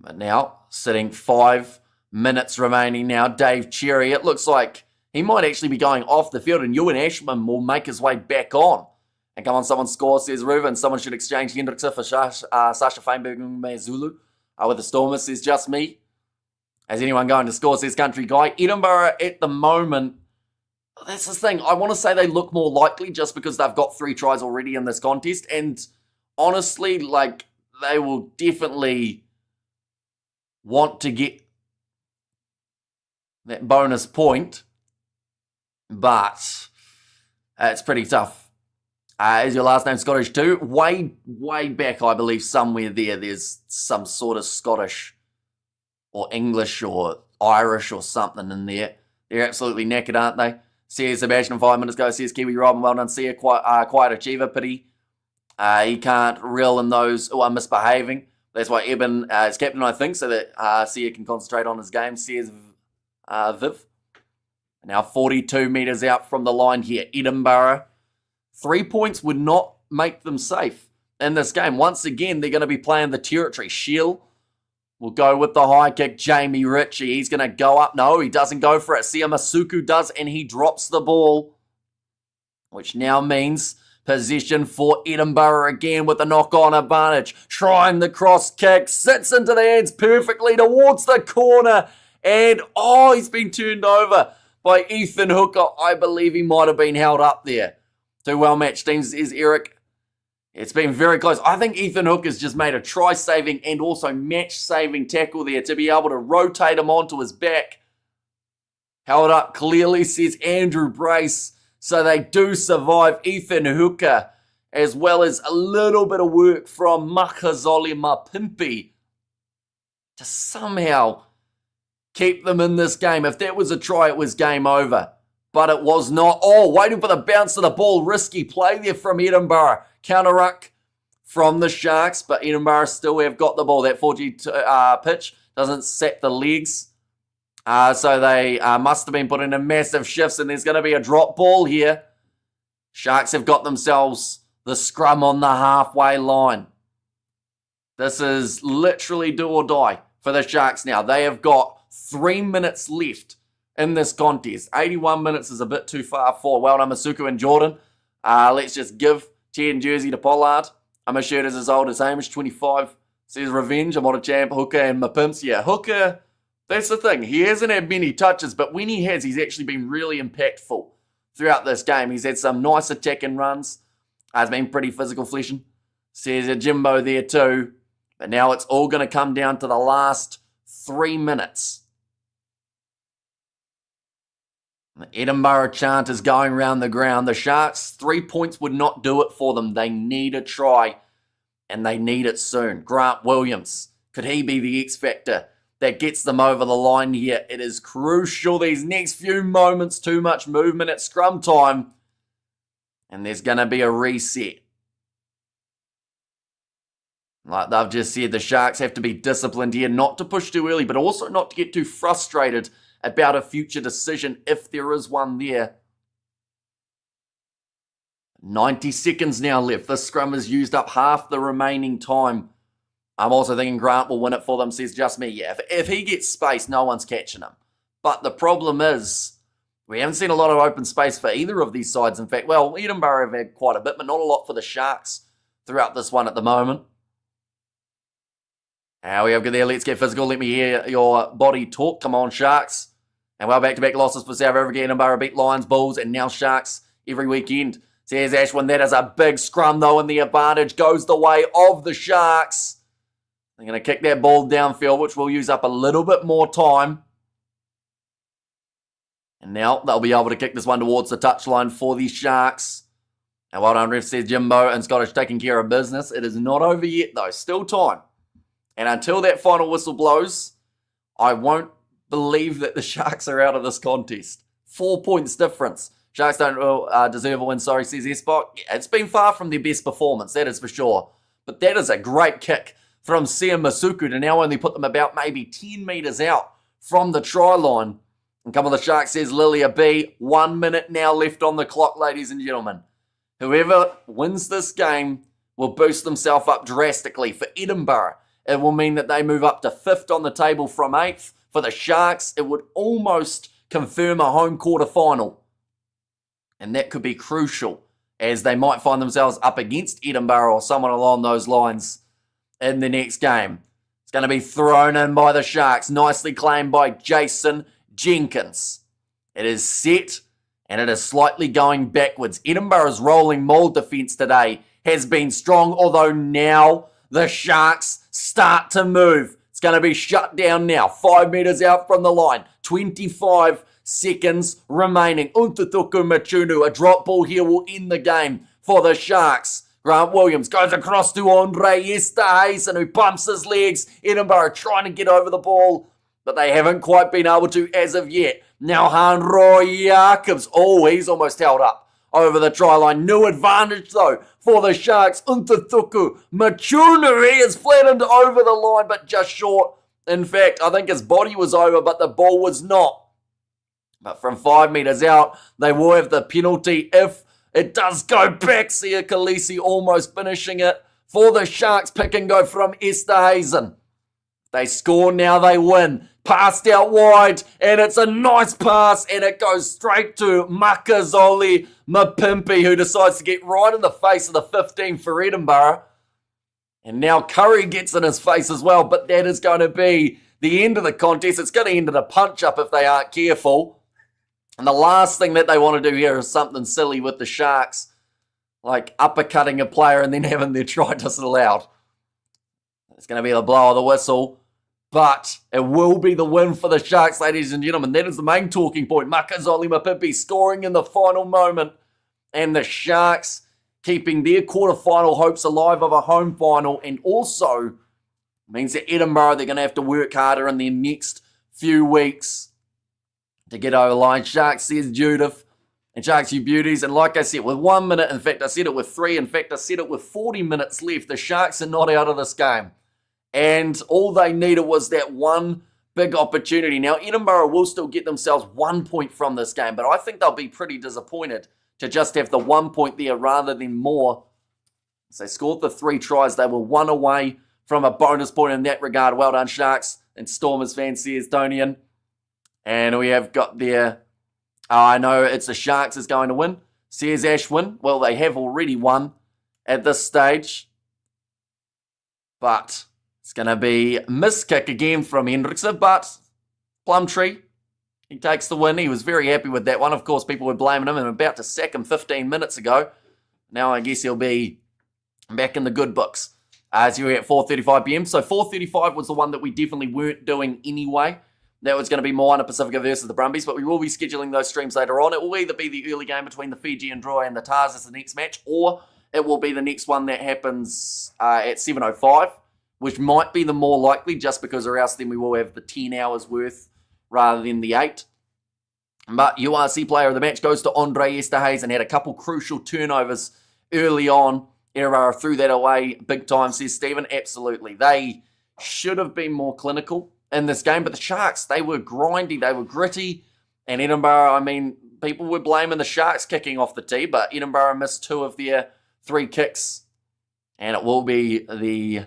But now, sitting 5 minutes remaining now, Dave Cherry. It looks like he might actually be going off the field and Ewan Ashman will make his way back on. And come on, someone scores, says Ruben. Someone should exchange Hendrickse for Sasha Feinberg Mazulu. With the Stormers, says just me. Has anyone going to score, says Country Guy. Edinburgh at the moment, that's the thing. I want to say they look more likely just because they've got 3 tries already in this contest. And honestly, they will definitely want to get that bonus point, but it's pretty tough Is your last name Scottish too? Way back, I believe, somewhere there's some sort of Scottish or English or Irish or something in there. They're absolutely knackered, aren't they? Says Sebastian 5 minutes ago. Says Kiwi Robin, well done. See quite achiever. Pity he can't reel in those who are misbehaving. That's why Eben is captain, I think, so that Sia can concentrate on his game. Says Viv. Now 42 metres out from the line here. Edinburgh. 3 points would not make them safe in this game. Once again, they're going to be playing the territory. Shield will go with the high kick. Jamie Ritchie, he's going to go up. No, he doesn't go for it. Sia Masuku does, and he drops the ball, which now means possession for Edinburgh again with the knock-on advantage. Trying the cross kick, sits into the hands perfectly towards the corner, and he's been turned over by Ethan Hooker. I believe he might have been held up there. Two well-matched teams is Eric. It's been very close. I think Ethan Hook has just made a try-saving and also match-saving tackle there to be able to rotate him onto his back. Held up clearly, says Andrew Brace. So they do survive. Ethan Hooker, as well as a little bit of work from Makazole Mapimpi to somehow keep them in this game. If that was a try, it was game over. But it was not. Waiting for the bounce of the ball. Risky play there from Edinburgh. Counter-ruck from the Sharks, but Edinburgh still have got the ball. That 4G pitch doesn't set the legs. So they must have been putting in massive shifts, and there's going to be a drop ball here. Sharks have got themselves the scrum on the halfway line. This is literally do or die for the Sharks now. They have got 3 minutes left in this contest. 81 minutes is a bit too far for. Well done, Masuku and Jordan. Let's just give 10 jersey to Pollard. I'm a shirt as old as Hamish, 25. Says Revenge, I'm on a champ, Hooker and Mapimps. Yeah, Hooker, that's the thing. He hasn't had many touches, but when he has, he's actually been really impactful throughout this game. He's had some nice attacking runs. Has been pretty physical fleshing. Says a Jimbo there too. But now it's all going to come down to the last 3 minutes. The Edinburgh chant is going round the ground. The Sharks, 3 points would not do it for them. They need a try, and they need it soon. Grant Williams, could he be the X factor that gets them over the line here? It is crucial these next few moments. Too much movement at scrum time, and there's going to be a reset. Like they've just said, the Sharks have to be disciplined here, not to push too early, but also not to get too frustrated about a future decision if there is one there. 90 seconds now left. This scrum has used up half the remaining time. I'm also thinking Grant will win it for them, says Just Me. Yeah, if he gets space, no one's catching him. But the problem is, we haven't seen a lot of open space for either of these sides. In fact, well, Edinburgh have had quite a bit, but not a lot for the Sharks throughout this one at the moment. Now we have good there. Let's get physical. Let me hear your body talk. Come on, Sharks. And well, back-to-back losses for South Africa. Edinburgh beat Lions, Bulls, and now Sharks every weekend. Says Ashwin, that is a big scrum, though, and the advantage goes the way of the Sharks. They're going to kick that ball downfield, which will use up a little bit more time. And now they'll be able to kick this one towards the touchline for the Sharks. And well done, ref, says Jimbo, and Scottish taking care of business. It is not over yet, though. Still time. And until that final whistle blows, I won't believe that the Sharks are out of this contest. 4 points difference. Sharks don't deserve a win, sorry, says Espot. Yeah, it's been far from their best performance, that is for sure. But that is a great kick from Sia Masuku to now only put them about maybe 10 metres out from the try line. And come on, the Sharks, says Lilia B. 1 minute now left on the clock, ladies and gentlemen. Whoever wins this game will boost themselves up drastically. For Edinburgh, it will mean that they move up to 5th on the table from 8th. For the Sharks, it would almost confirm a home quarter final. And that could be crucial, as they might find themselves up against Edinburgh or someone along those lines in the next game. It's going to be thrown in by the Sharks. Nicely claimed by Jason Jenkins. It is set, and it is slightly going backwards. Edinburgh's rolling maul defence today has been strong, although now the Sharks start to move. It's going to be shut down now. 5 metres out from the line. 25 seconds remaining. Untutuku Machunu. A drop ball here will end the game for the Sharks. Grant Williams goes across to Andre Esterhuizen, who pumps his legs. Edinburgh trying to get over the ball, but they haven't quite been able to as of yet. Now Hanroy Jacobs, he's almost held up over the try line. New advantage though for the Sharks. Untatuku Machunari is flattened over the line, but just short. In fact, I think his body was over, but the ball was not. But from 5 metres out, they will have the penalty if it does go back. Sia Khaleesi almost finishing it for the Sharks. Pick and go from Esterhuizen. They score now, they win. Passed out wide, and it's a nice pass, and it goes straight to Makazole Mapimpi, who decides to get right in the face of the 15 for Edinburgh. And now Curry gets in his face as well, but that is going to be the end of the contest. It's going to end in a punch-up if they aren't careful. And the last thing that they want to do here is something silly with the Sharks, like uppercutting a player and then having their try disallowed. It's going to be the blow of the whistle. But it will be the win for the Sharks, ladies and gentlemen. That is the main talking point. Makazole Mapimpi scoring in the final moment. And the Sharks keeping their quarterfinal hopes alive of a home final. And also means that Edinburgh, they're going to have to work harder in their next few weeks to get over the line. Sharks, says Judith. And Sharks, you beauties. And like I said, with 1 minute, in fact, I said it with 3. In fact, I said it with 40 minutes left. The Sharks are not out of this game. And all they needed was that one big opportunity. Now, Edinburgh will still get themselves 1 point from this game, but I think they'll be pretty disappointed to just have the 1 point there rather than more. So they scored the 3 tries. They were 1 away from a bonus point in that regard. Well done, Sharks. And Stormers fan, says Donian. And we have got there, I know it's the Sharks is going to win, says Ashwin. Well, they have already won at this stage. But it's going to be miss kick again from Hendrickson, but Plumtree, he takes the win. He was very happy with that one. Of course, people were blaming him and about to sack him 15 minutes ago. Now I guess he'll be back in the good books. As you're at 4:35 p.m. So 4:35 was the one that we definitely weren't doing anyway. That was going to be Moana Pacifica versus the Brumbies, but we will be scheduling those streams later on. It will either be the early game between the Fiji and Droy and the Tars as the next match, or it will be the next one that happens at 7:05. Which might be the more likely just because or else then we will have the 10 hours worth rather than the 8. But URC player of the match goes to Andre Esterhuizen and had a couple crucial turnovers early on. Edinburgh threw that away big time, says Stephen. Absolutely. They should have been more clinical in this game, but the Sharks, they were grindy, they were gritty. And Edinburgh, I mean, people were blaming the Sharks kicking off the tee, but Edinburgh missed 2 of their 3 kicks. And it will be the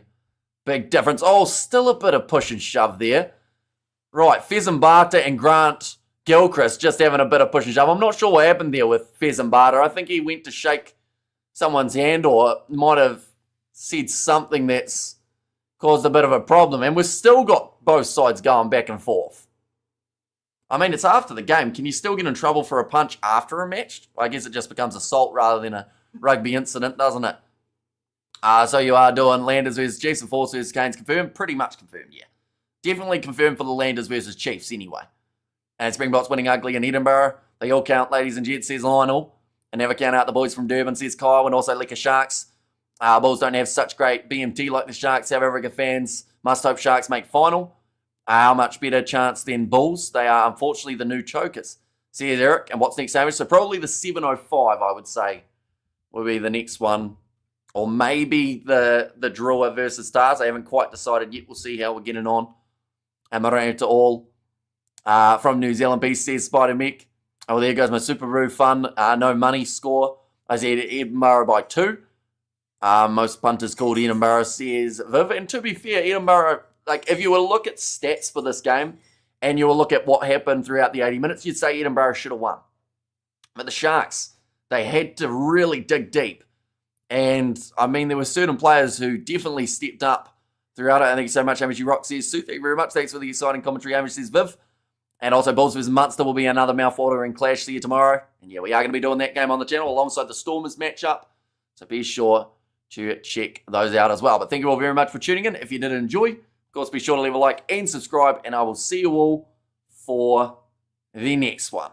big difference. Still a bit of push and shove there. Right, Fezambata and Grant Gilchrist just having a bit of push and shove. I'm not sure what happened there with Fezambata. I think he went to shake someone's hand or might have said something that's caused a bit of a problem. And we've still got both sides going back and forth. I mean, it's after the game. Can you still get in trouble for a punch after a match? I guess it just becomes assault rather than a rugby incident, doesn't it? So you are doing Landers versus Chiefs and Force versus Canes confirmed? Pretty much confirmed, yeah. Definitely confirmed for the Landers versus Chiefs anyway. And Springboks winning ugly in Edinburgh. They all count, ladies and gents, says Lionel. And never count out the boys from Durban, says Kyle. And also Liquor Sharks. Bulls don't have such great BMT like the Sharks. South Africa fans must hope Sharks make final. How much better chance than Bulls? They are unfortunately the new chokers, says Eric. And what's next, Sandwich? So probably the 7:05, I would say, will be the next one. Or maybe the Drua versus Stars. I haven't quite decided yet. We'll see how we're getting on. And Marina to all. From New Zealand Beast, says Spider Mech. Oh, there goes my Subaru fun. No money score. I said Edinburgh by 2. Most punters called Edinburgh, says Viv. And to be fair, Edinburgh, like if you were to look at stats for this game and you will look at what happened throughout the 80 minutes, you'd say Edinburgh should have won. But the Sharks, they had to really dig deep. And, I mean, there were certain players who definitely stepped up throughout it. And thank you so much, Hamish Rock, says Sue. Thank you very much. Thanks for the exciting commentary, Hamish, says Viv. And also, Bulls vs Munster will be another mouth-watering clash. See you tomorrow. And, yeah, we are going to be doing that game on the channel alongside the Stormers matchup. So be sure to check those out as well. But thank you all very much for tuning in. If you did enjoy, of course, be sure to leave a like and subscribe. And I will see you all for the next one.